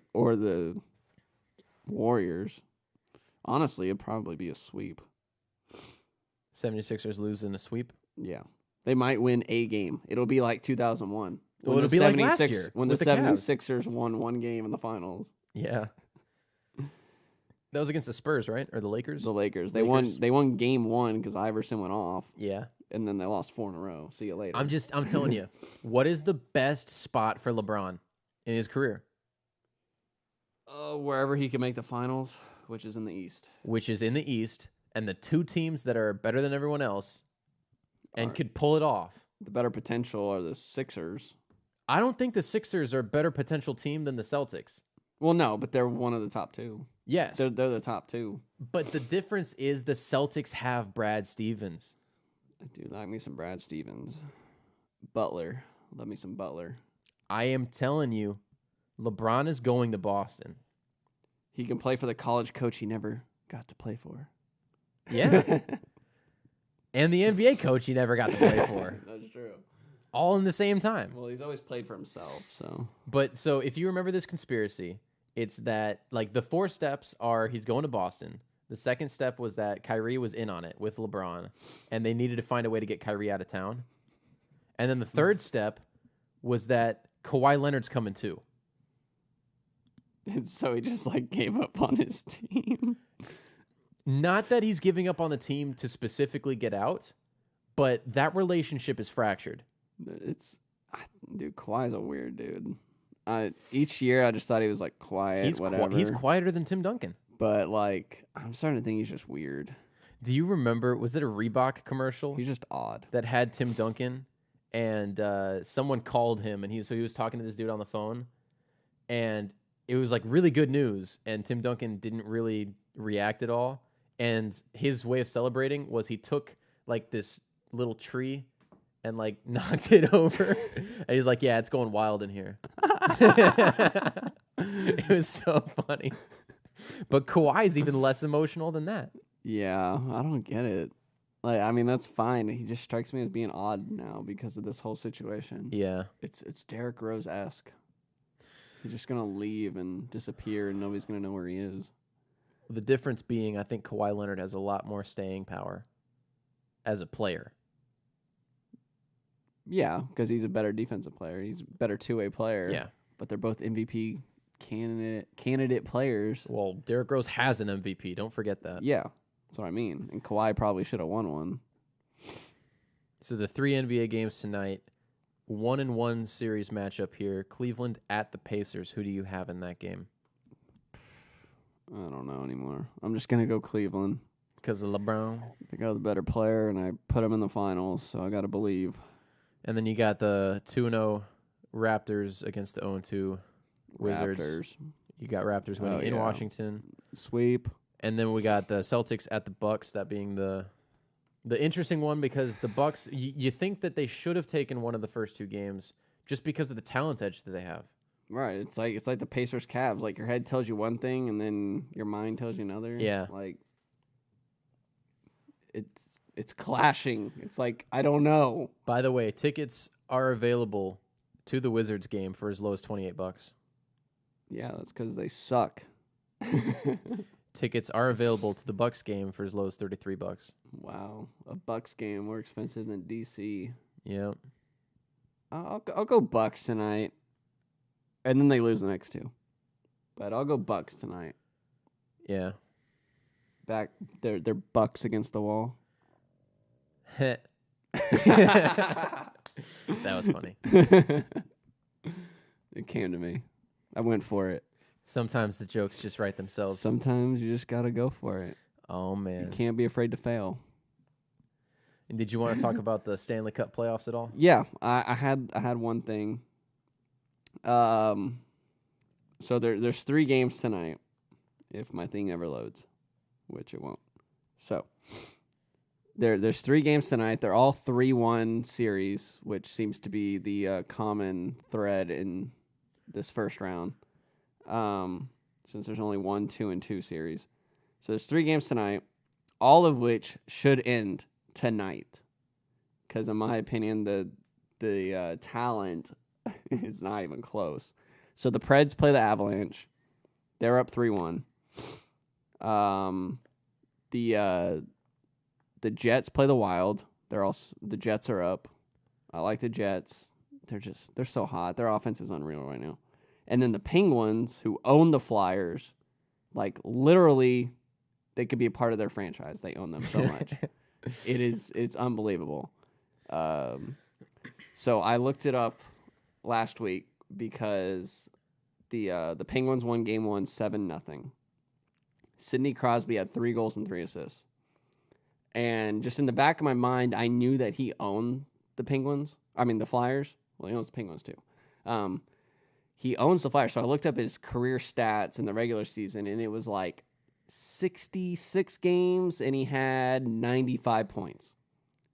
Warriors. Honestly, it'd probably be a sweep. 76ers lose in a sweep. Yeah. They might win a game. It'll be like 2001. Well, it'll be like last year when the with the Cavs. 76ers won 1 game in the finals. Yeah. That was against the Spurs, right? Or the Lakers? The Lakers. They Lakers. won game 1 because Iverson went off, Yeah. and then they lost 4 in a row. See you later. I'm telling you, what is the best spot for LeBron in his career? Wherever he can make the finals, which is in the East. Which is in the East, and the two teams that are better than everyone else and could pull it off. The better potential are the Sixers. I don't think the Sixers are a better potential team than the Celtics. Well, no, but they're one of the top 2. Yes. They're the top 2. But the difference is the Celtics have Brad Stevens. I do like me some Brad Stevens. Butler. Love me some Butler. I am telling you, LeBron is going to Boston. He can play for the college coach he never got to play for. Yeah. And the NBA coach he never got to play for. That's true. All in the same time. Well, he's always played for himself, so. But so if you remember this conspiracy, it's that like the 4 steps are he's going to Boston. The second step was that Kyrie was in on it with LeBron, and they needed to find a way to get Kyrie out of town. And then the third step was that Kawhi Leonard's coming too. And so he just like gave up on his team. Not that he's giving up on the team to specifically get out, but that relationship is fractured. Dude, Kawhi's a weird dude. Each year I just thought he was like quiet, whatever. He's quieter than Tim Duncan. But like, I'm starting to think he's just weird. Do you remember, was it a Reebok commercial? He's just odd. That had Tim Duncan, and someone called him, and he was talking to this dude on the phone, and it was like really good news, and Tim Duncan didn't really react at all. And his way of celebrating was he took like this little tree and like knocked it over. And he's like, yeah, it's going wild in here. It was so funny. But Kawhi's even less emotional than that. Yeah, I don't get it. Like, I mean, that's fine. He just strikes me as being odd now because of this whole situation. Yeah. It's Derrick Rose-esque. He's just gonna leave and disappear, and nobody's gonna know where he is. The difference being, I think Kawhi Leonard has a lot more staying power as a player. Yeah, because he's a better defensive player. He's a better two-way player. Yeah. But they're both MVP candidate players. Well, Derrick Rose has an MVP. Don't forget that. Yeah, that's what I mean. And Kawhi probably should have won one. So the 3 NBA games tonight, 1-1 series matchup here. Cleveland at the Pacers. Who do you have in that game? I don't know anymore. I'm just going to go Cleveland. Because of LeBron? They got the better player, and I put him in the finals, so I got to believe. And then you got the 2-0 Raptors against the 0-2 Wizards. Raptors. You got Raptors winning in Washington. Sweep. And then we got the Celtics at the Bucks, that being the interesting one, because the Bucks, you think that they should have taken one of the first 2 games just because of the talent edge that they have. Right. It's like the Pacers Cavs. Like, your head tells you one thing, and then your mind tells you another. Yeah. Like, it's clashing. It's like, I don't know. By the way, tickets are available to the Wizards game for as low as $28. Yeah, that's because they suck. Tickets are available to the Bucks game for as low as $33. Wow, a Bucks game more expensive than DC. Yep. I'll go Bucks tonight, and then they lose the next 2. But I'll go Bucks tonight. Yeah. Back, they're Bucks against the wall. That was funny. It came to me. I went for it. Sometimes the jokes just write themselves. Sometimes you just gotta go for it. Oh man. You can't be afraid to fail. And did you want to talk about the Stanley Cup playoffs at all? Yeah, I had one thing. So there's 3 games tonight, if my thing ever loads, which it won't. So there's 3 games tonight. They're all 3-1 series, which seems to be the common thread in this first round. Since there's only 1, 2, and 2 series. So there's 3 games tonight, all of which should end tonight. Because in my opinion, the talent is not even close. So the Preds play the Avalanche. They're up 3-1. The Jets play the Wild. The Jets are up. I like the Jets. They're so hot. Their offense is unreal right now. And then the Penguins, who own the Flyers, Like literally, they could be a part of their franchise. They own them so much. It's unbelievable. So I looked it up last week because the Penguins won Game 1 7-0. Sidney Crosby had 3 goals and 3 assists. And just in the back of my mind, I knew that he owned the Penguins. I mean, the Flyers. Well, he owns the Penguins too. He owns the Flyers. So I looked up his career stats in the regular season, and it was like 66 games, and he had 95 points.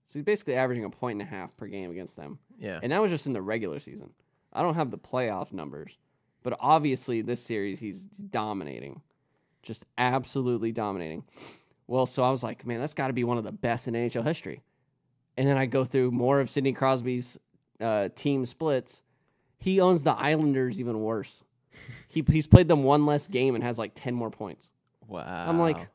So he's basically averaging 1.5 points per game against them. Yeah. And that was just in the regular season. I don't have the playoff numbers. But obviously, this series, he's dominating. Just absolutely dominating. Well, so I was like, man, that's got to be one of the best in NHL history. And then I go through more of Sidney Crosby's team splits. He owns the Islanders even worse. He's played them one less game and has like 10 more points. Wow. I'm like,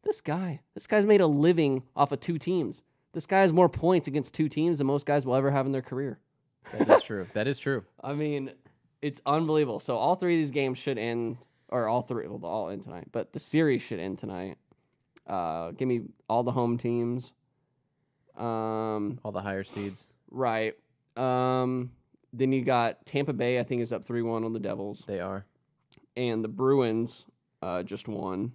this guy's made a living off of 2 teams. This guy has more points against 2 teams than most guys will ever have in their career. That is true. That is true. I mean, it's unbelievable. So all 3 of these games should end, or all 3, well, all end tonight. But the series should end tonight. Give me all the home teams. All the higher seeds. Right. Then you got Tampa Bay, I think, is up 3-1 on the Devils. They are. And the Bruins just won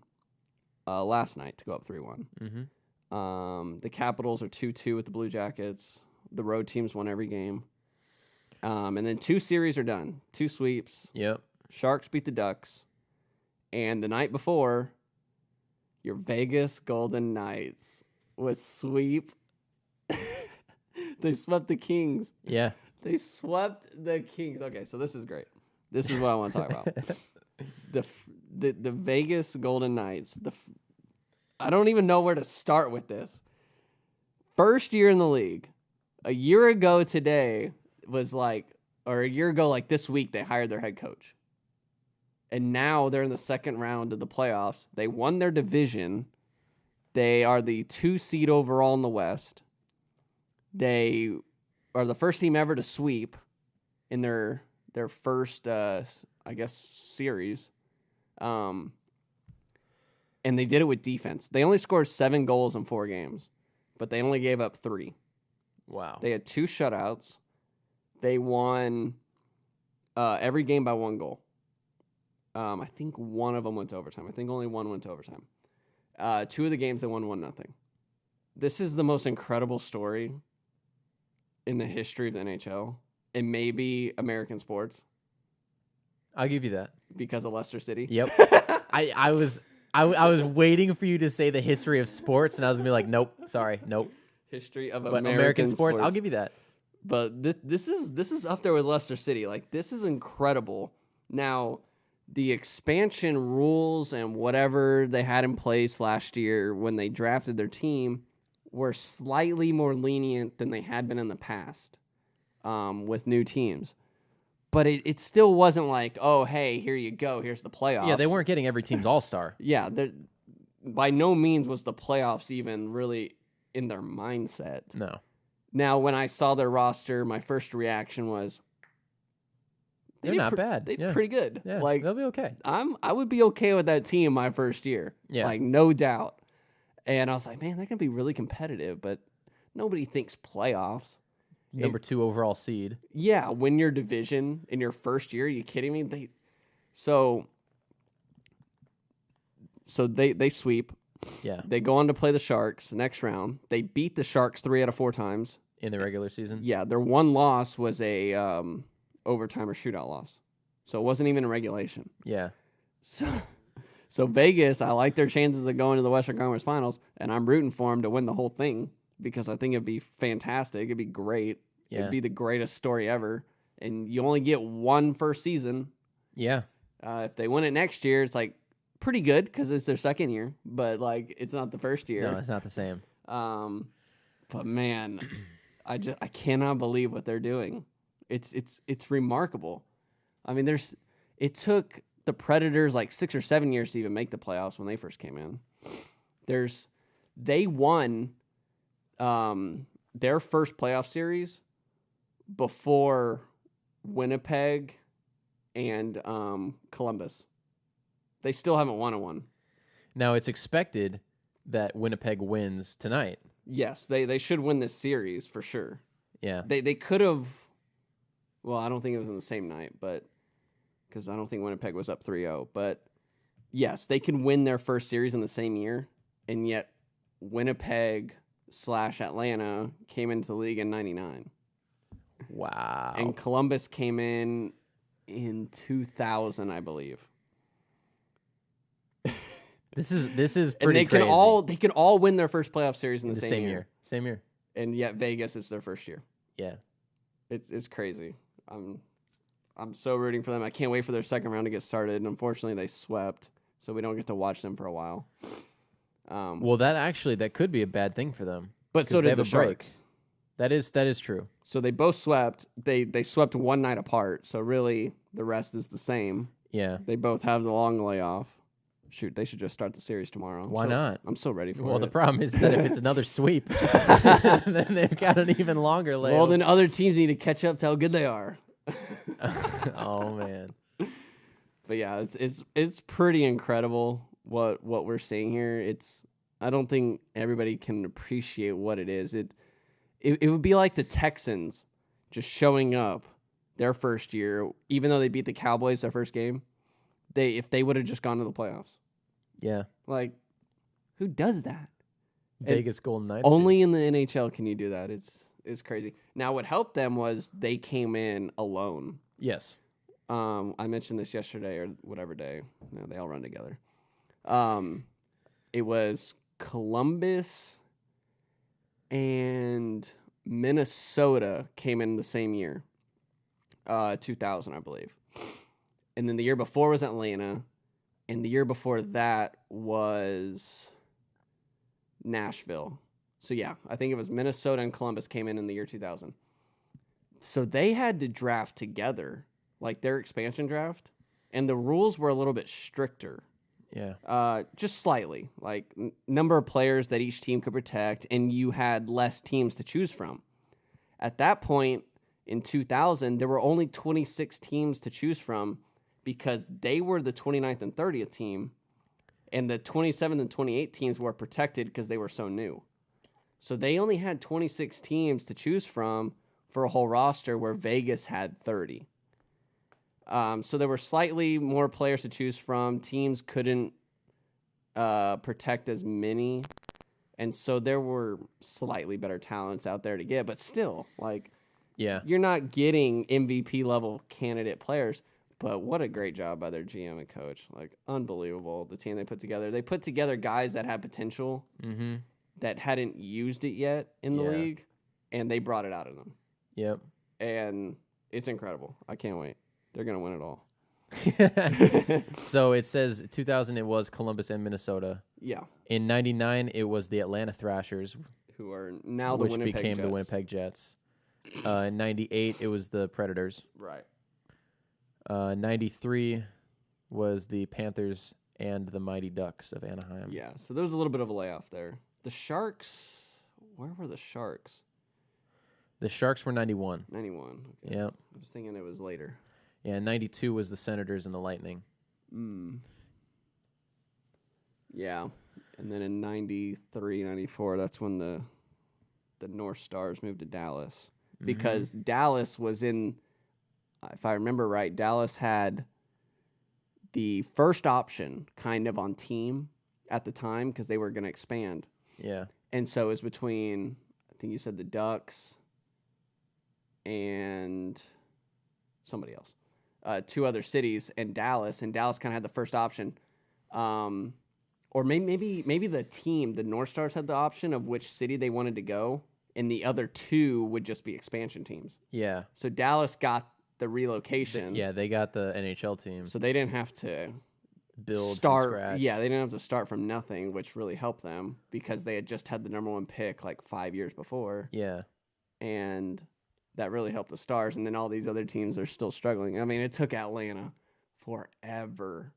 last night to go up 3-1. Mm-hmm. The Capitals are 2-2 with the Blue Jackets. The road teams won every game. And then 2 series are done. 2 sweeps. Yep. Sharks beat the Ducks. And the night before, your Vegas Golden Knights was sweep. They swept the Kings. Yeah. They swept the Kings. Okay, so this is great. This is what I want to talk about. The Vegas Golden Knights. I don't even know where to start with this. First year in the league. A year ago today was like, or a year ago like this week, they hired their head coach. And now they're in the second round of the playoffs. They won their division. They are the 2 seed overall in the West. They are the first team ever to sweep in their first, I guess, series. And they did it with defense. They only scored 7 goals in 4 games, but they only gave up 3. Wow. They had 2 shutouts. They won every game by 1 goal. I think one of them went to overtime. I think only one went to overtime. 2 of the games they won 1-0. This is the most incredible story in the history of the NHL and maybe American sports. I'll give you that. Because of Leicester City? Yep. I was waiting for you to say the history of sports, and I was gonna be like, nope, sorry, nope. History of But American sports, I'll give you that. But this is up there with Leicester City. Like, this is incredible. Now, the expansion rules and whatever they had in place last year when they drafted their team were slightly more lenient than they had been in the past with new teams. But it still wasn't like, oh, hey, here you go. Here's the playoffs. Yeah, they weren't getting every team's all-star. Yeah, by no means was the playoffs even really in their mindset. No. Now, when I saw their roster, my first reaction was, they're not bad. They're pretty good. Yeah, like, they'll be okay. I would be okay with that team my first year. Yeah. Like, no doubt. And I was like, man, they're going to be really competitive, but nobody thinks playoffs. Number 2 overall seed. Yeah, win your division in your first year. Are you kidding me? So they sweep. Yeah. They go on to play the Sharks the next round. They beat the Sharks 3 out of 4 times. In the regular season? Yeah, their one loss was a overtime or shootout loss. So it wasn't even in regulation. Yeah. So Vegas, I like their chances of going to the Western Conference Finals, and I'm rooting for them to win the whole thing because I think it'd be fantastic. It'd be great. Yeah. It'd be the greatest story ever. And you only get one first season. Yeah. If they win it next year, it's like pretty good because it's their second year, but like it's not the first year. No, it's not the same. But man, I cannot believe what they're doing. It's remarkable. I mean, it took the Predators like 6 or 7 years to even make the playoffs when they first came in. They won their first playoff series before Winnipeg and Columbus. They still haven't won one. Now, it's expected that Winnipeg wins tonight. Yes, they should win this series for sure. Yeah. They could have. Well, I don't think it was on the same night, but because I don't think Winnipeg was up 3-0. But yes, they can win their first series in the same year, and yet Winnipeg/Atlanta came into the league in '99. Wow. And Columbus came in 2000, I believe. This is pretty And they crazy. can all win their first playoff series in the same year. Same year. And yet Vegas is their first year. Yeah. It's crazy. I'm so rooting for them. I can't wait for their second round to get started. And unfortunately, they swept, so we don't get to watch them for a while. Well, that could be a bad thing for them. But so they did have the a break. Sharks. That is true. So they both swept. They swept one night apart. So really, the rest is the same. Yeah. They both have the long layoff. Shoot, they should just start the series tomorrow. Why not? I'm so ready for it. Well, the problem is that if it's another sweep, then they've got an even longer layoff. Well, then other teams need to catch up to how good they are. Oh man. But yeah, it's pretty incredible what we're seeing here. I don't think everybody can appreciate what it is. It would be like the Texans just showing up their first year, even though they beat the Cowboys their first game. If they would have just gone to the playoffs. Yeah. Like, who does that? Vegas Golden Knights. Only in the NHL can you do that. It's crazy. Now, what helped them was they came in alone. Yes. I mentioned this yesterday or whatever day. No, they all run together. It was Columbus and Minnesota came in the same year, 2000, I believe. And then the year before was Atlanta, and the year before that was Nashville. So yeah, I think it was Minnesota and Columbus came in the year 2000. So they had to draft together, like their expansion draft, and the rules were a little bit stricter. Yeah. Just slightly, like number of players that each team could protect, and you had less teams to choose from. At that point in 2000, there were only 26 teams to choose from because they were the 29th and 30th team, and the 27th and 28th teams were protected because they were so new. So they only had 26 teams to choose from for a whole roster where Vegas had 30. So there were slightly more players to choose from. Teams couldn't protect as many. And so there were slightly better talents out there to get. But still, like, Yeah. you're not getting MVP level candidate players. But what a great job by their GM and coach. Like, unbelievable, the team they put together. They put together guys that had potential Mm-hmm. that hadn't used it yet in the Yeah. league, and they brought it out of them. Yep. And it's incredible. I can't wait. They're going to win it all. So it says 2000 it was Columbus and Minnesota. Yeah. In 99 it was the Atlanta Thrashers, Who are now the which Winnipeg became Jets. the Winnipeg Jets. In 98 it was the Predators. Right. 93 was the Panthers and the Mighty Ducks of Anaheim. Yeah. So there was a little bit of a layoff there. The Sharks, where were the Sharks? The Sharks were 91. 91. Okay. Yep. I was thinking it was later. Yeah, 92 was the Senators and the Lightning. Yeah. And then in 93, 94, that's when the North Stars moved to Dallas. Because Dallas was in, if I remember right, Dallas had the first option kind of on team at the time because they were going to expand. Yeah. And so it was between, I think you said the Ducks and somebody else. Two other cities and Dallas kind of had the first option. Or maybe the team, the North Stars, had the option of which city they wanted to go, and the other two would just be expansion teams. Yeah. So Dallas got the relocation. Yeah, they got the NHL team. So they didn't have to Build start. from scratch. Yeah, they didn't have to start from nothing, which really helped them because they had just had the number one pick like 5 years before. Yeah. And that really helped the Stars. And then all these other teams are still struggling. I mean, it took Atlanta forever.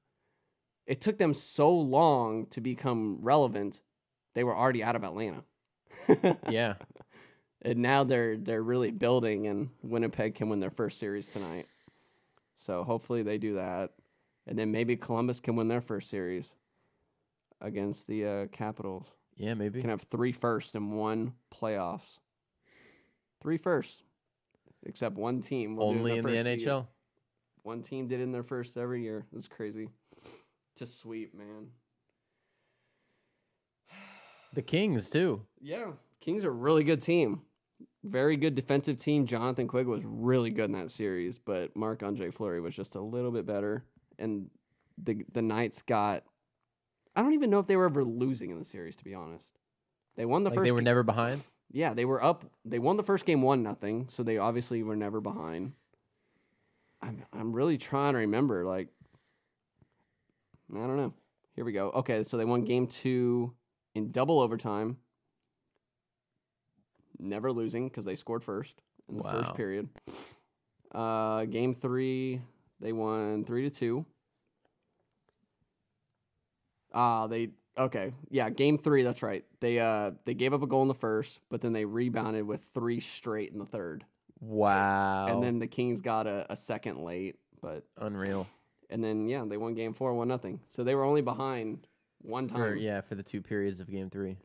It took them so long to become relevant. They were already out of Atlanta. Yeah. And now they're really building, and Winnipeg can win their first series tonight. So hopefully they do that. And then maybe Columbus can win their first series against the Capitals. Yeah, maybe. Can have 3 firsts and 1 playoffs. 3 firsts. Except one team will Only do it in the first year. NHL? One team did it in their first every year. That's crazy. It's a sweep, man. The Kings, too. Yeah. Kings are a really good team. Very good defensive team. Jonathan Quick was really good in that series, but Marc-Andre Fleury was just a little bit better. And the Knights got... I don't even know if they were ever losing in the series, to be honest. They won the first... They were never behind? Yeah, they were up. They won the first game 1-0, so they obviously were never behind. I'm really trying to remember. Like, I don't know. Here we go. Okay, so they won game 2 in double overtime. Never losing because they scored first in the first period. Game 3, they won 3-2. Game 3, that's right. They gave up a goal in the first, but then they rebounded with 3 straight in the third. Wow. And then the Kings got a second late, but unreal. And then they won game 4, 1-0. So they were only behind one time. For the 2 periods of game 3.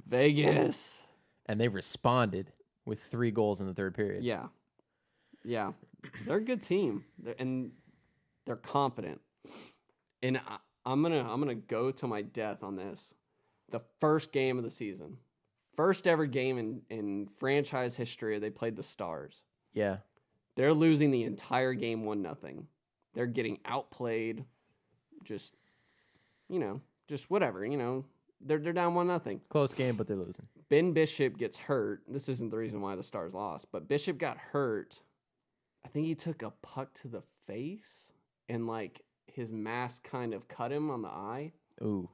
Vegas. And they responded with 3 goals in the third period. Yeah. Yeah. They're a good team. They're confident. And I'm gonna go to my death on this. The first game of the season. First ever game in franchise history, they played the Stars. Yeah. They're losing the entire game 1-0. They're getting outplayed. Just whatever, They're down 1-0. Close game, but they're losing. Ben Bishop gets hurt. This isn't the reason why the Stars lost, but Bishop got hurt. I think he took a puck to the face, and his mask kind of cut him on the eye. Ooh.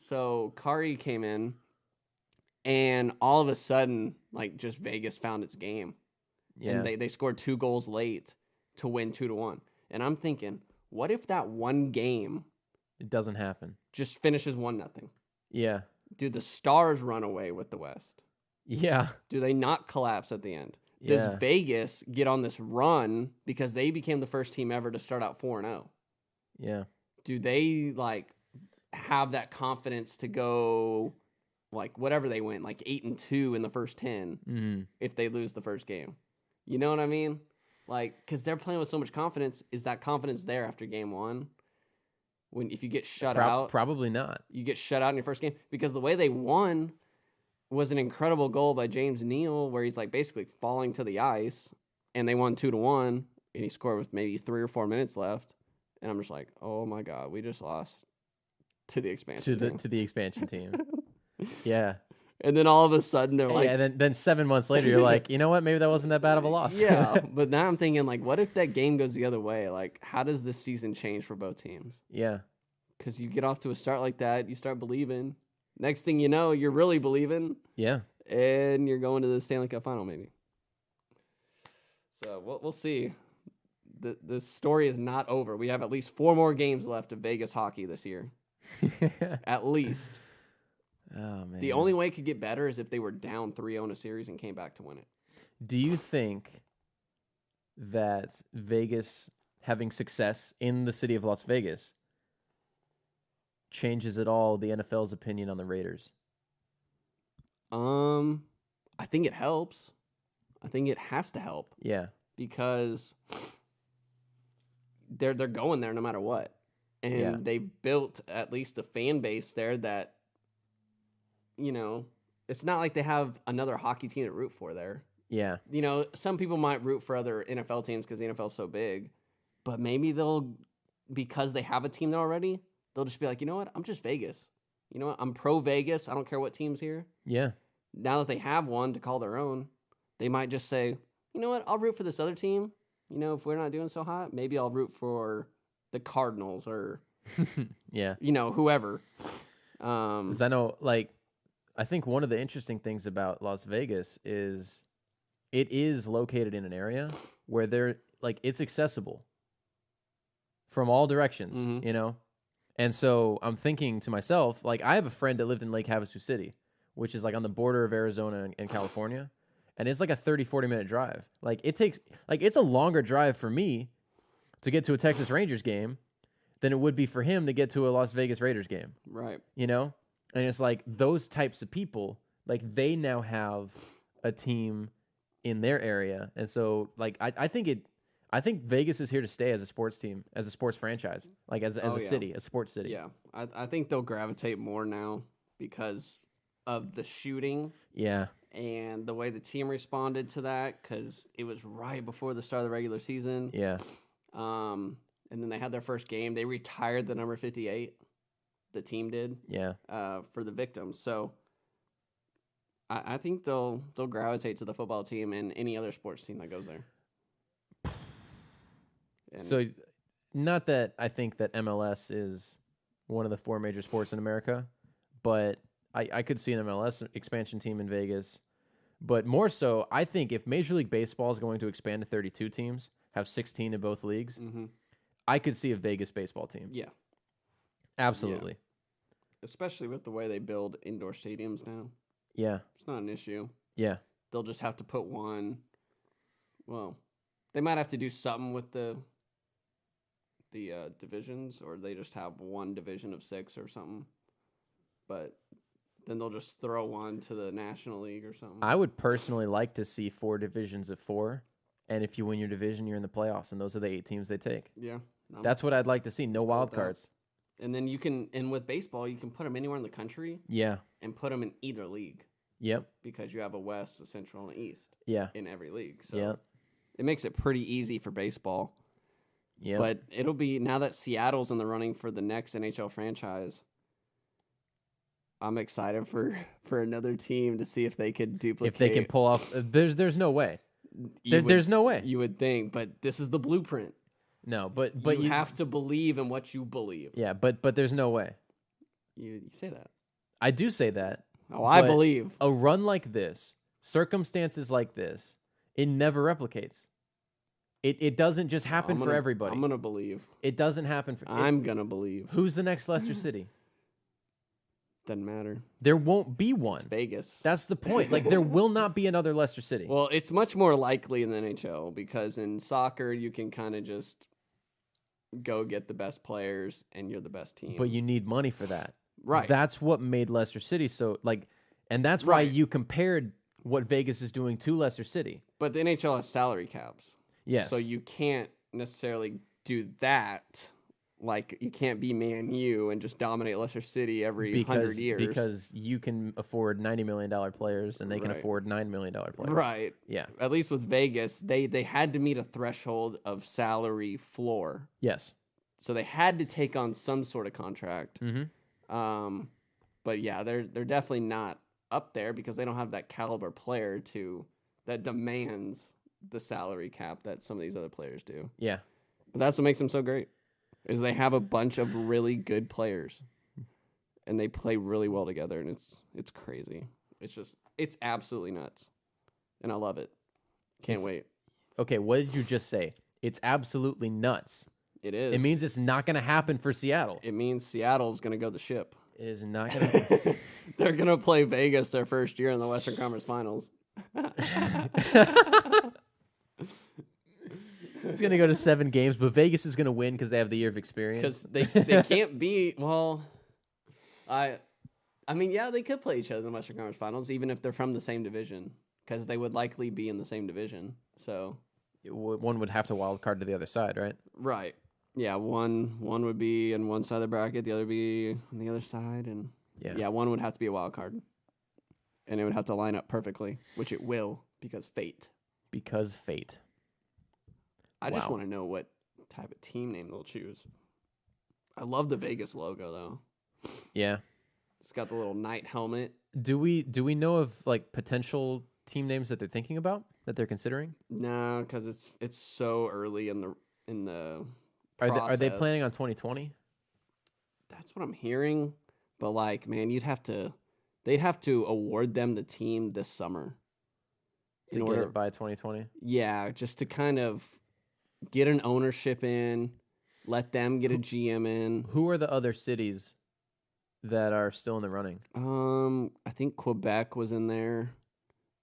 So Kari came in, and all of a sudden, just Vegas found its game. Yeah. And they scored 2 goals late to win 2-1. And I'm thinking, what if that one game It doesn't happen. just finishes 1-0? Yeah. Do the Stars run away with the West? Yeah. Do they not collapse at the end? Yeah. Does Vegas get on this run because they became the first team ever to start out 4-0? Yeah. Do they have that confidence to go whatever they win, 8-2 in the first 10 if they lose the first game? You know what I mean? Because they're playing with so much confidence. Is that confidence there after game 1? If you get shut out? Probably not. You get shut out in your first game? Because the way they won was an incredible goal by James Neal where he's basically falling to the ice, and they won 2-1, and he scored with maybe 3 or 4 minutes left. And I'm just like, oh my God, we just lost to the expansion team. To the expansion team. Yeah. And then all of a sudden they're and then 7 months later you're like, you know what? Maybe that wasn't that bad of a loss. Yeah, but now I'm thinking what if that game goes the other way? How does this season change for both teams? Yeah. Because you get off to a start like that, you start believing. Next thing you know, you're really believing. Yeah. And you're going to the Stanley Cup final maybe. So we'll see. The story is not over. We have at least 4 more games left of Vegas hockey this year. At least. Oh, man. The only way it could get better is if they were down 3-0 in a series and came back to win it. Do you think that Vegas having success in the city of Las Vegas changes at all the NFL's opinion on the Raiders? I think it helps. I think it has to help. Yeah. Because they're going there no matter what. And they've built at least a fan base there that, it's not like they have another hockey team to root for there. Yeah. Some people might root for other NFL teams because the NFL is so big, but maybe because they have a team there already, they'll just be like, you know what? I'm just Vegas. You know what? I'm pro Vegas. I don't care what team's here. Yeah. Now that they have one to call their own, they might just say, you know what? I'll root for this other team. If we're not doing so hot, maybe I'll root for the Cardinals or, yeah, whoever. 'Cause I think one of the interesting things about Las Vegas is it is located in an area where it's accessible from all directions, And so I'm thinking to myself, I have a friend that lived in Lake Havasu City, which is on the border of Arizona and California. and it's like a 30, 40-minute drive. Like it's a longer drive for me to get to a Texas Rangers game than it would be for him to get to a Las Vegas Raiders game. Right. You know? And it's like those types of people, like they now have a team in their area. And so like I think Vegas is here to stay as a sports team, as a sports franchise, like as a city, a sports city. Yeah. I think they'll gravitate more now because of the shooting. Yeah. And the way the team responded to that, because it was right before the start of the regular season. Yeah. And then they had their first game. They retired the number 58. The team did. Yeah. For the victims. So I think they'll gravitate to the football team and any other sports team that goes there. So, not that I think that MLS is one of the 4 major sports in America, but I could see an MLS expansion team in Vegas. But more so, I think if Major League Baseball is going to expand to 32 teams, have 16 in both leagues, I could see a Vegas baseball team. Yeah. Absolutely. Yeah. Especially with the way they build indoor stadiums now. Yeah. It's not an issue. Yeah. They'll just have to put one. Well, they might have to do something with the divisions, or they just have one division of 6 or something. But then they'll just throw one to the National League or something. I would personally like to see 4 divisions of 4, and if you win your division, you're in the playoffs, and those are the 8 teams they take. Yeah. That's what I'd like to see. No wild cards. And then and with baseball, you can put them anywhere in the country. Yeah. And put them in either league. Yep. Because you have a West, a Central, and East. Yeah. In every league. So it makes it pretty easy for baseball. Yeah. But it'll be, now that Seattle's in the running for the next NHL franchise, I'm excited for another team to see if they could duplicate. If they can pull off, there's no way. There's no way. You would think, but this is the blueprint. No, but you have to believe in what you believe. Yeah, but there's no way. You say that. I do say that. Oh, I believe. A run like this, circumstances like this, it never replicates. It doesn't just happen for everybody. I'm gonna believe. It doesn't happen for. I'm gonna believe. Who's the next Leicester City? Doesn't matter. There won't be one. It's Vegas. That's the point. Like, there will not be another Leicester City. Well, it's much more likely in the NHL because in soccer you can kind of just go get the best players and you're the best team. But you need money for that. Right. That's what made Leicester City so, like, and that's why you compared what Vegas is doing to Leicester City. But the NHL has salary caps. Yes. So you can't necessarily do that. Like, you can't be Man U and just dominate Leicester City every 100 years. Because you can afford $90 million players and they can afford $9 million players. Right. Yeah. At least with Vegas, they had to meet a threshold of salary floor. Yes. So they had to take on some sort of contract. Mm-hmm. But yeah, they're definitely not up there because they don't have that caliber player that demands the salary cap that some of these other players do. Yeah. But that's what makes them so great, is they have a bunch of really good players, and they play really well together, and it's crazy. It's absolutely nuts, and I love it. Can't wait. Okay, what did you just say? It's absolutely nuts. It is. It means it's not going to happen for Seattle. It means Seattle's going to go the ship. It is not going to. They're going to play Vegas their first year in the Western Conference Finals. It's going to go to 7 games, but Vegas is going to win because they have the year of experience. Because they can't be, well, I mean, yeah, they could play each other in the Western Conference Finals, even if they're from the same division, because they would likely be in the same division. So one would have to wild card to the other side, right? Right. Yeah, one would be on one side of the bracket, the other be on the other side, and yeah, one would have to be a wild card. And it would have to line up perfectly, which it will, because fate. Because fate. I just want to know what type of team name they'll choose. I love the Vegas logo, though. Yeah. It's got the little knight helmet. Do we know of like potential team names that they're thinking about, that they're considering? No, because it's so early in the process. Are they planning on 2020? That's what I'm hearing. But like, man, they'd have to award them the team this summer. To get it by 2020? Yeah, just to kind of get an ownership in, let them get a GM in. Who are the other cities that are still in the running? I think Quebec was in there.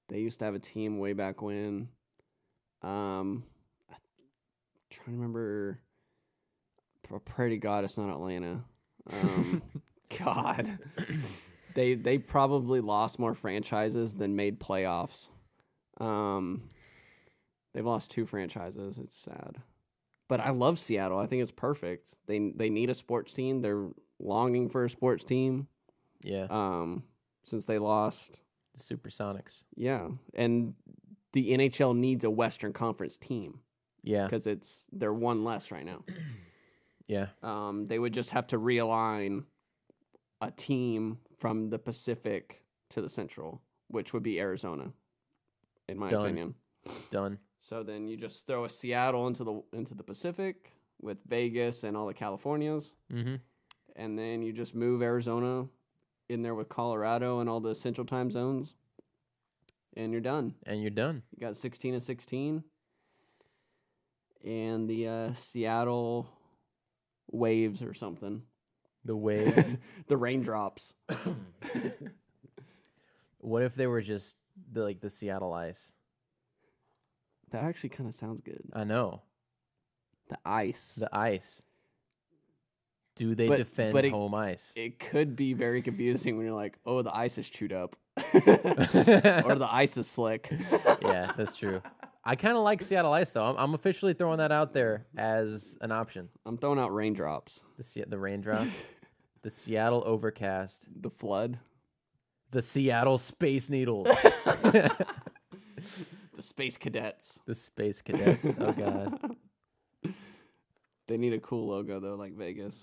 They used to have a team way back when. I'm trying to remember. Pray to God it's not Atlanta. God. They probably lost more franchises than made playoffs. They've lost 2 franchises. It's sad. But I love Seattle. I think it's perfect. They need a sports team. They're longing for a sports team. Yeah. Since they lost The Supersonics. Yeah, and the NHL needs a Western Conference team. Yeah. Because they're one less right now. Yeah. They would just have to realign a team from the Pacific to the Central, which would be Arizona, in my opinion. Done. So then you just throw a Seattle into the Pacific with Vegas and all the Californias, and then you just move Arizona in there with Colorado and all the Central time zones, and you're done. You got 16 and 16, and the Seattle Waves or something. The Waves. The Raindrops. What if they were just the Seattle Ice? That actually kind of sounds good. I know. The Ice. The Ice. Do they defend home ice? It could be very confusing when you're like, oh, the ice is chewed up. Or the ice is slick. Yeah, that's true. I kind of like Seattle Ice, though. I'm officially throwing that out there as an option. I'm throwing out Raindrops. The Raindrops. The Seattle Overcast. The Flood. The Seattle Space Needles. The Space Cadets. The Space Cadets. Oh, God. They need a cool logo, though, like Vegas.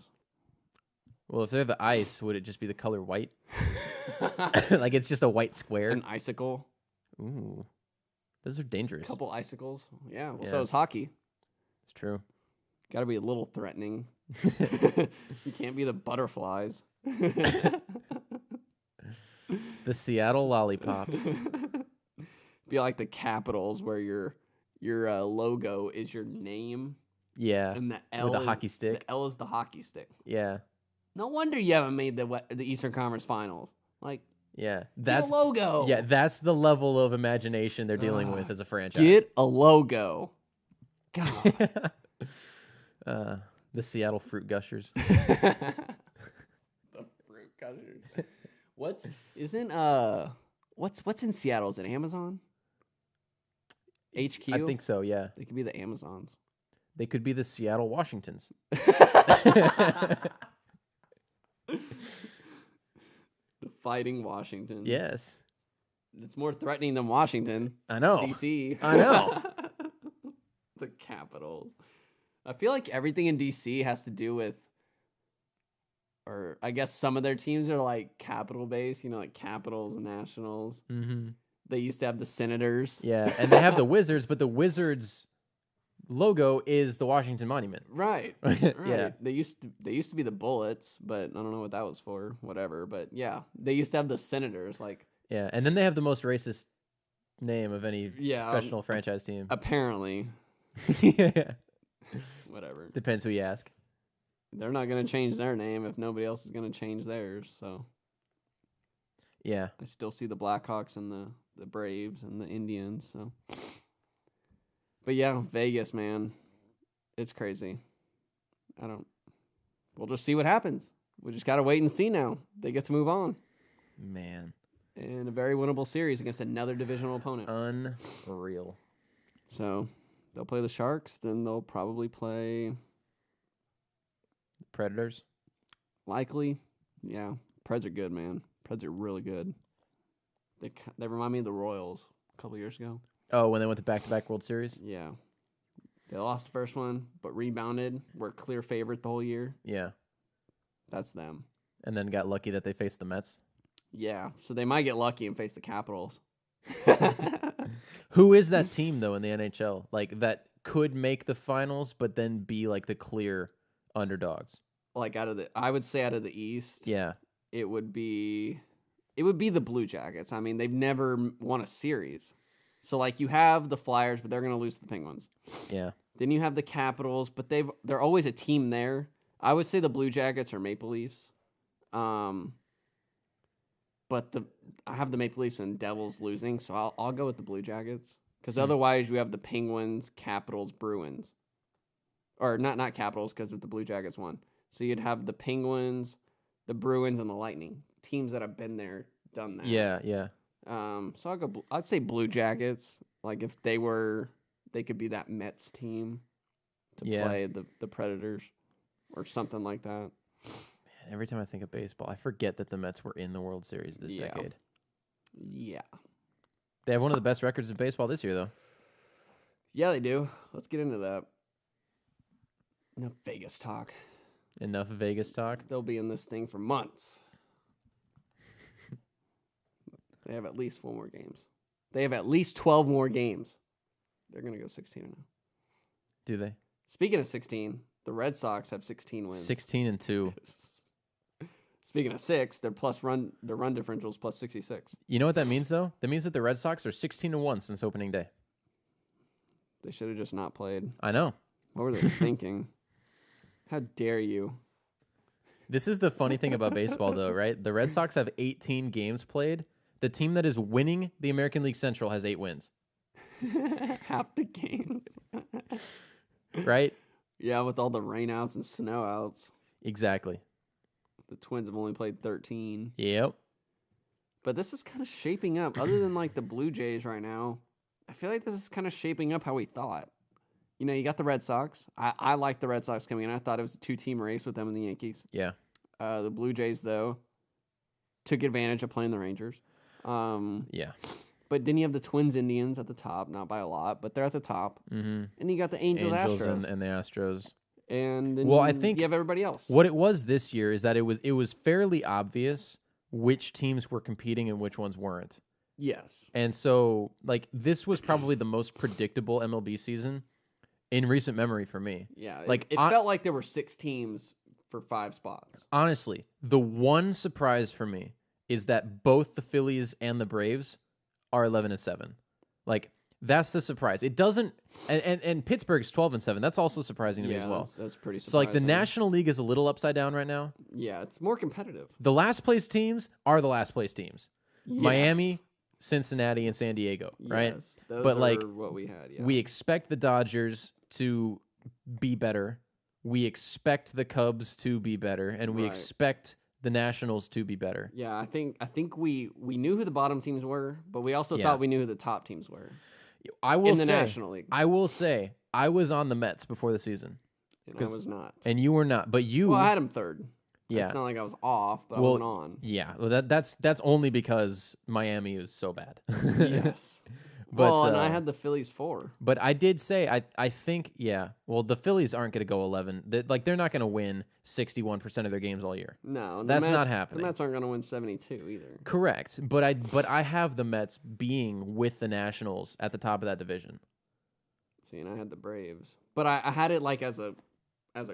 Well, if they're the ice, would it just be the color white? Like it's just a white square? An icicle. Ooh. Those are dangerous. A couple icicles. Yeah, well, Yeah. so is hockey. It's true. Got to be a little threatening. You can't be the butterflies. The Seattle Lollipops. Be like the Capitals, where your logo is your name. Yeah. And the L with a is, hockey stick. The L is the hockey stick. Yeah. No wonder you haven't made the Eastern Conference Finals. Like, Yeah. Get a logo. Yeah, that's the level of imagination they're dealing with as a franchise. Get a logo. God. The Seattle Fruit Gushers. The Fruit Gushers. What's in Seattle? Is it Amazon? HQ? I think so, yeah. They could be the Amazons. They could be the Seattle Washingtons. The Fighting Washingtons. Yes. It's more threatening than Washington. I know. DC. I know. The Capitals. I feel like everything in DC has to do with, or I guess some of their teams are like capital based, like Capitals and Nationals. Mm-hmm. They used to have the Senators. Yeah, and they have the Wizards, but the Wizards logo is the Washington Monument. Right. Yeah. They used to be the Bullets, but I don't know what that was for. Whatever. But yeah, they used to have the Senators. Like, yeah, and then they have the most racist name of any professional franchise team. Apparently. Yeah. Whatever. Depends who you ask. They're not going to change their name if nobody else is going to change theirs. So yeah, I still see the Blackhawks and the Braves and the Indians. So, but yeah, Vegas, man, it's crazy. We'll just see what happens. We just got to wait and see now. They get to move on. Man. In a very winnable series against another divisional opponent. Unreal. So they'll play the Sharks. Then they'll probably play Predators. Likely. Yeah. Preds are good, man. Preds are really good. They remind me of the Royals a couple years ago. Oh, when they went to back-to-back World Series? Yeah. They lost the first one, but rebounded. Were a clear favorite the whole year. Yeah. That's them. And then got lucky that they faced the Mets. Yeah. So they might get lucky and face the Capitals. Who is that team, though, in the NHL? Like, that could make the finals, but then be, like, the clear underdogs? Like, I would say out of the East. Yeah. It would be the Blue Jackets. I mean, they've never won a series. So, like, you have the Flyers, but they're going to lose to the Penguins. Yeah. Then you have the Capitals, but they're always a team there. I would say the Blue Jackets or Maple Leafs. But but I have the Maple Leafs and Devils losing, so I'll go with the Blue Jackets. Because otherwise, you have the Penguins, Capitals, Bruins. Or not Capitals, because the Blue Jackets won. So you'd have the Penguins, the Bruins, and the Lightning. Teams that have been there, done that. Yeah. So I'd say Blue Jackets. Like, if they could be that Mets team to play the Predators or something like that. Man, every time I think of baseball, I forget that the Mets were in the World Series this decade. Yeah. They have one of the best records in baseball this year, though. Yeah, they do. Let's get into that. Enough Vegas talk. Enough Vegas talk. They'll be in this thing for months. They have at least 4 more games. They have at least 12 more games. They're going to go 16-0. Do they? Speaking of 16, the Red Sox have 16 wins. 16-2. Speaking of 6, their run differential is plus 66. You know what that means, though? That means that the Red Sox are 16-1 since opening day. They should have just not played. I know. What were they thinking? How dare you? This is the funny thing about baseball, though, right? The Red Sox have 18 games played. The team that is winning the American League Central has 8 wins. Half the games. Right? Yeah, with all the rainouts and snowouts. Exactly. The Twins have only played 13. Yep. But this is kind of shaping up. Other than like the Blue Jays right now, I feel like this is kind of shaping up how we thought. You know, you got the Red Sox. I like the Red Sox coming in. I thought it was a 2-team race with them and the Yankees. Yeah. The Blue Jays, though, took advantage of playing the Rangers. Yeah. But then you have the Twins Indians at the top, not by a lot, but they're at the top. Mm-hmm. And you got the Angels Astros. And the Astros. And then I think you have everybody else. What it was this year is that it was fairly obvious which teams were competing and which ones weren't. Yes. And so, like, this was probably the most predictable MLB season in recent memory for me. Yeah. Like, it felt like there were 6 teams for 5 spots. Honestly, the one surprise for me is that both the Phillies and the Braves are 11-7. Like, that's the surprise. It doesn't, and Pittsburgh's 12-7. That's also surprising to me as well. That's pretty surprising. So, like, the National League is a little upside down right now. Yeah, it's more competitive. The last place teams are the last place teams. Yes. Miami, Cincinnati, and San Diego, right? Yes, those but are like what we had. Yeah. We expect the Dodgers to be better. We expect the Cubs to be better, and we expect the Nationals to be better. Yeah, I think we knew who the bottom teams were, but we also thought we knew who the top teams were. I will say, National League. I will say I was on the Mets before the season, and I was not. And you were not, but you. Well, I had them third. Yeah, it's not like I was off, but I wasn't on. Yeah, well, that's only because Miami is so bad. Yes. But and I had the Phillies 4. But I did say I think well, the Phillies aren't going to go 11. They're not going to win 61% of their games all year. No, that's not happening. The Mets aren't going to win 72 either. Correct, but I have the Mets being with the Nationals at the top of that division. See, and I had the Braves, but I had it like as a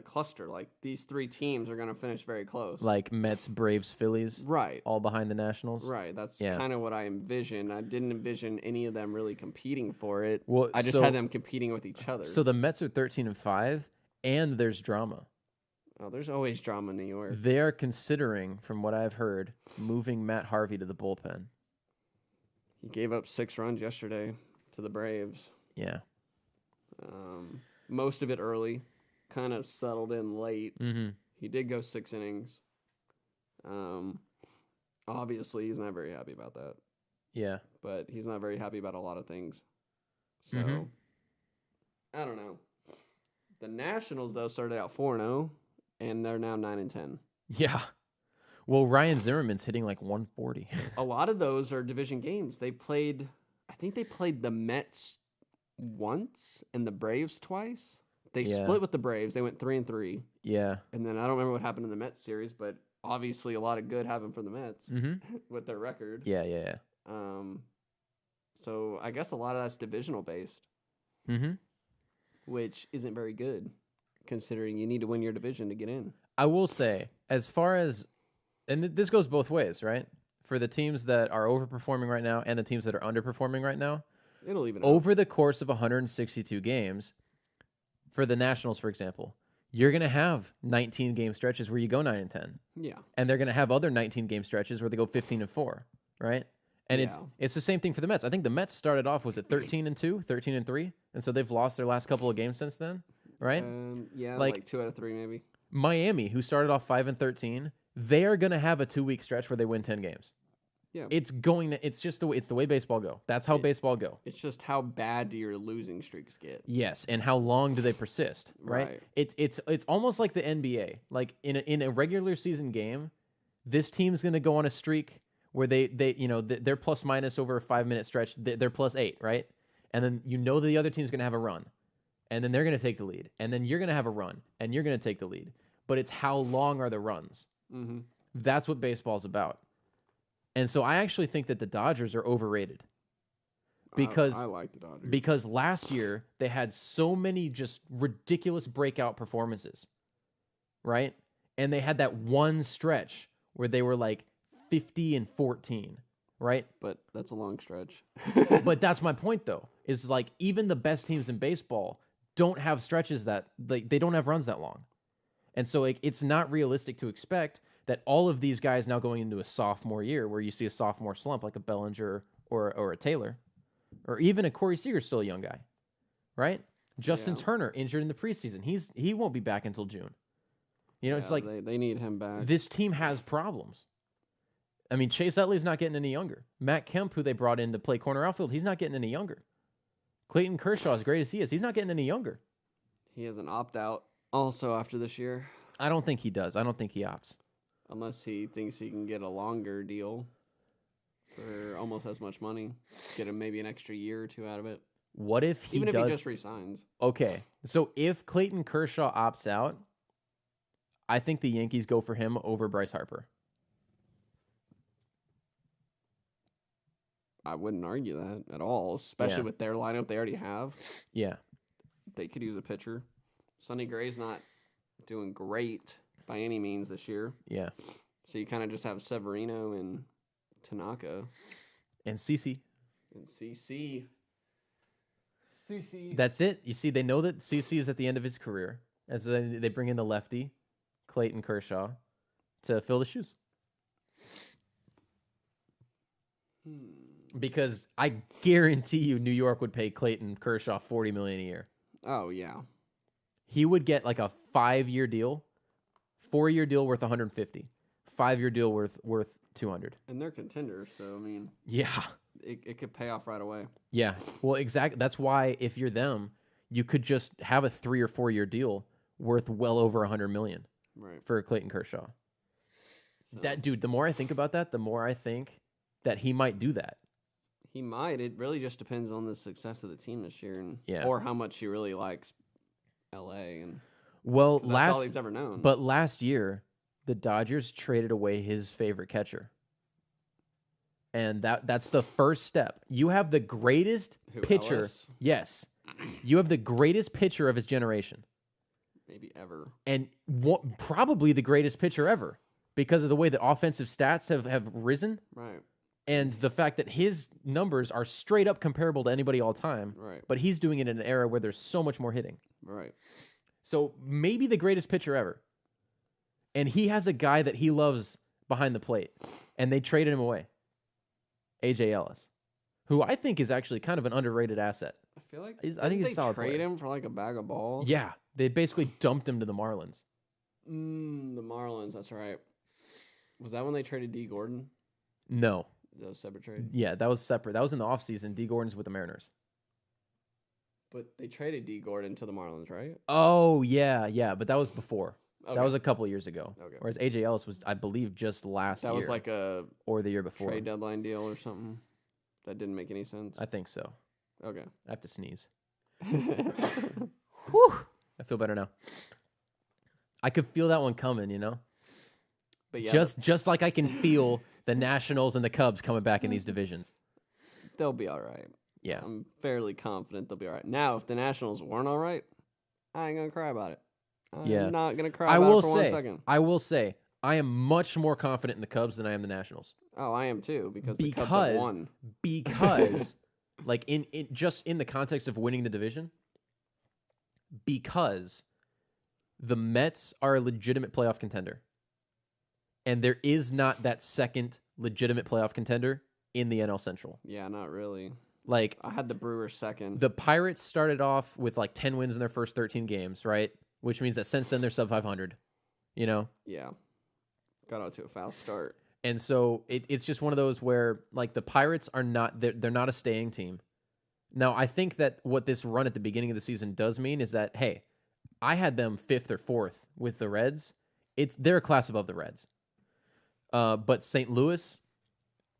cluster. Like these 3 teams are going to finish very close. Like Mets, Braves, Phillies, right? All behind the Nationals, right? That's kind of what I envisioned. I didn't envision any of them really competing for it. Well, I just had them competing with each other. So the Mets are 13-5, and there's drama. Oh, there's always drama in New York. They are considering, from what I've heard, moving Matt Harvey to the bullpen. He gave up 6 runs yesterday to the Braves. Yeah. Most of it early. Kind of settled in late. Mm-hmm. He did go 6 innings. Obviously, he's not very happy about that. Yeah. But he's not very happy about a lot of things. So, I don't know. The Nationals, though, started out 4-0, and they're now 9-10. Yeah. Well, Ryan Zimmerman's hitting like 140. A lot of those are division games. I think they played the Mets once and the Braves twice. They split with the Braves. They went 3-3. Yeah. And then I don't remember what happened in the Mets series, but obviously a lot of good happened for the Mets with their record. Yeah. So I guess a lot of that's divisional based, which isn't very good considering you need to win your division to get in. I will say, as far as, and this goes both ways, right? For the teams that are overperforming right now and the teams that are underperforming right now, it'll even over the course of 162 games. For the Nationals, for example, you're going to have 19 game stretches where you go 9-10. Yeah. And they're going to have other 19 game stretches where they go 15-4, right? And Yeah. it's the same thing for the Mets. I think the Mets started off, was it 13-2, 13-3? And so they've lost their last couple of games since then, right? Yeah, Like- like 2 out of 3 maybe. Miami, who started off 5-13, they are going to have a 2-week stretch where they win 10 games. Yeah. It's just the way baseball go. That's how baseball go. It's just how bad do your losing streaks get? Yes, and how long do they persist, right? Right. It's almost like the NBA. Like in a regular season game, this team's going to go on a streak where they're plus minus over a 5-minute stretch, they're +8, right? And then the other team's going to have a run. And then they're going to take the lead. And then you're going to have a run and you're going to take the lead. But it's how long are the runs? Mm-hmm. That's what baseball's about. And so I actually think that the Dodgers are overrated. Because I like the Dodgers. Because last year they had so many just ridiculous breakout performances, right? And they had that one stretch where they were like 50-14, right? But that's a long stretch. But that's my point, though, is like even the best teams in baseball don't have stretches that like they don't have runs that long. And so like, it's not realistic to expect that all of these guys now going into a sophomore year where you see a sophomore slump like a Bellinger or a Taylor or even a Corey Seager's still a young guy, right? Justin Turner injured in the preseason. He won't be back until June. You know, it's like they need him back. This team has problems. I mean, Chase Utley's not getting any younger. Matt Kemp, who they brought in to play corner outfield, he's not getting any younger. Clayton Kershaw, as great as he is, he's not getting any younger. He has an opt-out also after this year. I don't think he does. I don't think he opts. Unless he thinks he can get a longer deal for almost as much money. Get him maybe an extra year or 2 out of it. What if he Even does? if he just resigns. Okay, so if Clayton Kershaw opts out, I think the Yankees go for him over Bryce Harper. I wouldn't argue that at all, especially with their lineup they already have. Yeah. They could use a pitcher. Sonny Gray's not doing great by any means this year. Yeah. So you kind of just have Severino and Tanaka. And CC. And CC. That's it. You see, they know that CC is at the end of his career. And so they bring in the lefty, Clayton Kershaw, to fill the shoes. Because I guarantee you New York would pay Clayton Kershaw $40 million a year. Oh, yeah. He would get like a 5-year deal, 4-year deal worth $150, 5-year deal worth $200. And they're contenders, so, I mean... Yeah. It could pay off right away. Yeah. Well, exactly. That's why if you're them, you could just have a 3 or 4 year deal worth well over $100 million for Clayton Kershaw. So. That dude, the more I think about that, the more I think that he might do that. He might. It really just depends on the success of the team this year, and or how much he really likes LA. And that's all he's ever known. But last year, the Dodgers traded away his favorite catcher. And that's the first step. You have the greatest pitcher. Ellis? Yes. You have the greatest pitcher of his generation. Maybe ever. And probably the greatest pitcher ever because of the way the offensive stats have risen. Right. And the fact that his numbers are straight up comparable to anybody all time. Right. But he's doing it in an era where there's so much more hitting. Right. So maybe the greatest pitcher ever. And he has a guy that he loves behind the plate. And they traded him away. AJ Ellis, who I think is actually kind of an underrated asset. I feel like I think he's a solid player. Trade him for like a bag of balls. Yeah, they basically dumped him to the Marlins. The Marlins, that's right. Was that when they traded D. Gordon? No. That was separate trade? Yeah, that was separate. That was in the offseason. D. Gordon's with the Mariners. But they traded D. Gordon to the Marlins, right? Oh, yeah, but that was before. Okay. That was a couple of years ago. Okay. Whereas AJ Ellis was, I believe, just last year. That was like a... Or the year before. Trade deadline deal or something? That didn't make any sense? I think so. Okay. I have to sneeze. Whew. I feel better now. I could feel that one coming, you know? But yeah, just like I can feel the Nationals and the Cubs coming back in these divisions. They'll be all right. Yeah. I'm fairly confident they'll be all right. Now, if the Nationals weren't all right, I ain't going to cry about it. I'm not going to cry about it for 1 second. I will say, I am much more confident in the Cubs than I am the Nationals. Oh, I am too, because the Cubs have won. Because, like, in just in the context of winning the division, because the Mets are a legitimate playoff contender. And there is not that second legitimate playoff contender in the NL Central. Yeah, not really. Like, I had the Brewers second. the Pirates started off with like 10 wins in their first 13 games, right? Which means that since then they're sub 500, you know? Yeah. Got out to a fast start. And so it's just one of those where like the Pirates are not, they're not a staying team. Now, I think that what this run at the beginning of the season does mean is that, hey, I had them 5th or 4th with the Reds. They're a class above the Reds. But St. Louis,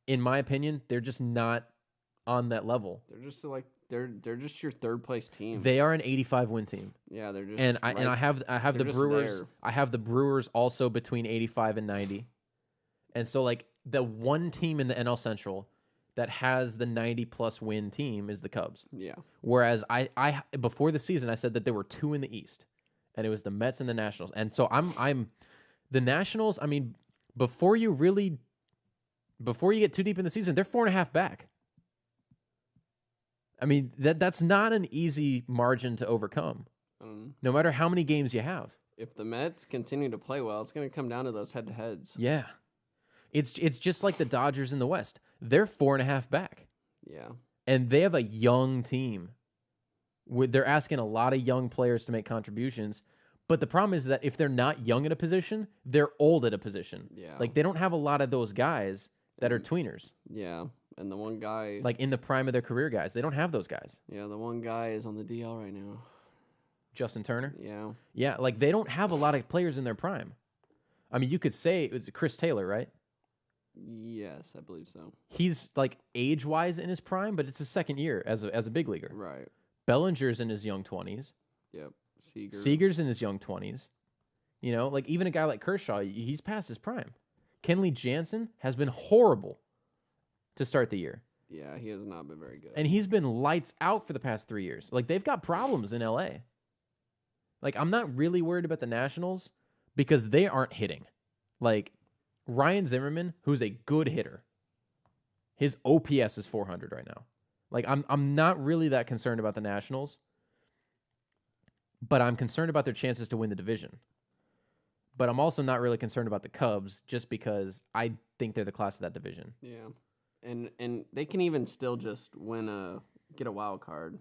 in my opinion, they're just not on that level. They're just like they're just your third place team. They are an 85 win team. Yeah, they're just And I have the just Brewers. there. I have the Brewers also between 85 and 90. And so like the one team in the NL Central that has the 90 plus win team is the Cubs. Yeah. Whereas I before the season I said that there were 2 in the East, and it was the Mets and the Nationals. And so I'm the Nationals. I mean, before you get too deep in the season, they're 4.5 back. I mean, that's not an easy margin to overcome, no matter how many games you have. If the Mets continue to play well, it's going to come down to those head-to-heads. Yeah. It's just like the Dodgers in the West. They're 4.5 back. Yeah. And they have a young team. They're asking a lot of young players to make contributions. But the problem is that if they're not young at a position, they're old at a position. Yeah. Like, they don't have a lot of those guys that are tweeners. Yeah. And the one guy... Like, in the prime of their career guys. They don't have those guys. Yeah, the one guy is on the DL right now. Justin Turner? Yeah. Yeah, like, they don't have a lot of players in their prime. I mean, you could say it's Chris Taylor, right? Yes, I believe so. He's, like, age-wise in his prime, but it's his second year as a big leaguer. Right. Bellinger's in his young 20s. Yep. Seager's in his young 20s. You know, like, even a guy like Kershaw, he's past his prime. Kenley Jansen has been horrible to start the year. Yeah, he has not been very good. And he's been lights out for the past 3 years. Like, they've got problems in L.A. Like, I'm not really worried about the Nationals because they aren't hitting. Like, Ryan Zimmerman, who's a good hitter, his OPS is 400 right now. Like, I'm not really that concerned about the Nationals, but I'm concerned about their chances to win the division. But I'm also not really concerned about the Cubs just because I think they're the class of that division. Yeah. And they can even still just get a wild card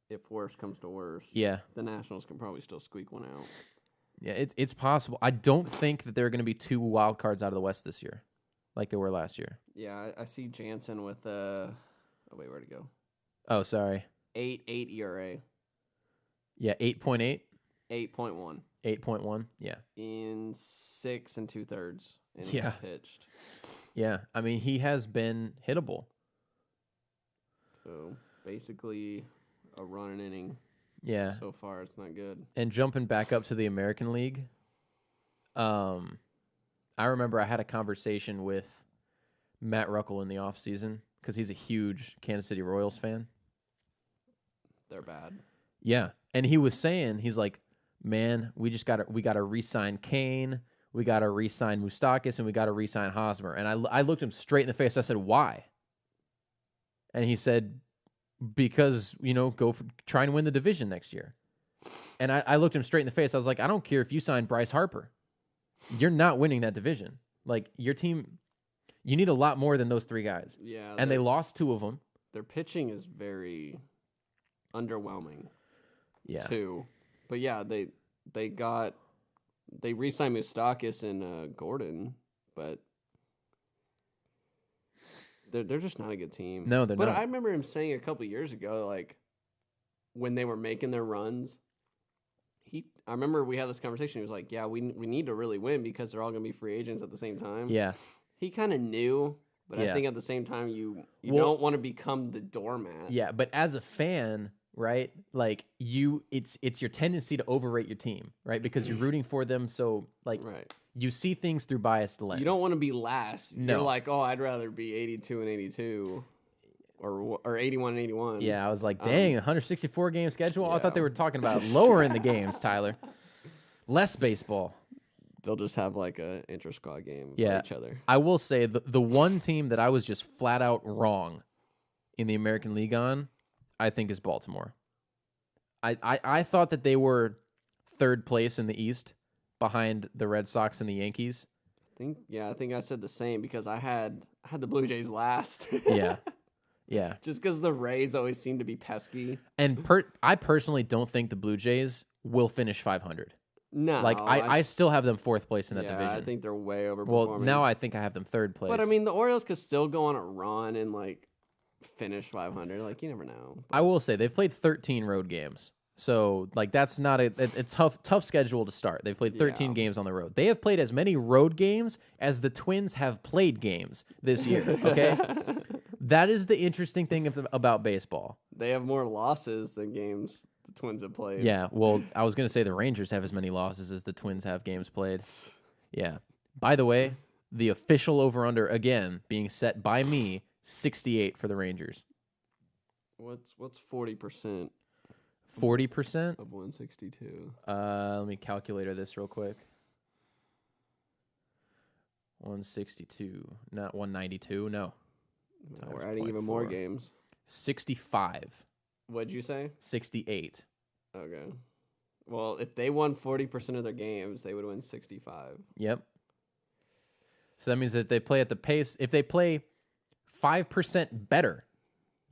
if worse comes to worse. Yeah. The Nationals can probably still squeak one out. Yeah, it's possible. I don't think that there are going to be 2 wild cards out of the West this year like there were last year. Yeah, I see Jansen with oh wait, where'd it go? Oh, sorry. 8 ERA. Yeah, 8.8. 8.1. 8.1. Yeah. In 6 2/3 innings Yeah. pitched. Yeah, I mean, he has been hittable. So basically a run an inning. Yeah. So far, it's not good. And jumping back up to the American League, I remember I had a conversation with Matt Ruckel in the offseason because he's a huge Kansas City Royals fan. They're bad. Yeah, and he was saying, he's like, man, we gotta re-sign Kane, we gotta re-sign Moustakas, and we gotta re-sign Hosmer. And I looked him straight in the face. I said, why? And he said, because, try and win the division next year. And I looked him straight in the face. I was like, I don't care if you sign Bryce Harper. You're not winning that division. Like, your team, you need a lot more than those 3 guys. Yeah. And they lost 2 of them. Their pitching is very underwhelming. Yeah. Too. But yeah, they re-signed Moustakas and Gordon, but they're just not a good team. No, they're not. not. But I remember him saying a couple years ago, like when they were making their runs, I remember we had this conversation. He was like, "Yeah, we need to really win because they're all going to be free agents at the same time." Yeah. He kind of knew, but I Yeah. think at the same time you don't want to become the doormat. Yeah, but as a fan, right? Like, it's your tendency to overrate your team, right? Because you're rooting for them, so like Right. you see things through biased lens. You don't want to be last. No. You're like, oh, I'd rather be 82 and 82 or 81 and 81. Yeah, I was like, dang, 164 game schedule. I yeah. thought they were talking about lowering the games, Tyler. Less baseball. They'll just have like a inter-squad game Yeah. with each other. I will say the one team that I was just flat out wrong in the American League on, I think, is Baltimore. I thought that they were third place in the East behind the Red Sox and the Yankees. I think I said the same because I had the Blue Jays last. Yeah. Yeah. Just because the Rays always seem to be pesky. And I personally don't think the Blue Jays will finish 500. No. Like, I still have them fourth place in that division. I think they're way overperforming. Well, now I think I have them third place. But, I mean, the Orioles could still go on a run and, like, finish 500. Like, you never know. I will say, they've played 13 road games. So, like, that's not a tough schedule to start. They've played 13 games on the road. They have played as many road games as the Twins have played games this year, okay? That is the interesting thing about baseball. They have more losses than games the Twins have played. Yeah, well, I was going to say the Rangers have as many losses as the Twins have games played. Yeah. By the way, the official over-under, again, being set by me, 68 for the Rangers. What's 40%? 40% of 162. Let me calculator this real quick. 162, not 192. No. We're adding even more games. 65. What'd you say? 68. Okay. Well, if they won 40% of their games, they would win 65. Yep. So that means that they play at the pace. If they play 5% better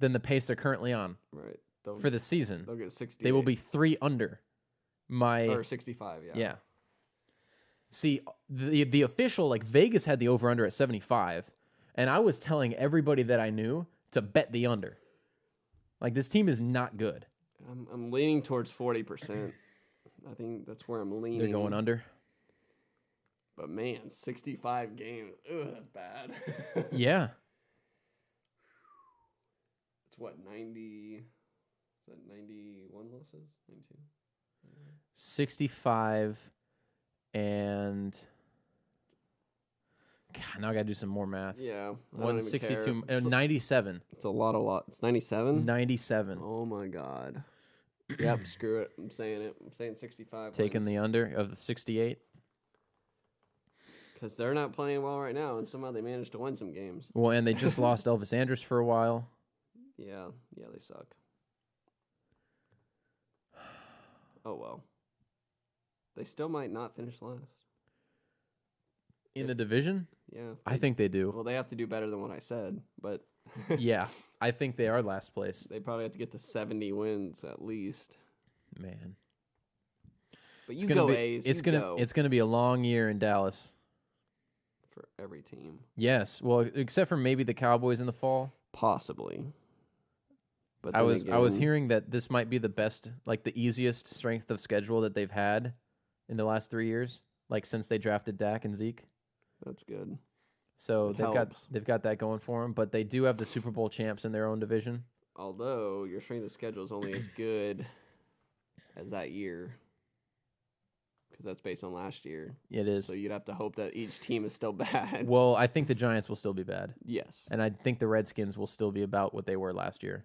than the pace they're currently on, right, for the season, they'll get 60. They will be 3 under or 65. Yeah. Yeah. See, the official, like, Vegas had the over under at 75, and I was telling everybody that I knew to bet the under. Like, this team is not good. I'm leaning towards 40%. I think that's where I'm leaning. They're going under. But man, 65 games. Ugh, that's bad. Yeah. It's what, 90? Is that 91 losses? 92? 65 and God, now I got to do some more math. Yeah. 162, 97. It's a lot. It's 97? 97. Oh my God. Yep, screw it. I'm saying it. I'm saying 65. Taking the under of the 68. Because they're not playing well right now, and somehow they managed to win some games. Well, and they just lost Elvis Andrus for a while. Yeah, they suck. Oh, well. They still might not finish last. In the division? Yeah. I think they do. Well, they have to do better than what I said, but... Yeah, I think they are last place. They probably have to get to 70 wins at least. Man. But you go, A's. It's gonna be a long year in Dallas. For every team. Yes. Well, except for maybe the Cowboys in the fall. Possibly. But I was hearing that this might be the best, like the easiest strength of schedule that they've had in the last 3 years, like since they drafted Dak and Zeke. That's good. So they've got that going for them, but they do have the Super Bowl champs in their own division. Although your strength of schedule is only as good as that year, because that's based on last year. It is. So you'd have to hope that each team is still bad. Well, I think the Giants will still be bad. Yes. And I think the Redskins will still be about what they were last year.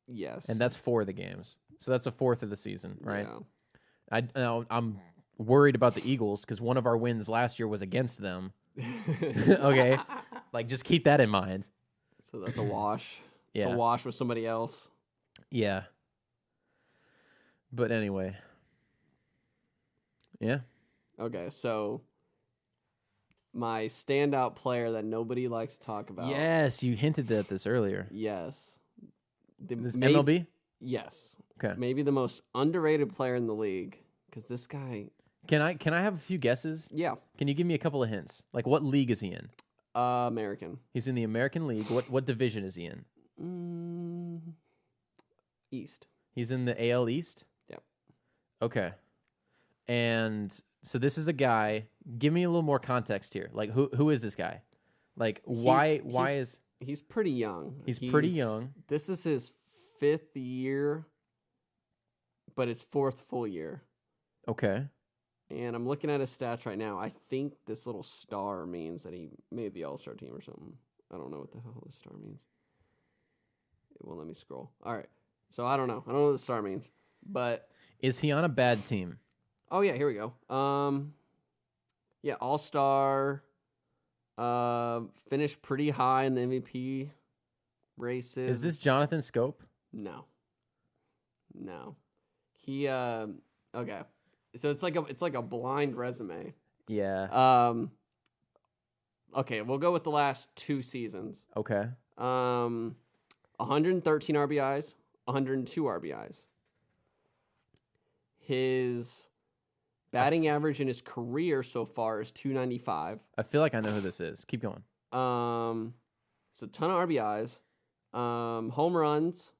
Yes. And that's 4 of the games. So that's a fourth of the season, right? Yeah. I'm worried about the Eagles because one of our wins last year was against them. Okay? Like, just keep that in mind. So that's a wash. Yeah. It's a wash with somebody else. Yeah. But anyway. Yeah. Okay, so my standout player that nobody likes to talk about. Yes, you hinted at this earlier. Yes. This MLB? Yes. Okay. Maybe the most underrated player in the league, because this guy... Can I have a few guesses? Yeah. Can you give me a couple of hints? Like, what league is he in? American. He's in the American League. What division is he in? East. He's in the AL East? Yep. Okay. And so this is a guy. Give me a little more context here. Like, who is this guy? Like, why is... He's pretty young. He's pretty young. This is his 5th year, but his 4th full year. Okay. And I'm looking at his stats right now. I think this little star means that he made the All-Star team or something. I don't know what the hell this star means. It won't let me scroll. All right. So I don't know. I don't know what the star means. But is he on a bad team? Oh yeah, here we go. Yeah, All-Star. Finished pretty high in the MVP races. Is this Jonathan Scope? No. He okay. So it's like a blind resume. Yeah. Okay, we'll go with the last 2 seasons. Okay. 113 RBIs, 102 RBIs. His batting average in his career so far is 295. I feel like I know who this is. Keep going. So ton of RBIs, home runs.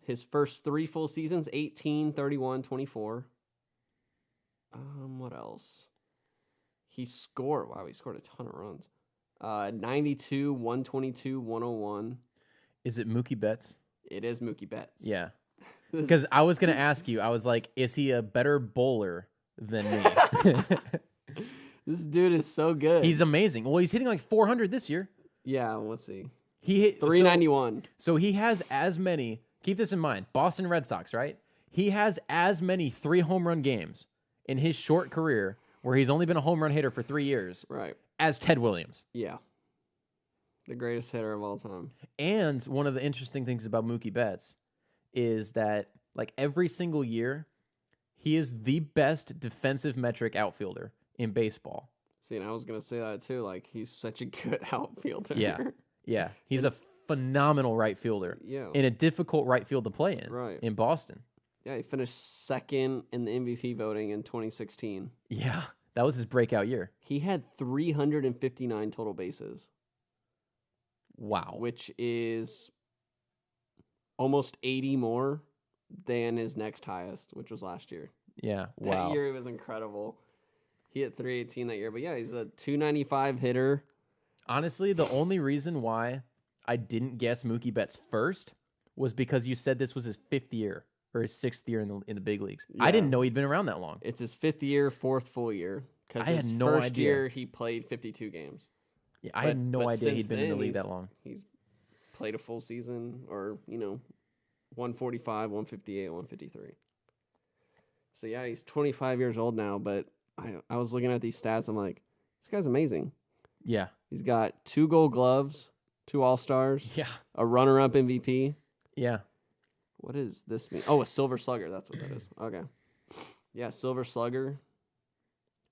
His first 3 full seasons, 18, 31, 24. What else? He scored a ton of runs. 92, 122, 101. Is it Mookie Betts? It is Mookie Betts. Yeah. Because I was going to ask you, I was like, is he a better bowler than me? This dude is so good. He's amazing. Well, he's hitting like 400 this year. Yeah, let's see. He hit 391. So he has as many, keep this in mind, Boston Red Sox, right? He has as many 3 home run games in his short career where he's only been a home run hitter for 3 years. Right. As Ted Williams. Yeah. The greatest hitter of all time. And one of the interesting things about Mookie Betts is that like every single year, he is the best defensive metric outfielder in baseball. See, and I was going to say that too. Like, he's such a good outfielder. Yeah. Yeah. He's a phenomenal right fielder. Yeah. In a difficult right field to play in. Right. In Boston. Yeah, he finished second in the MVP voting in 2016. Yeah. That was his breakout year. He had 359 total bases. Wow. Which is almost 80 more than his next highest, which was last year. Yeah. Wow. That year it was incredible. He hit 318 that year, but yeah, he's a 295 hitter. Honestly, the only reason why I didn't guess Mookie Betts first was because you said this was his 5th year or his 6th year in the big leagues. Yeah. I didn't know he'd been around that long. It's his 5th year, 4th full year. I had no first idea. year he played 52 games. Yeah, I had no idea since he'd been in the then, league that long. He's played a full season, or 145, 158, 153. So yeah, he's 25 years old now. But I was looking at these stats. I'm like, this guy's amazing. Yeah. He's got 2 Gold Gloves, 2 All-Stars, Yeah. a runner-up MVP. Yeah. What does this mean? Oh, a Silver Slugger. That's what that is. Okay. Yeah, Silver Slugger.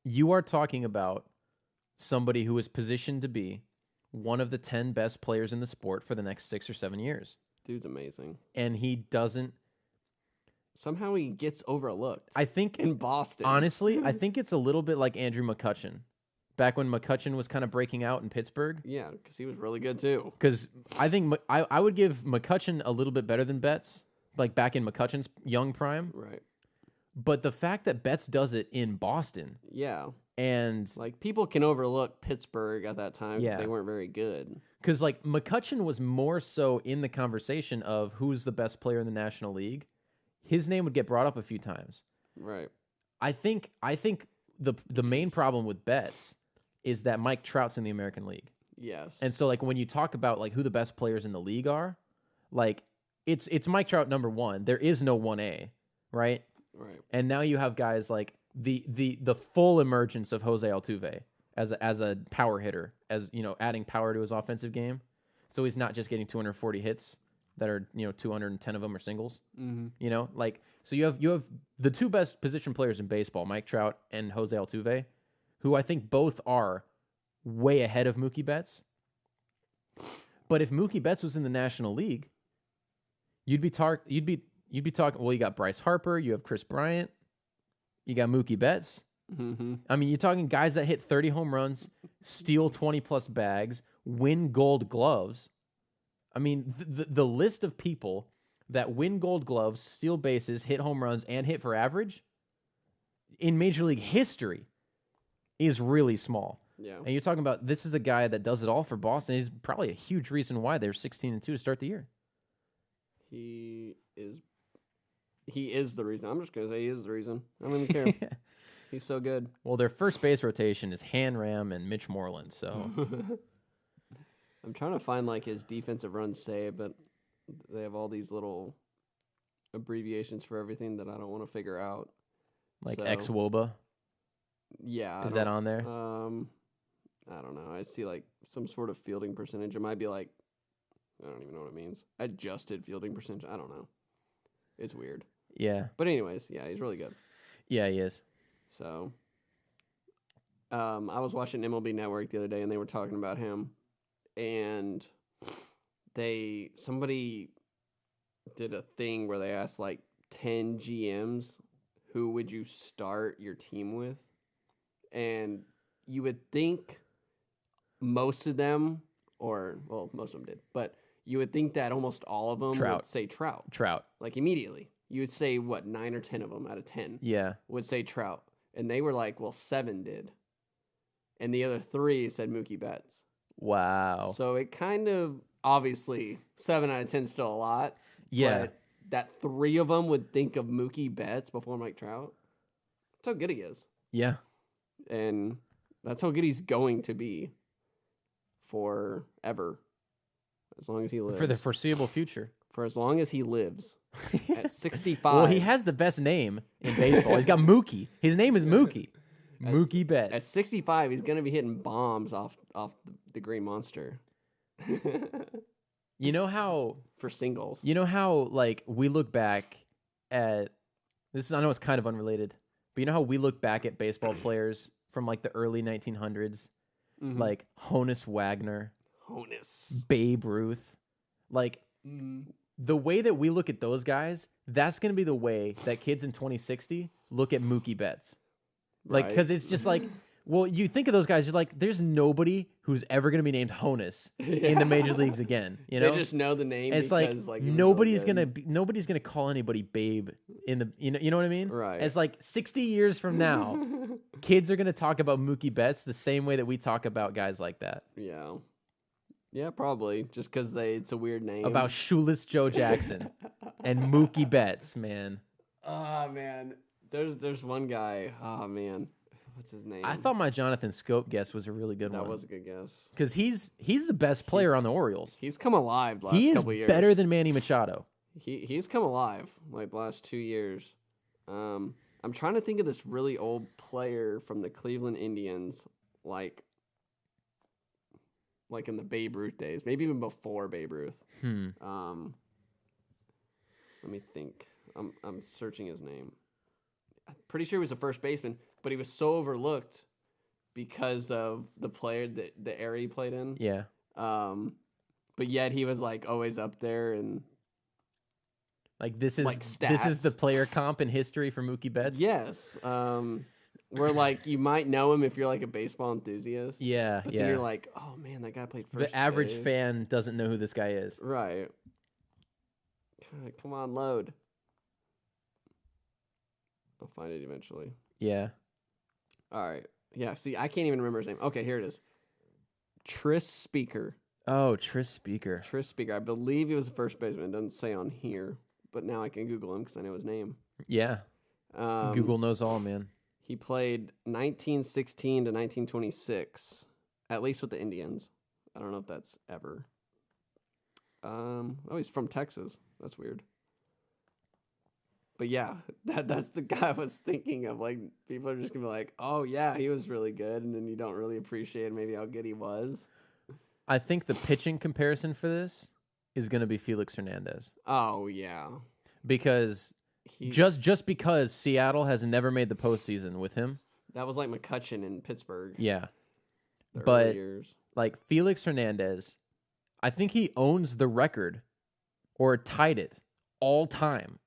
You are talking about somebody who is positioned to be one of the 10 best players in the sport for the next 6 or 7 years. Dude's amazing. And he doesn't. Somehow he gets overlooked. I think in Boston. Honestly, I think it's a little bit like Andrew McCutchen. Back when McCutchen was kind of breaking out in Pittsburgh. Yeah, because he was really good too. Because I think I would give McCutchen a little bit better than Betts, like back in McCutchen's young prime. Right. But the fact that Betts does it in Boston. Yeah. And like people can overlook Pittsburgh at that time because Yeah. they weren't very good. Because like McCutchen was more so in the conversation of who's the best player in the National League. His name would get brought up a few times. Right. I think the main problem with Betts is that Mike Trout's in the American League. Yes. And so like when you talk about like who the best players in the league are, like it's Mike Trout number 1. There is no 1A, right? Right. And now you have guys like the full emergence of Jose Altuve as a power hitter, as adding power to his offensive game. So he's not just getting 240 hits that are 210 of them are singles. Mm-hmm. So you have the 2 best position players in baseball, Mike Trout and Jose Altuve, who I think both are way ahead of Mookie Betts. But if Mookie Betts was in the National League, you'd be talking. Well, you got Bryce Harper, you have Chris Bryant, you got Mookie Betts. Mm-hmm. I mean, you're talking guys that hit 30 home runs, steal 20 plus bags, win Gold Gloves. I mean, the list of people that win Gold Gloves, steal bases, hit home runs, and hit for average in Major League history is really small. Yeah. And you're talking about this is a guy that does it all for Boston. He's probably a huge reason why they're 16-2 to start the year. He is the reason. I'm just gonna say he is the reason. I don't even care. He's so good. Well, their first base rotation is Hanram and Mitch Moreland. So I'm trying to find like his defensive run save, but they have all these little abbreviations for everything that I don't want to figure out. like So, ex-Woba. Yeah. Is that on there? I don't know. I see like some sort of fielding percentage. It might be like, I don't even know what it means. Adjusted fielding percentage. I don't know. It's weird. Yeah. But anyways, yeah, he's really good. Yeah, he is. So, I was watching MLB Network the other day, and they were talking about him, and somebody did a thing where they asked like 10 GMs, who would you start your team with? And you would think most of them, most of them did, but you would think that almost all of them Trout. would say Trout. Trout. Like immediately. You would say, 9 or 10 of them out of 10 Yeah. would say Trout. And they were like, well, 7 did. And the other 3 said Mookie Betts. Wow. So it kind of, obviously, 7 out of 10 is still a lot. Yeah. But that 3 of them would think of Mookie Betts before Mike Trout. That's how good he is. Yeah. And that's how good he's going to be forever. As long as he lives. For the foreseeable future. For as long as he lives. At 65. Well, he has the best name in baseball. He's got Mookie. His name is Mookie. Mookie Betts. At 65, he's going to be hitting bombs off the Green Monster. You know how... For singles. You know how, like, we look back at... I know it's kind of unrelated, but you know how we look back at baseball players from, like, the early 1900s? Mm-hmm. Like, Honus Wagner. Honus. Babe Ruth. Like... The way that we look at those guys, that's going to be the way that kids in 2060 look at Mookie Betts. Like, because it's just like, well, you think of those guys, you're like, there's nobody who's ever going to be named Honus in the major leagues again. You know, they just know the name. It's because, like nobody's gonna call anybody Babe in the you know what I mean? Right. It's like 60 years from now, kids are gonna talk about Mookie Betts the same way that we talk about guys like that. Yeah. Yeah, probably. Just because it's a weird name. About Shoeless Joe Jackson and Mookie Betts, man. Oh, man. There's one guy. Oh, man. What's his name? I thought my Jonathan Scope guess was a really good one. That was a good guess. Because he's the best player on the Orioles. He's come alive the last couple years. He is better than Manny Machado. He's come alive like the last 2 years. I'm trying to think of this really old player from the Cleveland Indians, like in the Babe Ruth days, maybe even before Babe Ruth. Let me think. I'm searching his name. I'm pretty sure he was a first baseman, but he was so overlooked because of the player the area he played in. Yeah. But yet he was like always up there, and like this is like this is the player comp in history for Mookie Betts. Yes. Where like you might know him if you're like a baseball enthusiast. Yeah, but yeah. then you're like, oh man, that guy played first. The average base. fan doesn't know who this guy is. Right. God, come on, load. I'll find it eventually. Yeah. All right. Yeah. See, I can't even remember his name. Okay, here it is. Tris Speaker. Oh, Tris Speaker. Tris Speaker. I believe he was the first baseman. It doesn't say on here, but now I can Google him because I know his name. Yeah. Google knows all, man. He played 1916 to 1926, at least with the Indians. I don't know if that's ever. He's from Texas. That's weird. But yeah, that's the guy I was thinking of. Like, people are just gonna be like, "Oh yeah, he was really good," and then you don't really appreciate maybe how good he was. I think the pitching comparison for this is going to be Felix Hernandez. Oh yeah, because just because Seattle has never made the postseason with him. That was like McCutchen in Pittsburgh. Yeah, but years. Like Felix Hernandez, I think he owns the record, or tied it all time,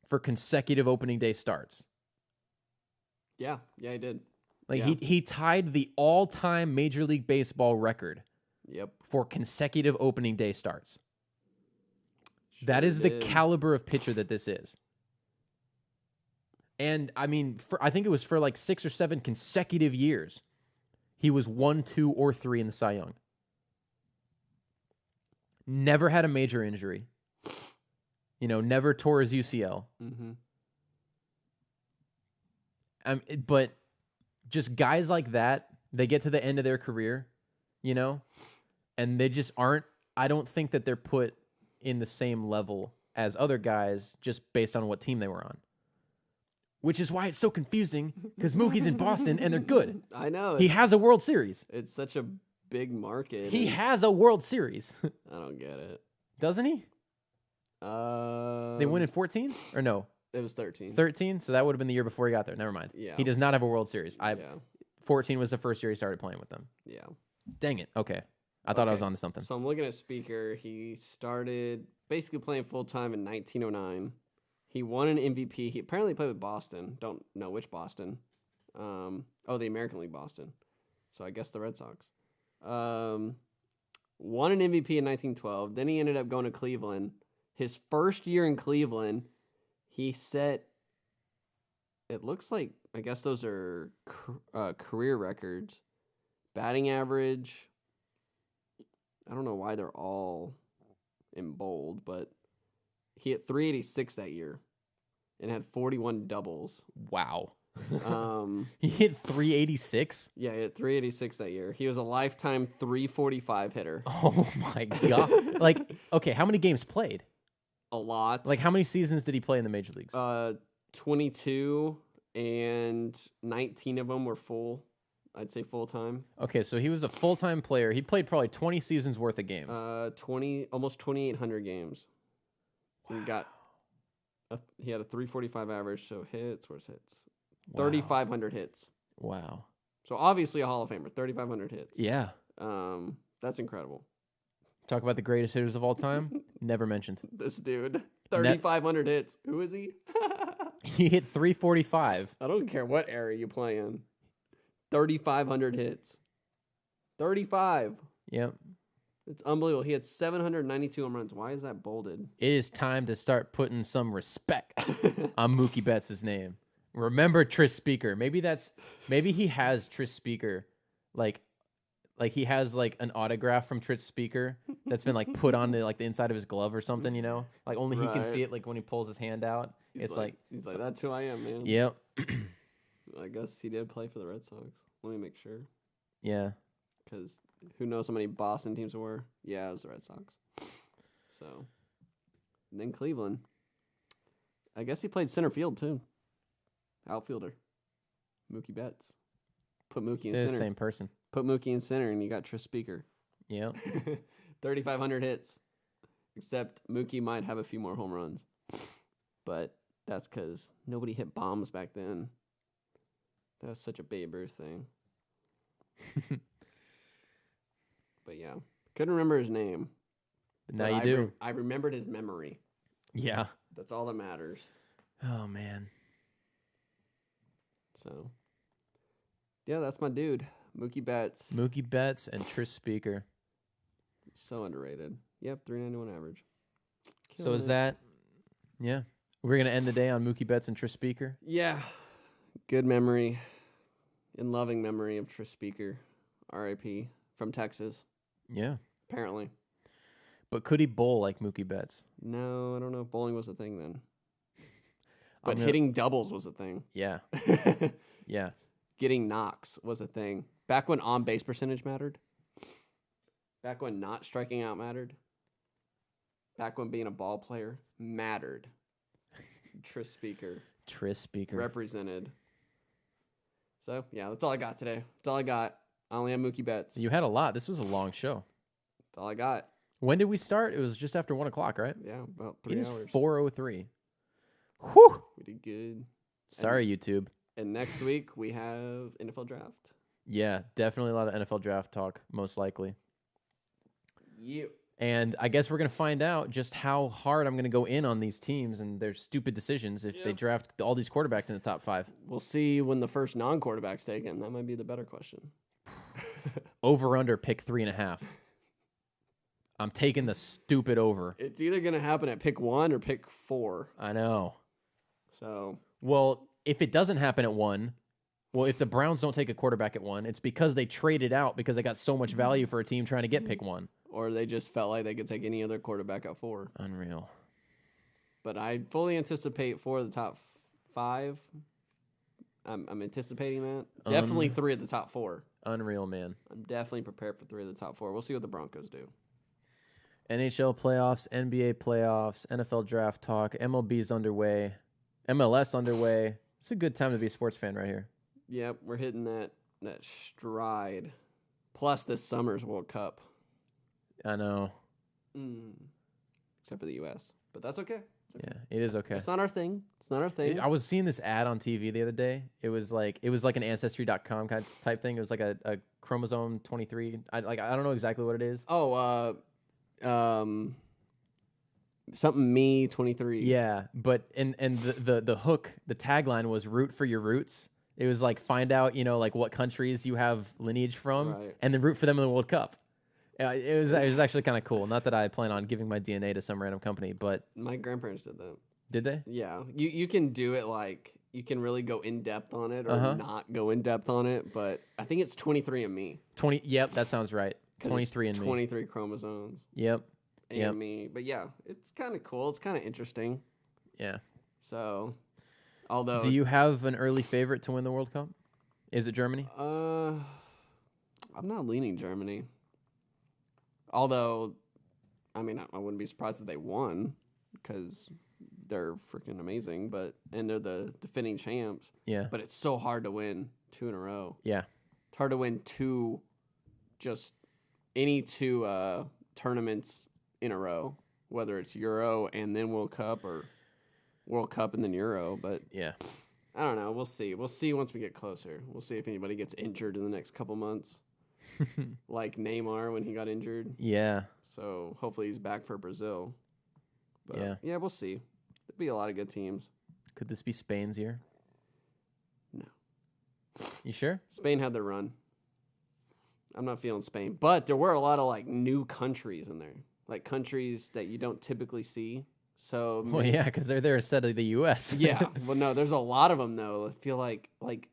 for consecutive opening day starts. Yeah, he did. Like he tied the all-time Major League Baseball record. Yep. For consecutive opening day starts. That is the caliber of pitcher that this is. And I mean, I think it was for like 6 or 7 consecutive years. He was 1, 2, or 3 in the Cy Young. Never had a major injury. Never tore his UCL. Mm-hmm. But just guys like that, they get to the end of their career, and they just aren't. I don't think that they're put in the same level as other guys just based on what team they were on. Which is why it's so confusing, because Mookie's in Boston and they're good. I know. He has a World Series. It's such a big market. He has a World Series. I don't get it. Doesn't he? They win in 14? Or no? It was 13. 13? So that would have been the year before he got there. Never mind. Yeah. He does not have a World Series. Yeah. 14 was the first year he started playing with them. Yeah. Dang it. Okay. I thought I was Okay. onto something. So I'm looking at Speaker. He started basically playing full time in 1909. He won an MVP. He apparently played with Boston. Don't know which Boston. The American League Boston. So I guess the Red Sox. Won an MVP in 1912. Then he ended up going to Cleveland. His first year in Cleveland, he set, it looks like, I guess those are career records. Batting average, I don't know why they're all in bold, but he hit 386 that year and had 41 doubles. Wow. Um, He hit 386? yeah, he hit 386 that year. He was a lifetime 345 hitter. Oh my God. Like, okay, how many games played? A lot. Like, how many seasons did he play in the major leagues? 22, and 19 of them were full. I'd say full time. Okay, so he was a full-time player. He played probably 20 seasons worth of games. Almost 2,800 games. Wow. He had a 345 average. So hits, where's hits? Wow. 3,500 hits. Wow. So obviously a Hall of Famer. 3,500 hits. Yeah. That's incredible. Talk about the greatest hitters of all time. Never mentioned. This dude, 3,500 hits. Who is he? He hit 345. I don't care what era you play in. 3,500 hits. 35. Yep. It's unbelievable. He had 792 home runs. Why is that bolded? It is time to start putting some respect on Mookie Betts' name. Remember Tris Speaker. Maybe he has Tris Speaker, like he has like an autograph from Tris Speaker that's been like put on the inside of his glove or something, you know? Like only he can see it, like when he pulls his hand out. He's like that's who I am, man. Yep. I guess he did play for the Red Sox. Let me make sure. Yeah. Because who knows how many Boston teams there were? Yeah, it was the Red Sox. So, and then Cleveland. I guess he played center field too. Outfielder. Mookie Betts. Put Mookie in They're center. the same person. Put Mookie in center and you got Tris Speaker. Yep. 3,500 hits. Except Mookie might have a few more home runs. But that's because nobody hit bombs back then. That was such a Babe Ruth thing. But yeah, couldn't remember his name. But now you do. I remembered his memory. Yeah. That's all that matters. Oh, man. So, yeah, that's my dude. Mookie Betts. Mookie Betts and Tris Speaker. So underrated. Yep, 391 average. So is that, yeah. We're going to end the day on Mookie Betts and Tris Speaker? Yeah. Good memory. In loving memory of Tris Speaker. R.I.P. From Texas. Yeah. Apparently. But could he bowl like Mookie Betts? No, I don't know if bowling was a thing then. But hitting doubles was a thing. Yeah. Yeah. Getting knocks was a thing. Back when on-base percentage mattered. Back when not striking out mattered. Back when being a ball player mattered. Tris Speaker. Tris Speaker. Represented. So, yeah, that's all I got today. That's all I got. I only have Mookie Betts. You had a lot. This was a long show. That's all I got. When did we start? It was just after 1 o'clock, right? Yeah, about 3 hours. It is 4:03. Whew. We did good. Sorry, YouTube. And next week, we have NFL Draft. Yeah, definitely a lot of NFL Draft talk, most likely. Yeah. And I guess we're going to find out just how hard I'm going to go in on these teams and their stupid decisions if they draft all these quarterbacks in the top 5. We'll see when the first non-quarterback's taken. That might be the better question. Over under pick 3.5. I'm taking the stupid over. It's either going to happen at pick 1 or pick 4. I know. So, well, if it doesn't happen at 1, if the Browns don't take a quarterback at 1, it's because they traded out because they got so much value for a team trying to get pick 1. Or they just felt like they could take any other quarterback at 4. Unreal. But I fully anticipate 4 of the top 5. I'm anticipating that. Definitely 3 of the top 4. Unreal, man. I'm definitely prepared for 3 of the top 4. We'll see what the Broncos do. NHL playoffs, NBA playoffs, NFL draft talk, MLB's underway, MLS underway. It's a good time to be a sports fan right here. Yep, we're hitting that stride. Plus this summer's World Cup. I know. Except for the U.S. But that's okay. Yeah, it is okay. It's not our thing. It's not our thing. I was seeing this ad on TV the other day. It was like an Ancestry.com kind of type thing. It was like a chromosome 23. I don't know exactly what it is. Oh, something me 23. Yeah, but and the hook, the tagline was "Root for your roots." It was like find out, like what countries you have lineage from, Right. and then root for them in the World Cup. It was actually kind of cool. Not that I plan on giving my DNA to some random company, but My grandparents did that. did they? Yeah, you can do it like you can really go in depth on it or not go in depth on it, but I think it's 23andMe. 20. Yep, that sounds right. 23 and me. 23 chromosomes. Yep. And me, but yeah, it's kind of cool. It's kind of interesting. Yeah. So, although, Do you have an early favorite to win the World Cup? Is it Germany? I'm not leaning Germany. Although, I mean, I wouldn't be surprised if they won because they're freaking amazing. And they're the defending champs. Yeah. But it's so hard to win 2 in a row. Yeah. It's hard to win any two tournaments in a row, whether it's Euro and then World Cup or World Cup and then Euro. But Yeah. I don't know. We'll see. We'll see once we get closer. We'll see if anybody gets injured in the next couple months, like Neymar when he got injured. Yeah. So hopefully he's back for Brazil. But Yeah. we'll see. There'll be a lot of good teams. Could this be Spain's year? No. You sure? Spain had their run. I'm not feeling Spain, but there were a lot of like new countries in there, like countries that you don't typically see. So Well, yeah, because they're there instead of the U.S. yeah. Well, no, there's a lot of them though. I feel like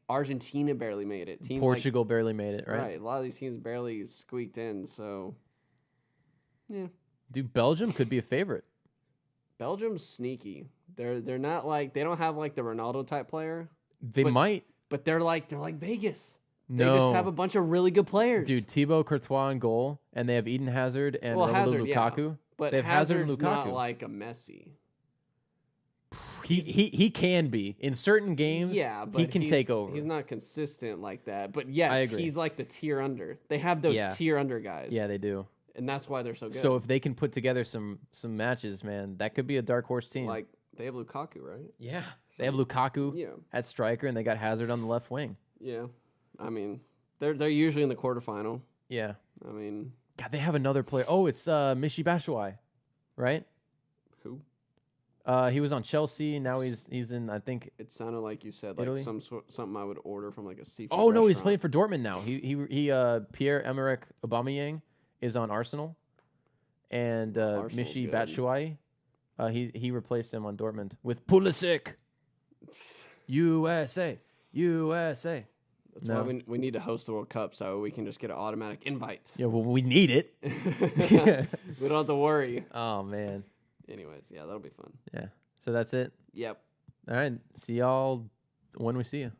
Argentina barely made it. Teams Portugal barely made it, right? Right. A lot of these teams barely squeaked in. So yeah, Dude, Belgium could be a favorite. Belgium's sneaky. They're not like they don't have like the Ronaldo type player, They might. but they're like Vegas. They No. just have a bunch of really good players. Dude, Thibaut Courtois in goal, and they have Eden Hazard and Well, Romelu Hazard, yeah. Lukaku. but they have Hazard and Hazard's not Lukaku. like a Messi. He can be in certain games. Yeah, but he can take over. He's not consistent like that. But yes, I agree. he's like the tier under. They have those Yeah. tier under guys. Yeah, they do. And that's why they're so good. So if they can put together some matches, man, that could be a dark horse team. like they have Lukaku, right? yeah, they have Lukaku Yeah. at striker, and they got Hazard on the left wing. Yeah. I mean, they're usually in the quarterfinal. Yeah. I mean, God, they have another player. Oh, it's Michy Batshuayi, right? who? He was on Chelsea. Now he's in, I think. It sounded like you said like Italy? something I would order from like a seafood. Oh no, he's restaurant. playing for Dortmund now. He Pierre-Emerick Aubameyang is on Arsenal, and Arsenal, Michy good. Batshuayi, he replaced him on Dortmund with Pulisic. USA. That's No. why we need to host the World Cup so we can just get an automatic invite. Yeah, well, we need it. We don't have to worry. Oh man. Anyways, yeah, that'll be fun. Yeah. So that's it. Yep. All right. See y'all when we see you.